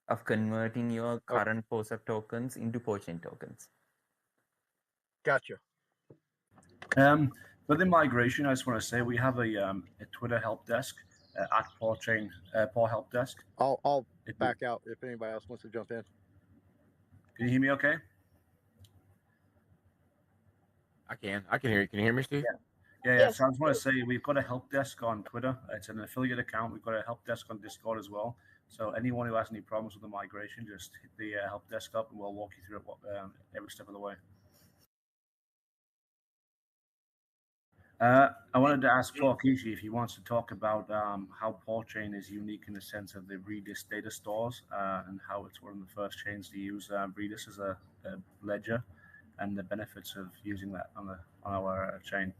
Speaker 14: of converting your current POSAP tokens into PAWChain tokens.
Speaker 17: Gotcha.
Speaker 13: For the migration, I just want to say we have a Twitter help desk at PAWChain, Paw Help Desk.
Speaker 17: I'll back out if anybody else wants to jump in.
Speaker 13: Can you hear me okay?
Speaker 1: I can hear you. Can you hear me, Steve?
Speaker 13: Yeah.
Speaker 4: Yes.
Speaker 13: So I just want to say we've got a help desk on Twitter. It's an affiliate account. We've got a help desk on Discord as well. So anyone who has any problems with the migration, just hit the help desk up, and we'll walk you through it every step of the way. I wanted to ask PAWChain if he wants to talk about how PAWChain is unique in the sense of the Redis data stores and how it's one of the first chains to use Redis as a ledger, and the benefits of using that on our chain.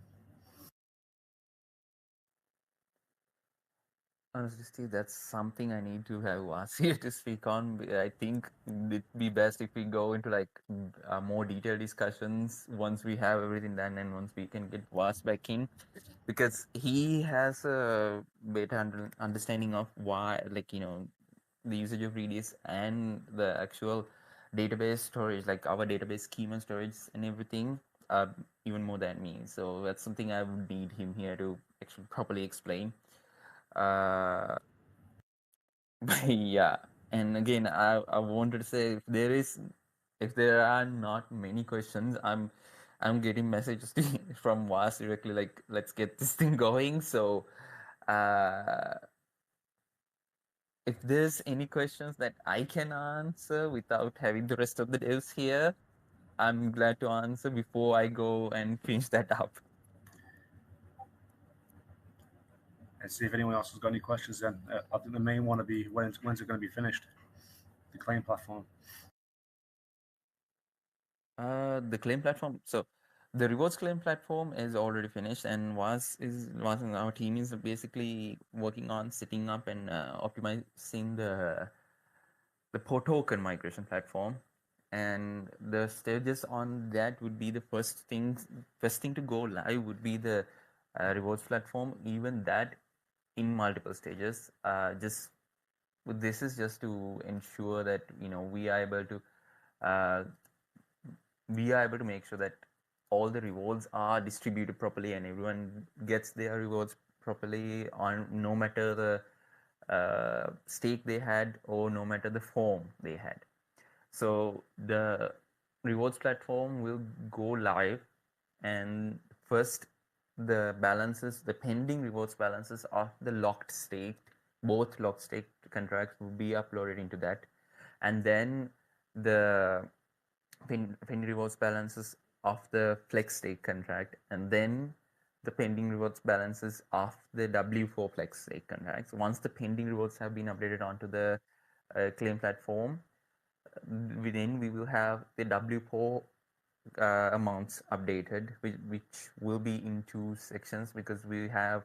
Speaker 14: Honestly, Steve, that's something I need to have Vas here to speak on. I think it'd be best if we go into like more detailed discussions once we have everything done and once we can get Vas back in, because he has a better understanding of why, like, the usage of Redis and the actual database storage, like our database schema storage and everything, even more than me. So that's something I would need him here to actually properly explain. Yeah, and again, I wanted to say if there are not many questions, I'm getting messages from Vas directly like let's get this thing going. So if there's any questions that I can answer without having the rest of the devs here, I'm glad to answer before I go and finish that up.
Speaker 13: And see if anyone else has got any questions. Then I think the main one will be when's it going to be finished? The claim platform.
Speaker 14: The claim platform. So the rewards claim platform is already finished, and was and our team is basically working on setting up and optimizing the token migration platform. And the stages on that would be the first thing to go live would be the rewards platform. Even that in multiple stages. This is just to ensure that uh, we are able to make sure that all the rewards are distributed properly and everyone gets their rewards properly on no matter the stake they had or no matter the form they had. So the rewards platform will go live, and first the pending rewards balances of the both locked stake contracts will be uploaded into that, and then the pending rewards balances of the flex stake contract, and then the pending rewards balances of the W4 flex stake contracts. Once the pending rewards have been updated onto the claim platform, within we will have the W4 amounts updated, which will be in two sections because we have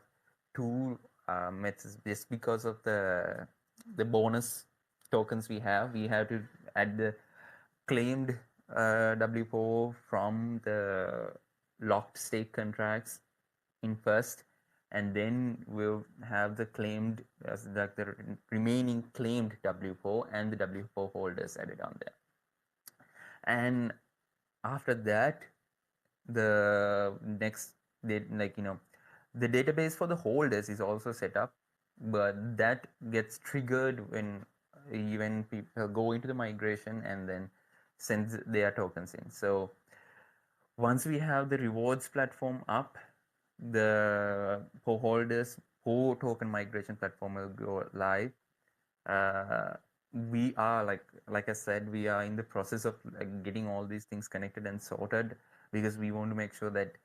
Speaker 14: two methods. Just because of the bonus tokens we have to add the claimed W4 from the locked stake contracts in first, and then we'll have the claimed like the remaining claimed W4 and the W4 holders added on there. And after that, the next the database for the holders is also set up, but that gets triggered when people go into the migration and then send their tokens in. So once we have the rewards platform up, the PAW token migration platform will go live. We are like I said, we are in the process of getting all these things connected and sorted, because we want to make sure that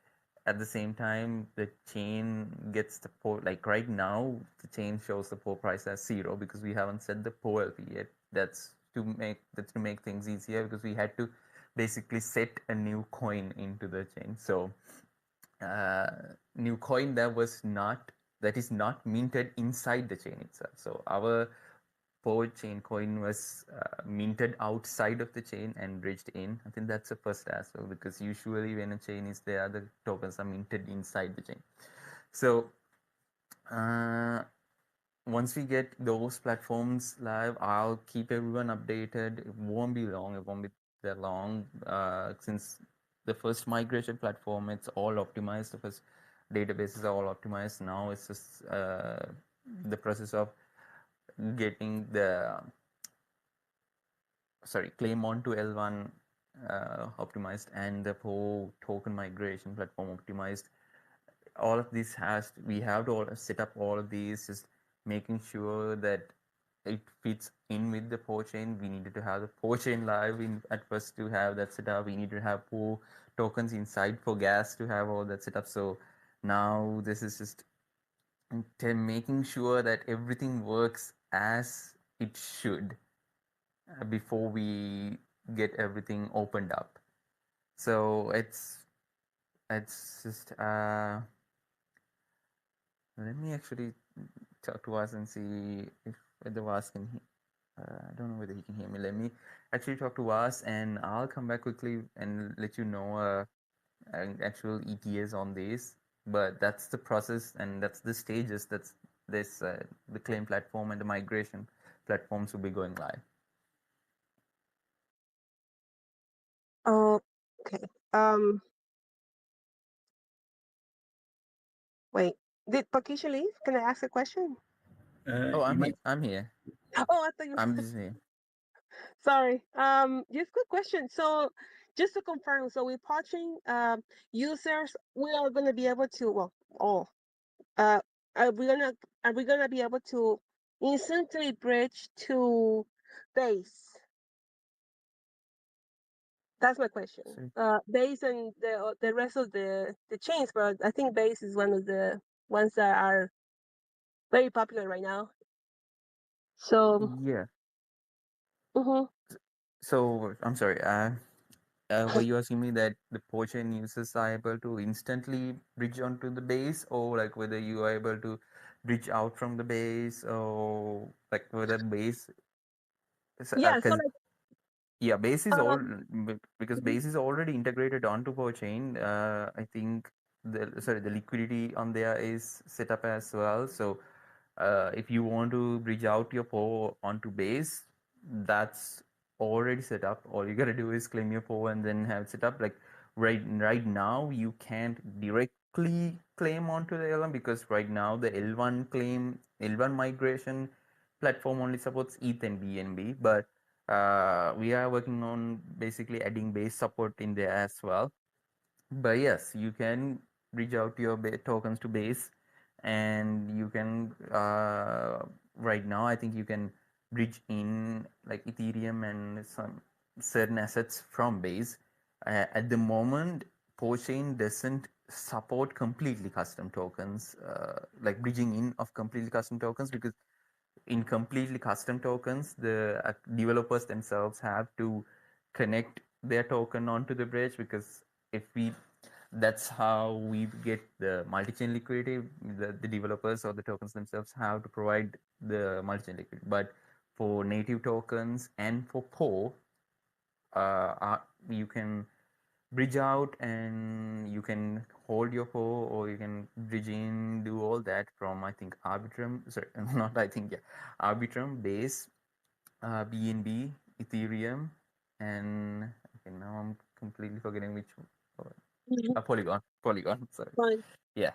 Speaker 14: at the same time the chain gets the like right now the chain shows the PAW price as 0 because we haven't set the PAW LP yet. That's to make things easier, because we had to basically set a new coin into the chain. So new coin that is not minted inside the chain itself. So our PAWChain coin was minted outside of the chain and bridged in. I think that's the first as well, because usually when a chain is there, the tokens are minted inside the chain. So once we get those platforms live, I'll keep everyone updated. It won't be long. It won't be that long, since the first migration platform, it's all optimized. The first databases are all optimized. Now it's just the process of getting the claim onto L1 optimized, and the whole token migration platform optimized. All of this we have to set up all of these, just making sure that it fits in with the PAWChain. We needed to have the PAWChain live at first to have that set up. We need to have PAW tokens inside for gas to have all that set up. So now this is just making sure that everything works as it should before we get everything opened up. So it's just let me actually talk to us and see if whether Vas can I don't know whether he can hear me. Let me actually talk to Vas, and I'll come back quickly and let you know an actual ETS on this. But that's the process, and that's the stages. That's this the claim platform and the migration platforms will be going live.
Speaker 4: Oh, okay. Wait. Did Pakisha leave? Can I ask a question?
Speaker 14: Oh, I'm here. I'm here.
Speaker 4: Oh, I thought you.
Speaker 14: I'm just here.
Speaker 4: Sorry. Just quick question. So, just to confirm, so with PAWChain, users, we are gonna be able to, well, all, uh, are we gonna are we gonna be able to instantly bridge to base? That's my question. Base and the rest of the chains, but I think base is one of the ones that are very popular right now. So.
Speaker 14: Yeah.
Speaker 4: Mm-hmm.
Speaker 14: So I'm sorry. Were you asking me that the PAWChain users are able to instantly bridge onto the base, or like whether you are able to bridge out from the base, or like whether base?
Speaker 4: Yeah. So
Speaker 14: Because
Speaker 4: like.
Speaker 14: yeah, base is all because
Speaker 4: Mhm.
Speaker 14: base is already integrated onto PAWChain. I think the liquidity on there is set up as well. So if you want to bridge out your PAW onto base, that's already set up. All you gotta do is claim your PAW and then have it set up. Like right now, you can't directly claim onto the L1 because right now the L1 migration platform only supports ETH and BNB, but we are working on basically adding base support in there as well. But yes, you can bridge out your tokens to base, and you can right now I think you can bridge in like Ethereum and some certain assets from base. At the moment, PAWChain doesn't support completely custom tokens, like bridging in of completely custom tokens, because in completely custom tokens, the developers themselves have to connect their token onto the bridge, because if we that's how we get the multi-chain liquidity. The developers or the tokens themselves have to provide the multi-chain liquidity. But for native tokens and for PAW, you can bridge out and you can hold your PAW, or you can bridge in, do all that from I think Arbitrum. Sorry, not I think, yeah, Arbitrum, Base, BNB, Ethereum, and okay, now I'm completely forgetting which one. Polygon. Sorry.
Speaker 4: Fine.
Speaker 14: Yeah.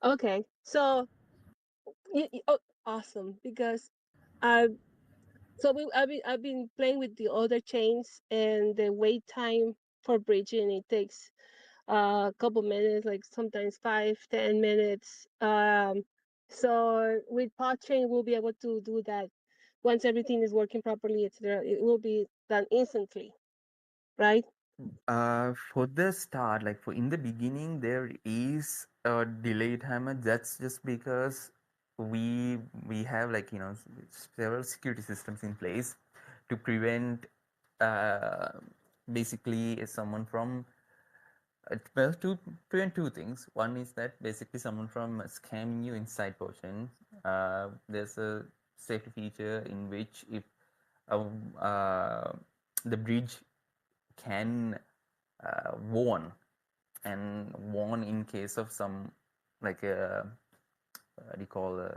Speaker 4: Okay. So. Oh, awesome! Because I. So I've been playing with the other chains, and the wait time for bridging, it takes a couple minutes, like sometimes 5-10 minutes. So with PodChain, we'll be able to do that once everything is working properly, etc. It will be done instantly, right?
Speaker 14: For the start, like for in the beginning, there is a delayed hammer. That's just because we have like several security systems in place to prevent uh, basically someone from Well, to prevent two things. One is that basically someone from scamming you inside Potion. There's a safety feature in which if the bridge can warn and warn in case of some like a what do you call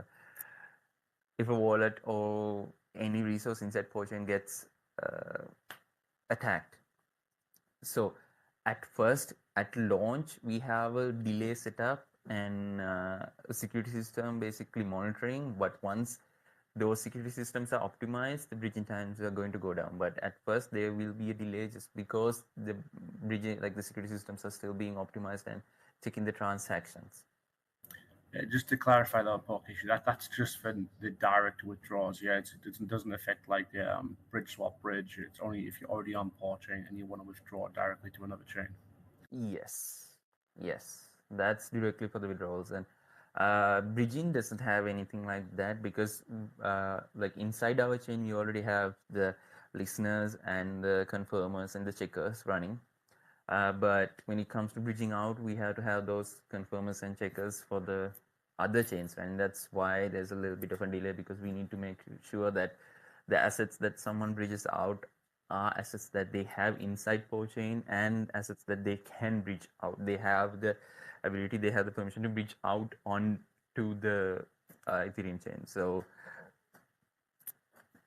Speaker 14: if a wallet or any resource inside Potion gets uh, attacked. So at first, at launch, we have a delay setup and a security system basically monitoring. But once those security systems are optimized, the bridging times are going to go down. But at first, there will be a delay just because the bridging, like the security systems, are still being optimized and checking the transactions.
Speaker 13: Just to clarify that, PAWChain, that's just for the direct withdrawals. Yeah, it doesn't affect like the bridge swap bridge. It's only if you're already on PAWChain and you want to withdraw it directly to another chain.
Speaker 14: Yes, yes, that's directly for the withdrawals. And bridging doesn't have anything like that because like inside our chain, we already have the listeners and the confirmers and the checkers running. But when it comes to bridging out, we have to have those confirmers and checkers for the other chains, and that's why there's a little bit of a delay because we need to make sure that the assets that someone bridges out are assets that they have inside PAWChain and assets that they can bridge out. They have the ability, they have the permission to bridge out on to the Ethereum chain. So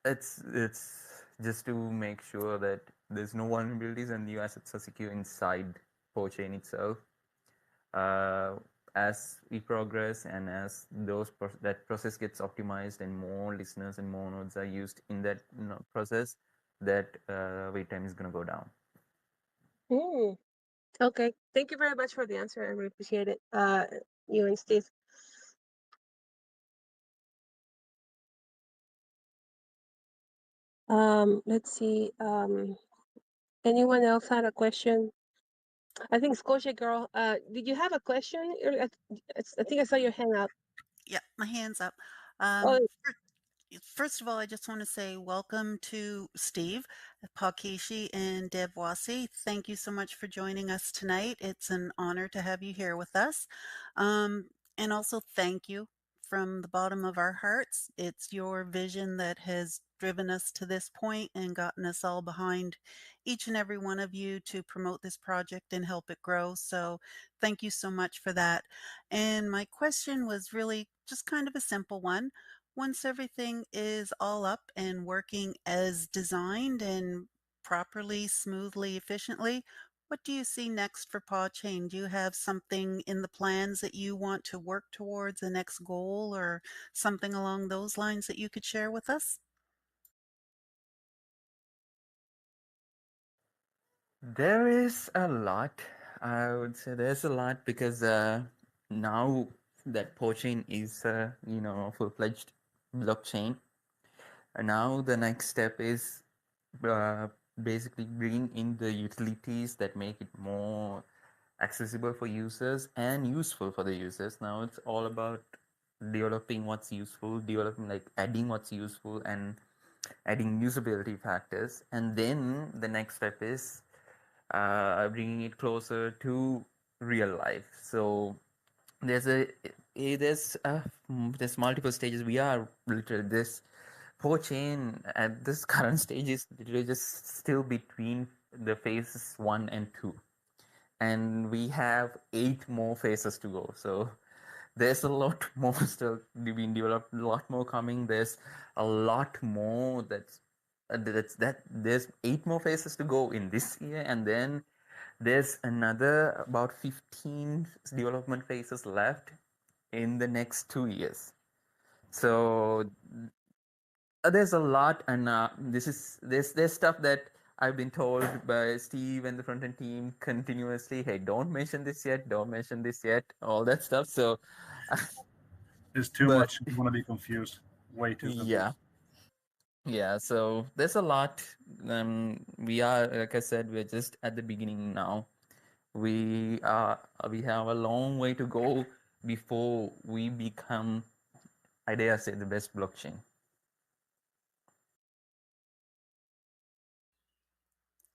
Speaker 14: it's just to make sure that there's no vulnerabilities and the assets are secure inside PAWChain itself. As we progress and as that process gets optimized and more listeners and more nodes are used in that process, that wait time is going to go down.
Speaker 4: Okay, thank you very much for the answer. I really appreciate it. You and Steve. Let's see. Anyone else had a question? I think Scotia girl. Did you have a question? I think I saw your hand up.
Speaker 2: Yeah, my hand's up.
Speaker 4: Oh,
Speaker 2: First of all, I just want to say welcome to Steve, Pakishi, and Deb Wasi. Thank you so much for joining us tonight. It's an honor to have you here with us. And also, thank you from the bottom of our hearts. It's your vision that has driven us to this point and gotten us all behind each and every one of you to promote this project and help it grow. So, thank you so much for that. And my question was really just kind of a simple one. Once everything is all up and working as designed and properly, smoothly, efficiently, what do you see next for PawChain? Do you have something in the plans that you want to work towards, a next goal or something along those lines that you could share with us?
Speaker 14: There is a lot. I would say there's a lot because now that PAWChain is full-fledged blockchain, and now the next step is uh, basically bringing in the utilities that make it more accessible for users and useful for the users. Now it's all about developing what's useful, developing like adding what's useful and adding usability factors. And then the next step is bringing it closer to real life. So there's there's multiple stages. We are literally this PAWChain at this current stage is literally just still between the phases 1 and 2, and we have 8 more phases to go. So there's a lot more still being developed, a lot more coming. There's a lot more there's 8 more phases to go in this year, and then there's another about 15 development phases left in the next 2 years. So there's a lot, and there's stuff that I've been told by Steve and the front end team continuously. Hey, don't mention this yet. Don't mention this yet. All that stuff. So
Speaker 13: there's too
Speaker 14: but
Speaker 13: much. You want to be confused. Way too confused.
Speaker 14: Yeah. So there's a lot. We are, like I said, we're just at the beginning now. We have a long way to go before we become, I dare say, the best blockchain.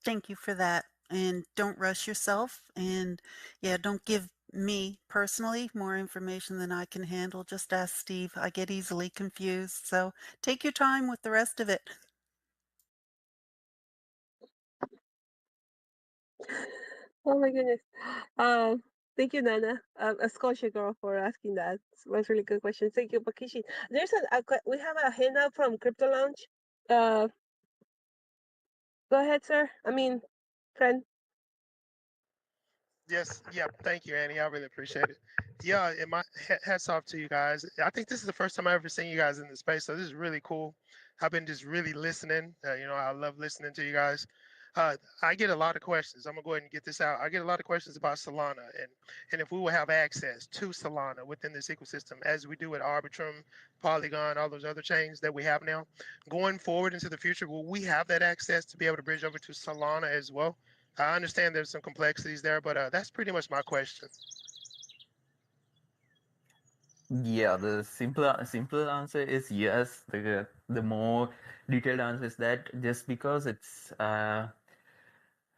Speaker 2: Thank you for that. and don't rush yourself. And yeah, don't give me personally more information than I can handle. Just ask Steve. I get easily confused. So take your time with the rest of it.
Speaker 4: Oh my goodness. Um, Thank you, Nana, a Scotia girl, for asking that. It was really good question. Thank you, Bakishi. We have a handout from Crypto Lounge. Uh, Go ahead, sir. I mean, friend.
Speaker 6: Yes, yeah, thank you, Annie. I really appreciate it. Yeah, and my hats off to you guys. I think this is the first time I've ever seen you guys in the space, so this is really cool. I've been just really listening. I love listening to you guys. I get a lot of questions. I'm gonna go ahead and get this out. I get a lot of questions about Solana and if we will have access to Solana within this ecosystem, as we do at Arbitrum, Polygon, all those other chains that we have now. Going forward into the future, will we have that access to be able to bridge over to Solana as well? I understand there's some complexities there, but that's pretty much my question.
Speaker 14: Yeah, the simple answer is yes. The more detailed answer is that just because it's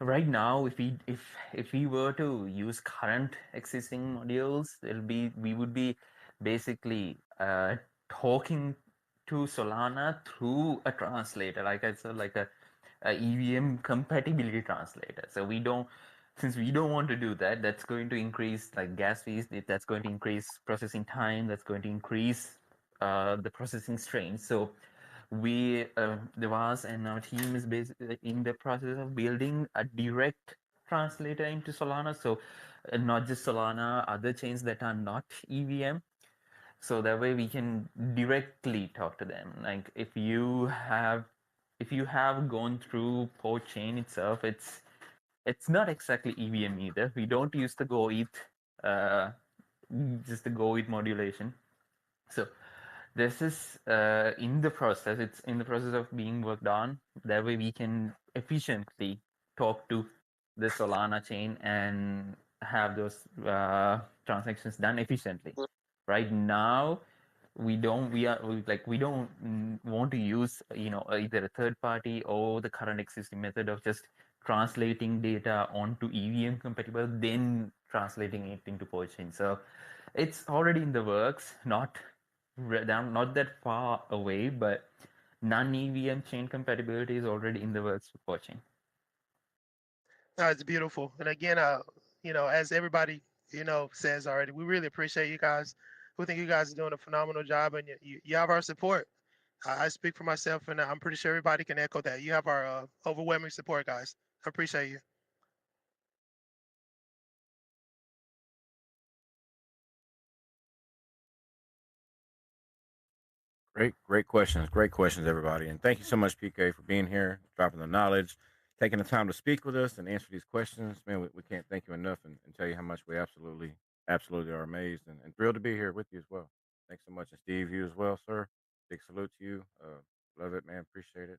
Speaker 14: right now, if we were to use current existing modules, we would be basically talking to Solana through a translator, like I said, like a EVM compatibility translator. So since we don't want to do that, that's going to increase like gas fees. That's going to increase processing time. That's going to increase the processing strain. So Devas and our team is basically in the process of building a direct translator into Solana. So not just Solana, other chains that are not EVM. So that way we can directly talk to them. Like if you have gone through PAWChain itself, it's not exactly EVM either. We don't use the Go ETH, just the Go ETH modulation. So this is in the process. It's in the process of being worked on. That way we can efficiently talk to the Solana chain and have those transactions done efficiently. Right now, we don't want to use either a third party or the current existing method of just translating data onto EVM compatible, then translating it into PAWChain. So it's already in the works, not that far away, but non-EVM chain compatibility is already in the works for PAWChain.
Speaker 6: It's beautiful. And again, as everybody, says already, we really appreciate you guys. We think you guys are doing a phenomenal job and you have our support. I speak for myself and I'm pretty sure everybody can echo that. You have our overwhelming support, guys. I appreciate you.
Speaker 1: Great questions. Great questions, everybody. And thank you so much, PK, for being here, dropping the knowledge, taking the time to speak with us and answer these questions. Man, we can't thank you enough and tell you how much we absolutely are amazed and thrilled to be here with you as well. Thanks so much. And Steve, you as well, sir. Big salute to you. Love it, man. Appreciate it.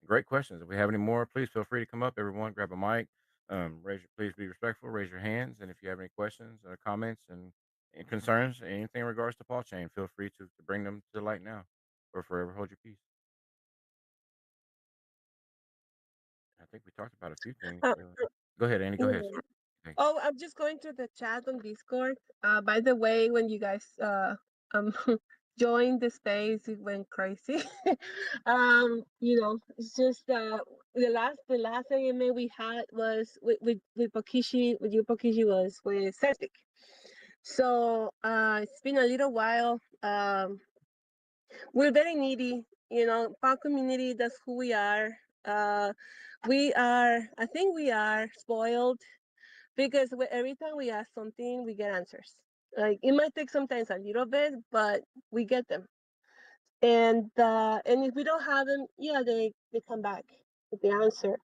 Speaker 1: Great questions. If we have any more, please feel free to come up, everyone. Grab a mic. Please be respectful. Raise your hands. And if you have any questions or comments and concerns, anything in regards to PAWChain, feel free to bring them to the light now or forever hold your peace. I think we talked about a few things.
Speaker 4: Uh,
Speaker 1: Go ahead, Andy. Go ahead.
Speaker 4: yeah.
Speaker 1: Sorry.
Speaker 4: Oh, I'm just going through the chat on Discord. By the way, when you guys um joined the space, it went crazy. It's just the last AMA we had was with Pokishi, with you Pokishi, was with Celtic. So it's been a little while. We're very needy, PAW community, that's who we are. uh I think we are spoiled because every time we ask something, we get answers. Like, it might take sometimes a little bit, but we get them. And if we don't have them, yeah, they come back with the answer,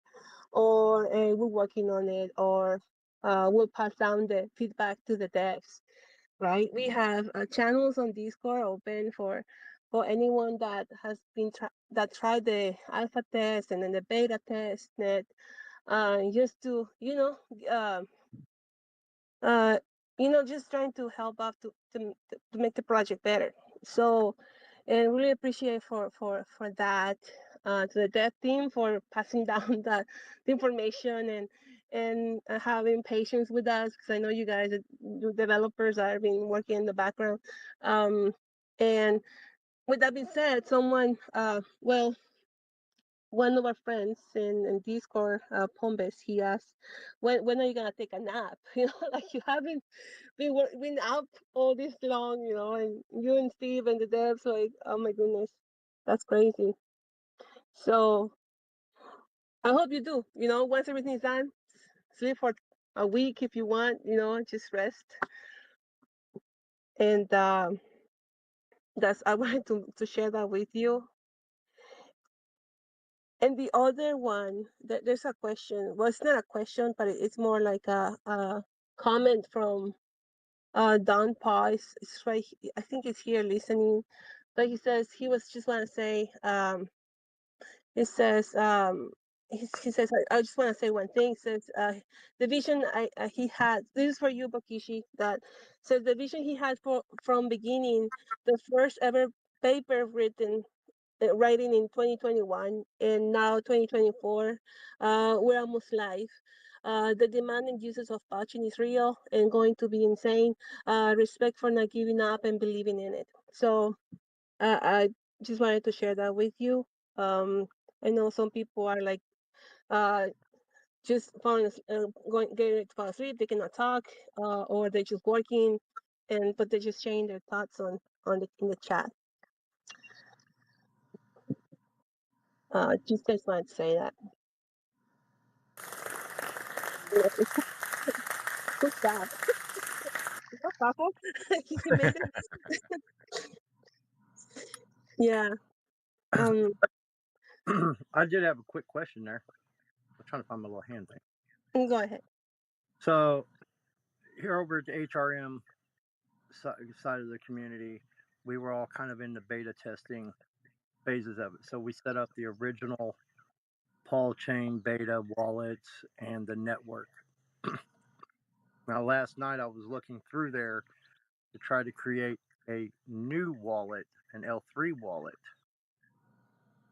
Speaker 4: or we're working on it, or we'll pass down the feedback to the devs. Right? We have channels on Discord open for anyone that has that tried the alpha test and then the beta test net, just to uh, uh, just trying to help out to make the project better. So, and really appreciate for that, to the dev team for passing down the information and having patience with us, because I know you guys, you developers, are been working in the background. And with that being said, one of our friends in Discord, Pombes, he asked, when are you gonna take a nap? Like you haven't been up all this long, and you and Steve and the devs, like, oh my goodness, that's crazy. So I hope you do. Once everything's done, sleep for a week if you want. Just rest. And that's I wanted to share that with you. And the other one, there's a question. Well, it's not a question, but it's more like a comment from Don Paul. It's right. I think he's here listening, but he says he was just want to say. He says. He says, I just want to say one thing. He says, the vision he had. This is for you, Bokishi. That says the vision he had from beginning, the first ever paper writing in 2021, and now 2024, we're almost live. The demand and uses of PAWChain is real and going to be insane. Respect for not giving up and believing in it. So I just wanted to share that with you. I know some people are like uh, just getting ready to fall asleep. They cannot talk, or they're just working, but they just sharing their thoughts in the chat. Just wanted to say that. Good job. That's awful. You made it. Yeah.
Speaker 17: I did have a quick question there. I'm trying to find my little hand thing.
Speaker 4: Go ahead.
Speaker 17: So here over at the HRM side of the community, we were all kind of in the beta testing phases of it. So we set up the original PAWChain beta wallets and the network. Now, last night I was looking through there to try to create a new wallet, an L3 wallet.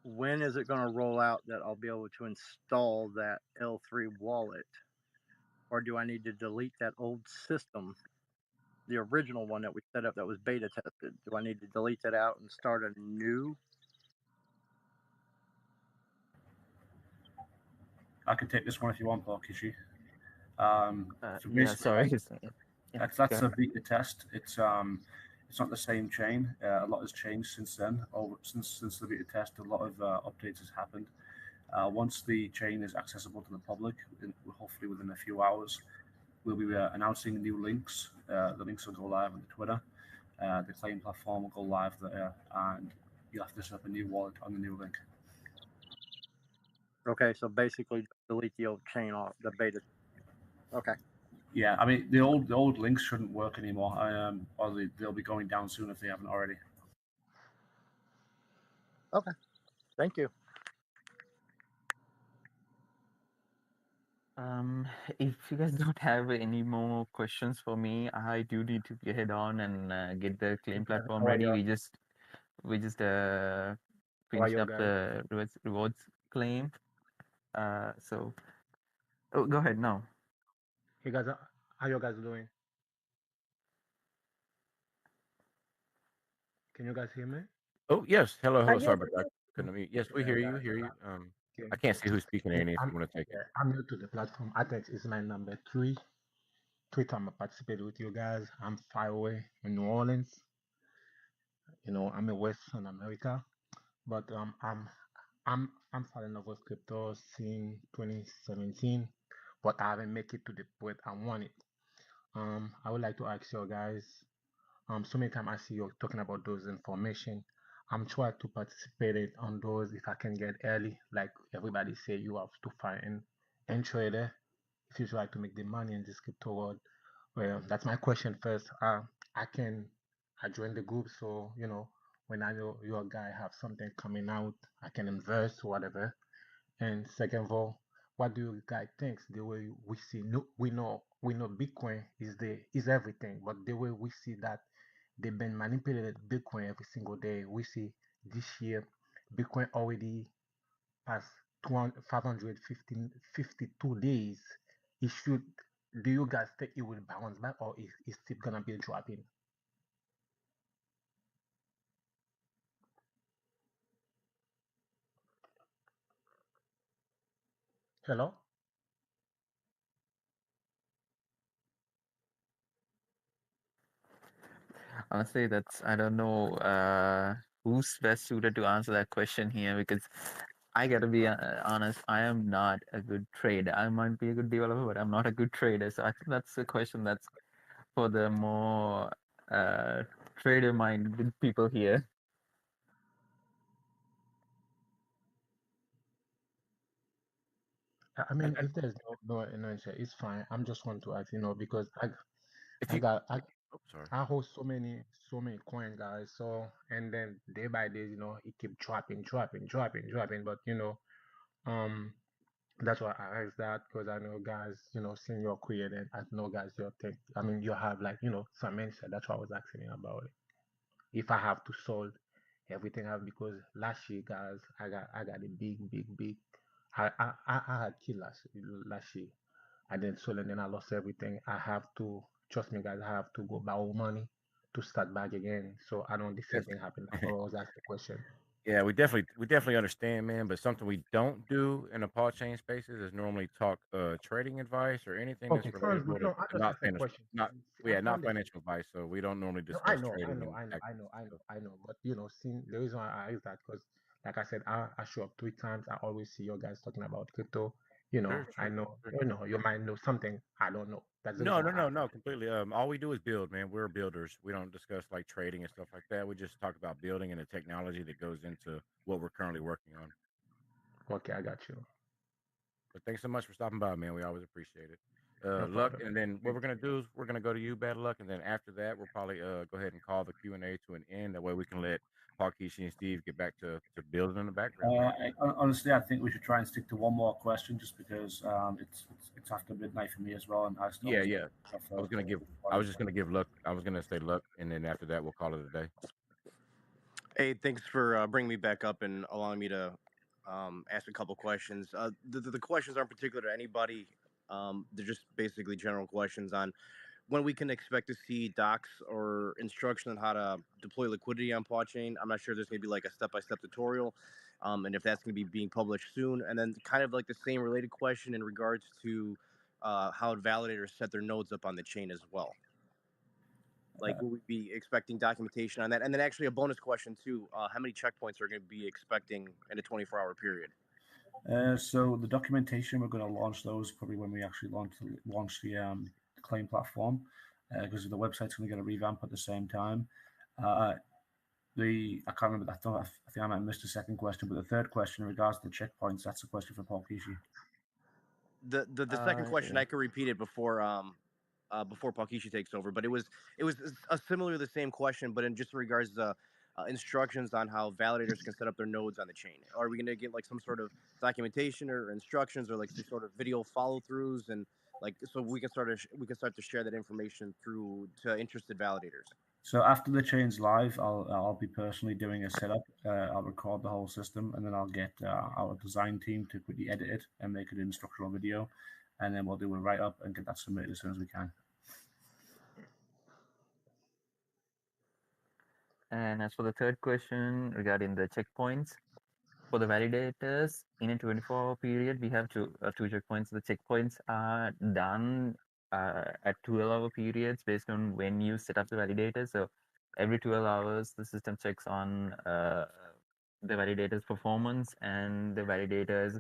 Speaker 17: When is it going to roll out that I'll be able to install that L3 wallet? Or do I need to delete that old system, the original one that we set up that was beta tested? Do I need to delete that out and start a new?
Speaker 13: I can take this one if you want, PAWChain. So
Speaker 14: Yeah, sorry. Yeah,
Speaker 13: that's a beta test. It's not the same chain. A lot has changed since then. Since the beta test, a lot of updates has happened. Once the chain is accessible to the public, hopefully within a few hours, we'll be announcing new links. The links will go live on the Twitter. The claim platform will go live there, and you'll have to set up a new wallet on the new link.
Speaker 17: Okay, so basically delete the old chain off the beta. Okay.
Speaker 13: Yeah, I mean the old links shouldn't work anymore. Or they'll be going down soon if they haven't already.
Speaker 17: Okay. Thank you.
Speaker 14: If you guys don't have any more questions for me, I do need to head on and get the claim platform ready. We just finished up the rewards claim. So go ahead now.
Speaker 18: Hey guys, how you guys doing? Can you guys hear me?
Speaker 1: Oh, yes. Hello,
Speaker 4: I
Speaker 1: hello.
Speaker 4: hear
Speaker 1: Sorry about that. Couldn't unmute. Yes, we
Speaker 18: Yeah,
Speaker 1: hear you.
Speaker 18: guys.
Speaker 1: Hear you.
Speaker 18: Okay.
Speaker 1: I can't see who's speaking, Annie. If
Speaker 18: I'm,
Speaker 1: you want to take it.
Speaker 18: I'm new to the platform. I think it's my number three time I participated with you guys. I'm far away in New Orleans. I'm in Western America, but I'm falling in love with crypto since 2017, but I haven't make it to the point I want it. I would like to ask you guys. So many times I see you talking about those information. I'm trying to participate on those if I can get early. Like everybody say, you have to find and trader if you try to make the money in this crypto world. Well, that's my question first. I join the group, so when I know your guy have something coming out, I can invest or whatever. And second of all, what do you guys think? The way we see, no, we know Bitcoin is everything, but the way we see that they've been manipulated Bitcoin every single day. We see this year Bitcoin already past 552 days it should. Do you guys think it will bounce back, or is it still gonna be dropping? Hello.
Speaker 14: Honestly, that's I don't know who's best suited to answer that question here because I gotta be honest. I am not a good trader. I might be a good developer, but I'm not a good trader. So I think that's a question that's for the more trader-minded people here.
Speaker 18: I mean,
Speaker 1: And
Speaker 18: if there's no answer, it's fine. I'm just want to ask, because
Speaker 1: if
Speaker 18: I
Speaker 1: you,
Speaker 18: got I
Speaker 1: oh, sorry.
Speaker 18: I hold so many coins, guys. So and then day by day, it keep dropping, dropping, dropping, dropping. But um, that's why I asked that because I know guys, seeing your creator, I know guys, your take. I mean, you have like some answer. That's why I was asking about it. If I have to solve everything I have because last year, guys, I got a big. I had killed last year. I did sold and then I lost everything. I have to trust me, guys. I have to go borrow money to start back again. So I don't the same
Speaker 1: Yes.
Speaker 18: thing happen. That's why I was asking the question.
Speaker 1: Yeah, we definitely understand, man. But something we don't do in the Paul chain spaces is normally talk trading advice or anything that's
Speaker 18: Okay, cause
Speaker 1: relatable
Speaker 18: I
Speaker 1: to
Speaker 18: just
Speaker 1: not
Speaker 18: asked a
Speaker 1: financial,
Speaker 18: question.
Speaker 1: not
Speaker 18: See,
Speaker 1: yeah,
Speaker 18: I
Speaker 1: not
Speaker 18: understand.
Speaker 1: financial advice. So we don't normally
Speaker 18: No, I
Speaker 1: discuss
Speaker 18: know, I
Speaker 1: trading
Speaker 18: know,
Speaker 1: and
Speaker 18: I know, I
Speaker 1: tactics
Speaker 18: know, I
Speaker 1: and
Speaker 18: know,
Speaker 1: stuff.
Speaker 18: I know. But seeing the reason why I asked that, because like I said, I show up 3 times. I always see you guys talking about crypto.
Speaker 1: Sure,
Speaker 18: I
Speaker 1: sure,
Speaker 18: know,
Speaker 1: sure.
Speaker 18: you might know something I don't know. That's the
Speaker 1: No,
Speaker 18: reason
Speaker 1: no,
Speaker 18: why I
Speaker 1: no,
Speaker 18: asked.
Speaker 1: no, completely. All we do is build, man. We're builders. We don't discuss like trading and stuff like that. We just talk about building and the technology that goes into what we're currently working on.
Speaker 18: Okay, I got you.
Speaker 1: But thanks so much for stopping by, man. We always appreciate it.
Speaker 18: No
Speaker 1: Luck,
Speaker 18: problem.
Speaker 1: and then what we're gonna do is we're gonna go to you, bad luck, and then after that we'll probably go ahead and call the Q&A to an end. That way we can let Paul Kishi and Steve get back to building in the background, man.
Speaker 13: Honestly, I think we should try and stick to one more question, just because it's after midnight for me as well, and I still
Speaker 1: Yeah,
Speaker 13: was
Speaker 1: yeah. I was gonna give. I was just gonna give luck. I was gonna say luck, and then after that we'll call it a day.
Speaker 10: Hey, thanks for bringing me back up and allowing me to ask a couple questions. The questions aren't particular to anybody. They're just basically general questions on when we can expect to see docs or instruction on how to deploy liquidity on PawChain. I'm not sure there's going to be like a step-by-step tutorial, and if that's going to be being published soon. And then kind of like the same related question in regards to how validators set their nodes up on the chain as well. Like, will we be expecting documentation on that? And then actually a bonus question too, how many checkpoints are going to be expecting in a 24-hour period?
Speaker 13: So the documentation, we're going to launch those probably when we actually launch the claim platform, because the website's going to get a revamp at the same time. I can't remember. I think I might have missed the second question, but the third question in regards to the checkpoints, that's a question for Paul Kishi.
Speaker 10: The second question,
Speaker 14: Yeah.
Speaker 10: I could repeat it before Pakishi takes over, but it was a similar the same question, but in just in regards to instructions on how validators can set up their nodes on the chain. Are we going to get like some sort of documentation or instructions or like some sort of video follow throughs and like so we can start to share that information through to interested validators?
Speaker 13: So after the chain's live, I'll be personally doing a setup. I'll record the whole system, and then I'll get our design team to quickly edit it and make it an instructional video, and then we'll do a write up and get that submitted as soon as we can.
Speaker 14: And as for the third question regarding the checkpoints, for the validators, in a 24-hour period, we have two checkpoints. The checkpoints are done at 12-hour periods based on when you set up the validator. So every 12 hours, the system checks on the validator's performance and the validators,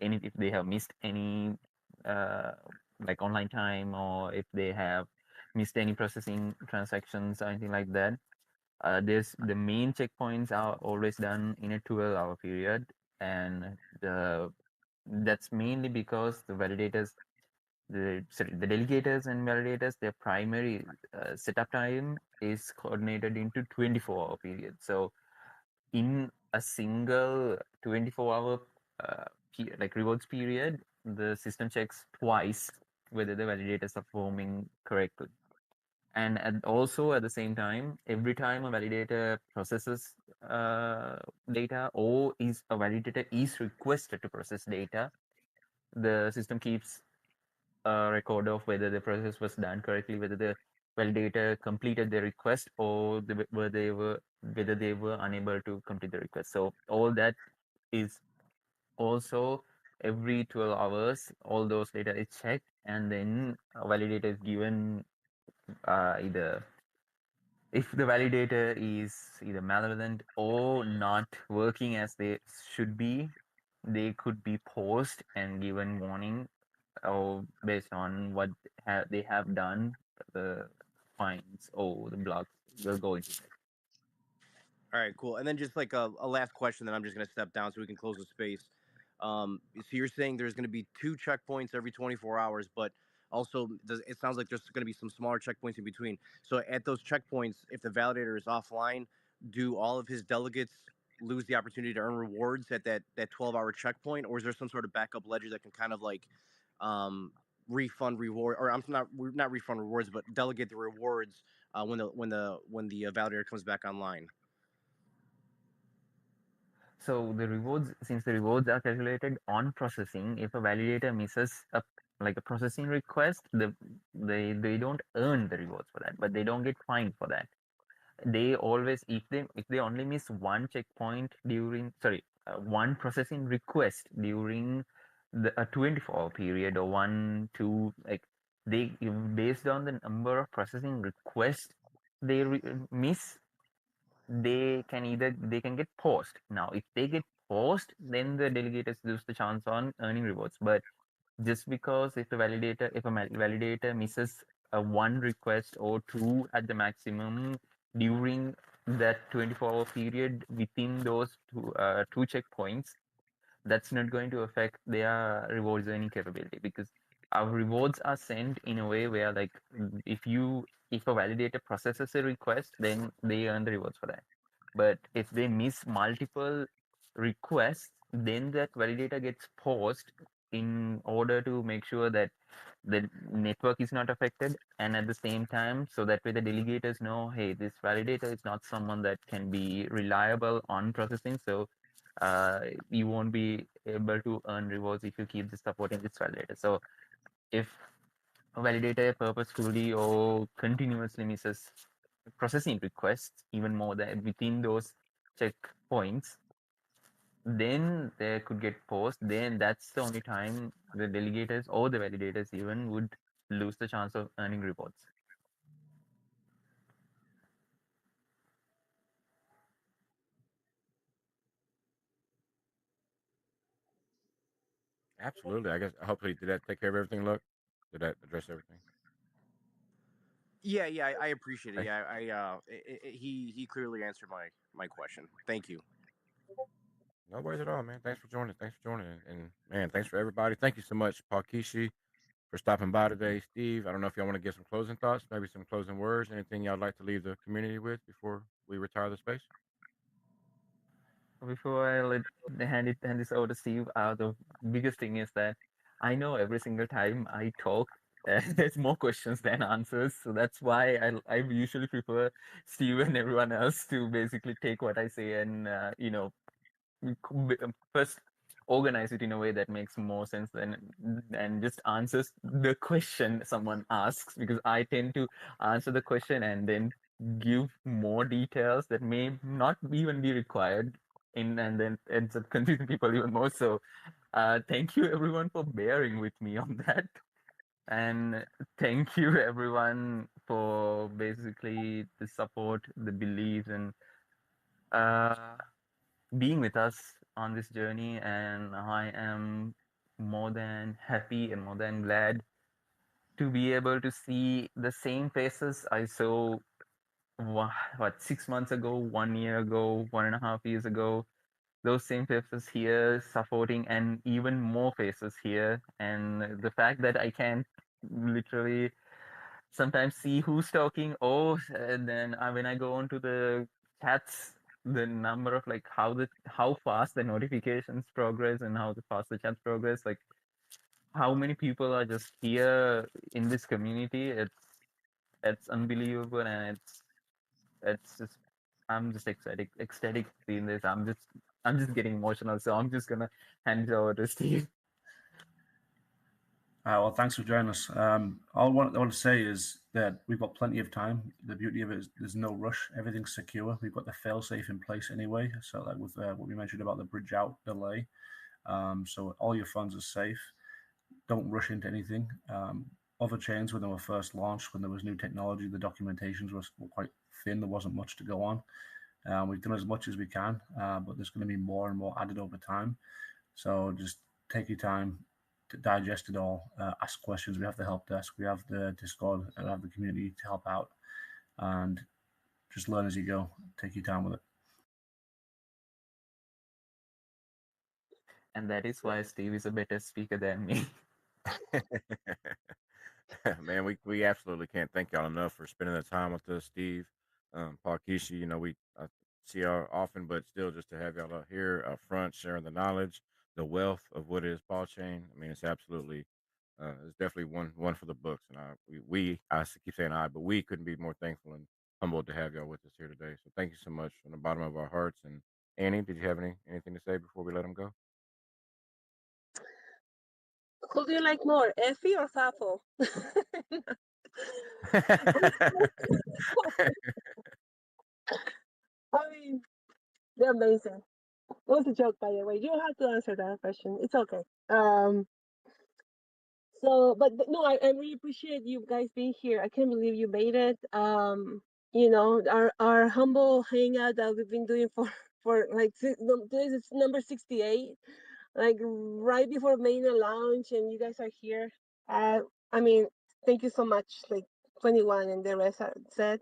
Speaker 14: if they have missed any like online time, or if they have missed any processing transactions or anything like that. There's the main checkpoints are always done in a 12-hour period, and that's mainly because the validators, the delegators and validators, their primary setup time is coordinated into 24-hour period. So in a single 24-hour like rewards period, the system checks twice whether the validators are performing correctly. And also at the same time, every time a validator processes data, or a validator is requested to process data, the system keeps a record of whether the process was done correctly, whether the validator completed the request, or whether they were unable to complete the request. So all that is also every 12 hours, all those data is checked, and then a validator is given either if the validator is either malevolent or not working as they should be, they could be paused and given warning or based on what they have done, the fines or the blocks will go into it.
Speaker 10: All right, cool. And then just like a last question, then I'm just going to step down so we can close the space. So you're saying there's going to be 2 checkpoints every 24 hours, but also it sounds like there's going to be some smaller checkpoints in between. So at those checkpoints, if the validator is offline, do all of his delegates lose the opportunity to earn rewards at that 12-hour checkpoint, or is there some sort of backup ledger that can kind of like um, refund reward, or I'm not refund rewards, but delegate the rewards when the validator comes back online?
Speaker 14: So the rewards, since the rewards are calculated on processing, if a validator misses a processing request, they don't earn the rewards for that, but they don't get fined for that. They always, if they only miss one checkpoint during, sorry, one processing request during a 24-hour period, or 1 2, like they, based on the number of processing requests they miss, they can get paused. Now if they get paused, then the delegators lose the chance on earning rewards. But just because if a validator misses a one request or two at the maximum during that 24-hour period within those two checkpoints, that's not going to affect their rewards earning capability, because our rewards are sent in a way where, like, if a validator processes a request, then they earn the rewards for that. But if they miss multiple requests, then that validator gets paused in order to make sure that the network is not affected, and at the same time, so that way the delegators know, hey, this validator is not someone that can be reliable on processing, so you won't be able to earn rewards if you keep the supporting this validator. So if a validator purposefully or continuously misses processing requests even more than within those checkpoints, then they could get paused. Then that's the only time the delegators or the validators even would lose the chance of earning rewards.
Speaker 1: Absolutely. I guess hopefully did that take care of everything? Look, did that address everything?
Speaker 10: Yeah, I appreciate it.
Speaker 1: Thanks.
Speaker 10: Yeah, he clearly answered my question. Thank you.
Speaker 1: No worries at all, man. Thanks for joining. Thanks for joining, and man, thanks for everybody. Thank you so much, PAWChain, for stopping by today. Steve, I don't know if y'all want to get some closing thoughts, maybe some closing words, anything y'all like to leave the community with before we retire the space.
Speaker 14: Before I hand this over to Steve, the biggest thing is that I know every single time I talk, there's more questions than answers. So that's why I usually prefer Steve and everyone else to basically take what I say and first organize it in a way that makes more sense than and just answers the question someone asks, because I tend to answer the question and then give more details that may not even be required and then ends up confusing people even more. So thank you everyone for bearing with me on that, and thank you everyone for basically the support, the belief, and uh, being with us on this journey. And I am more than happy and more than glad to be able to see the same faces I saw, what, 6 months ago, 1 year ago, 1.5 years ago. Those same faces here supporting, and even more faces here. And the fact that I can literally sometimes see who's talking. Oh, and then when I go on to the chats, the number of, like, how fast the notifications progress and how fast the chats progress, like how many people are just here in this community. It's unbelievable, and it's just, I'm just ecstatic seeing this. I'm just getting emotional. So I'm just gonna hand it over to Steve.
Speaker 13: Well, thanks for joining us. All I want to say is that we've got plenty of time. The beauty of it is there's no rush. Everything's secure. We've got the fail safe in place anyway. So, like with what we mentioned about the bridge out delay, so all your funds are safe. Don't rush into anything. Other chains, when they were first launched, when there was new technology, the documentations were quite thin. There wasn't much to go on. We've done as much as we can, but there's going to be more and more added over time. So just take your time to digest it all. Ask questions. We have the help desk. We have the Discord. And we have the community to help out, and just learn as you go. Take your time with it.
Speaker 14: And that is why Steve is a better speaker than me.
Speaker 1: Man, we absolutely can't thank y'all enough for spending the time with us, Steve, Paul Kishi. We see y'all often, but still, just to have y'all out here up front, sharing the knowledge, the wealth of what is Chain. I mean, it's absolutely, it's definitely one for the books. And keep saying I, but we couldn't be more thankful and humbled to have y'all with us here today. So thank you so much from the bottom of our hearts. And Annie, did you have anything to say before we let him go?
Speaker 4: Who do you like more, Effie or Fafo? I mean, they're amazing. It was a joke, by the way. You don't have to answer that question. It's okay. But no, I really appreciate you guys being here. I can't believe you made it. Our humble hangout that we've been doing for like this is number 68, like right before main launch, and you guys are here. I mean, thank you so much, like 21 and the rest are said,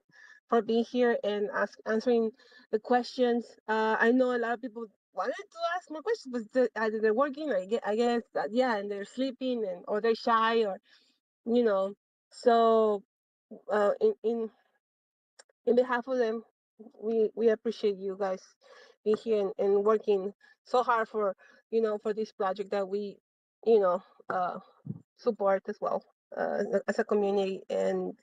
Speaker 4: for being here and answering the questions. I know a lot of people wanted to ask more questions, but either they're working, I guess yeah, and they're sleeping, or they're shy, or you know. So, in behalf of them, we appreciate you guys being here and working so hard for for this project that we you know support as well, as a community. And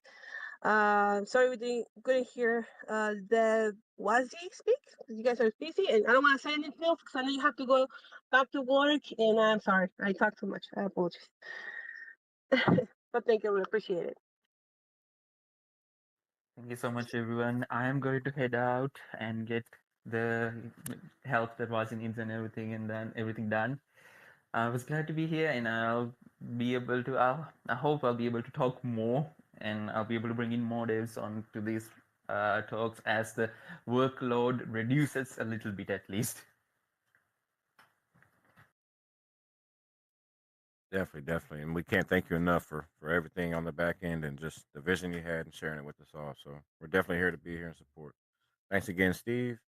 Speaker 4: sorry we couldn't hear the Wazi speak. You guys are busy, and I don't want to say anything else because I know you have to go back to work. And I'm sorry I talked too much. I apologize. But thank you, we appreciate it.
Speaker 14: Thank you so much, everyone. I am going to head out and get the help that was needs and everything, and then everything done. I was glad to be here, and I'll be able to. I hope I'll be able to talk more, and I'll be able to bring in more devs on to these talks as the workload reduces a little bit, at least.
Speaker 1: Definitely. And we can't thank you enough for everything on the back end and just the vision you had and sharing it with us all. So we're definitely here to be here and support. Thanks again, Steve,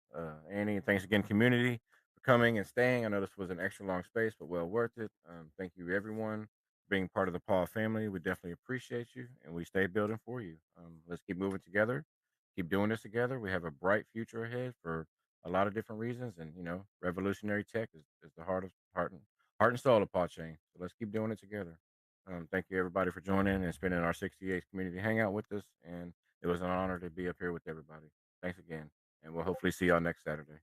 Speaker 1: Annie, and thanks again, community, for coming and staying. I know this was an extra long space, but well worth it. Thank you, everyone, for being part of the Paul family. We definitely appreciate you, and we stay building for you. Let's keep moving together, keep doing this together. We have a bright future ahead for a lot of different reasons, and revolutionary tech is the heart and soul of PawChain. So let's keep doing it together. Thank you, everybody, for joining and spending our 68th community hangout with us, and it was an honor to be up here with everybody. Thanks again, and we'll hopefully see y'all next Saturday.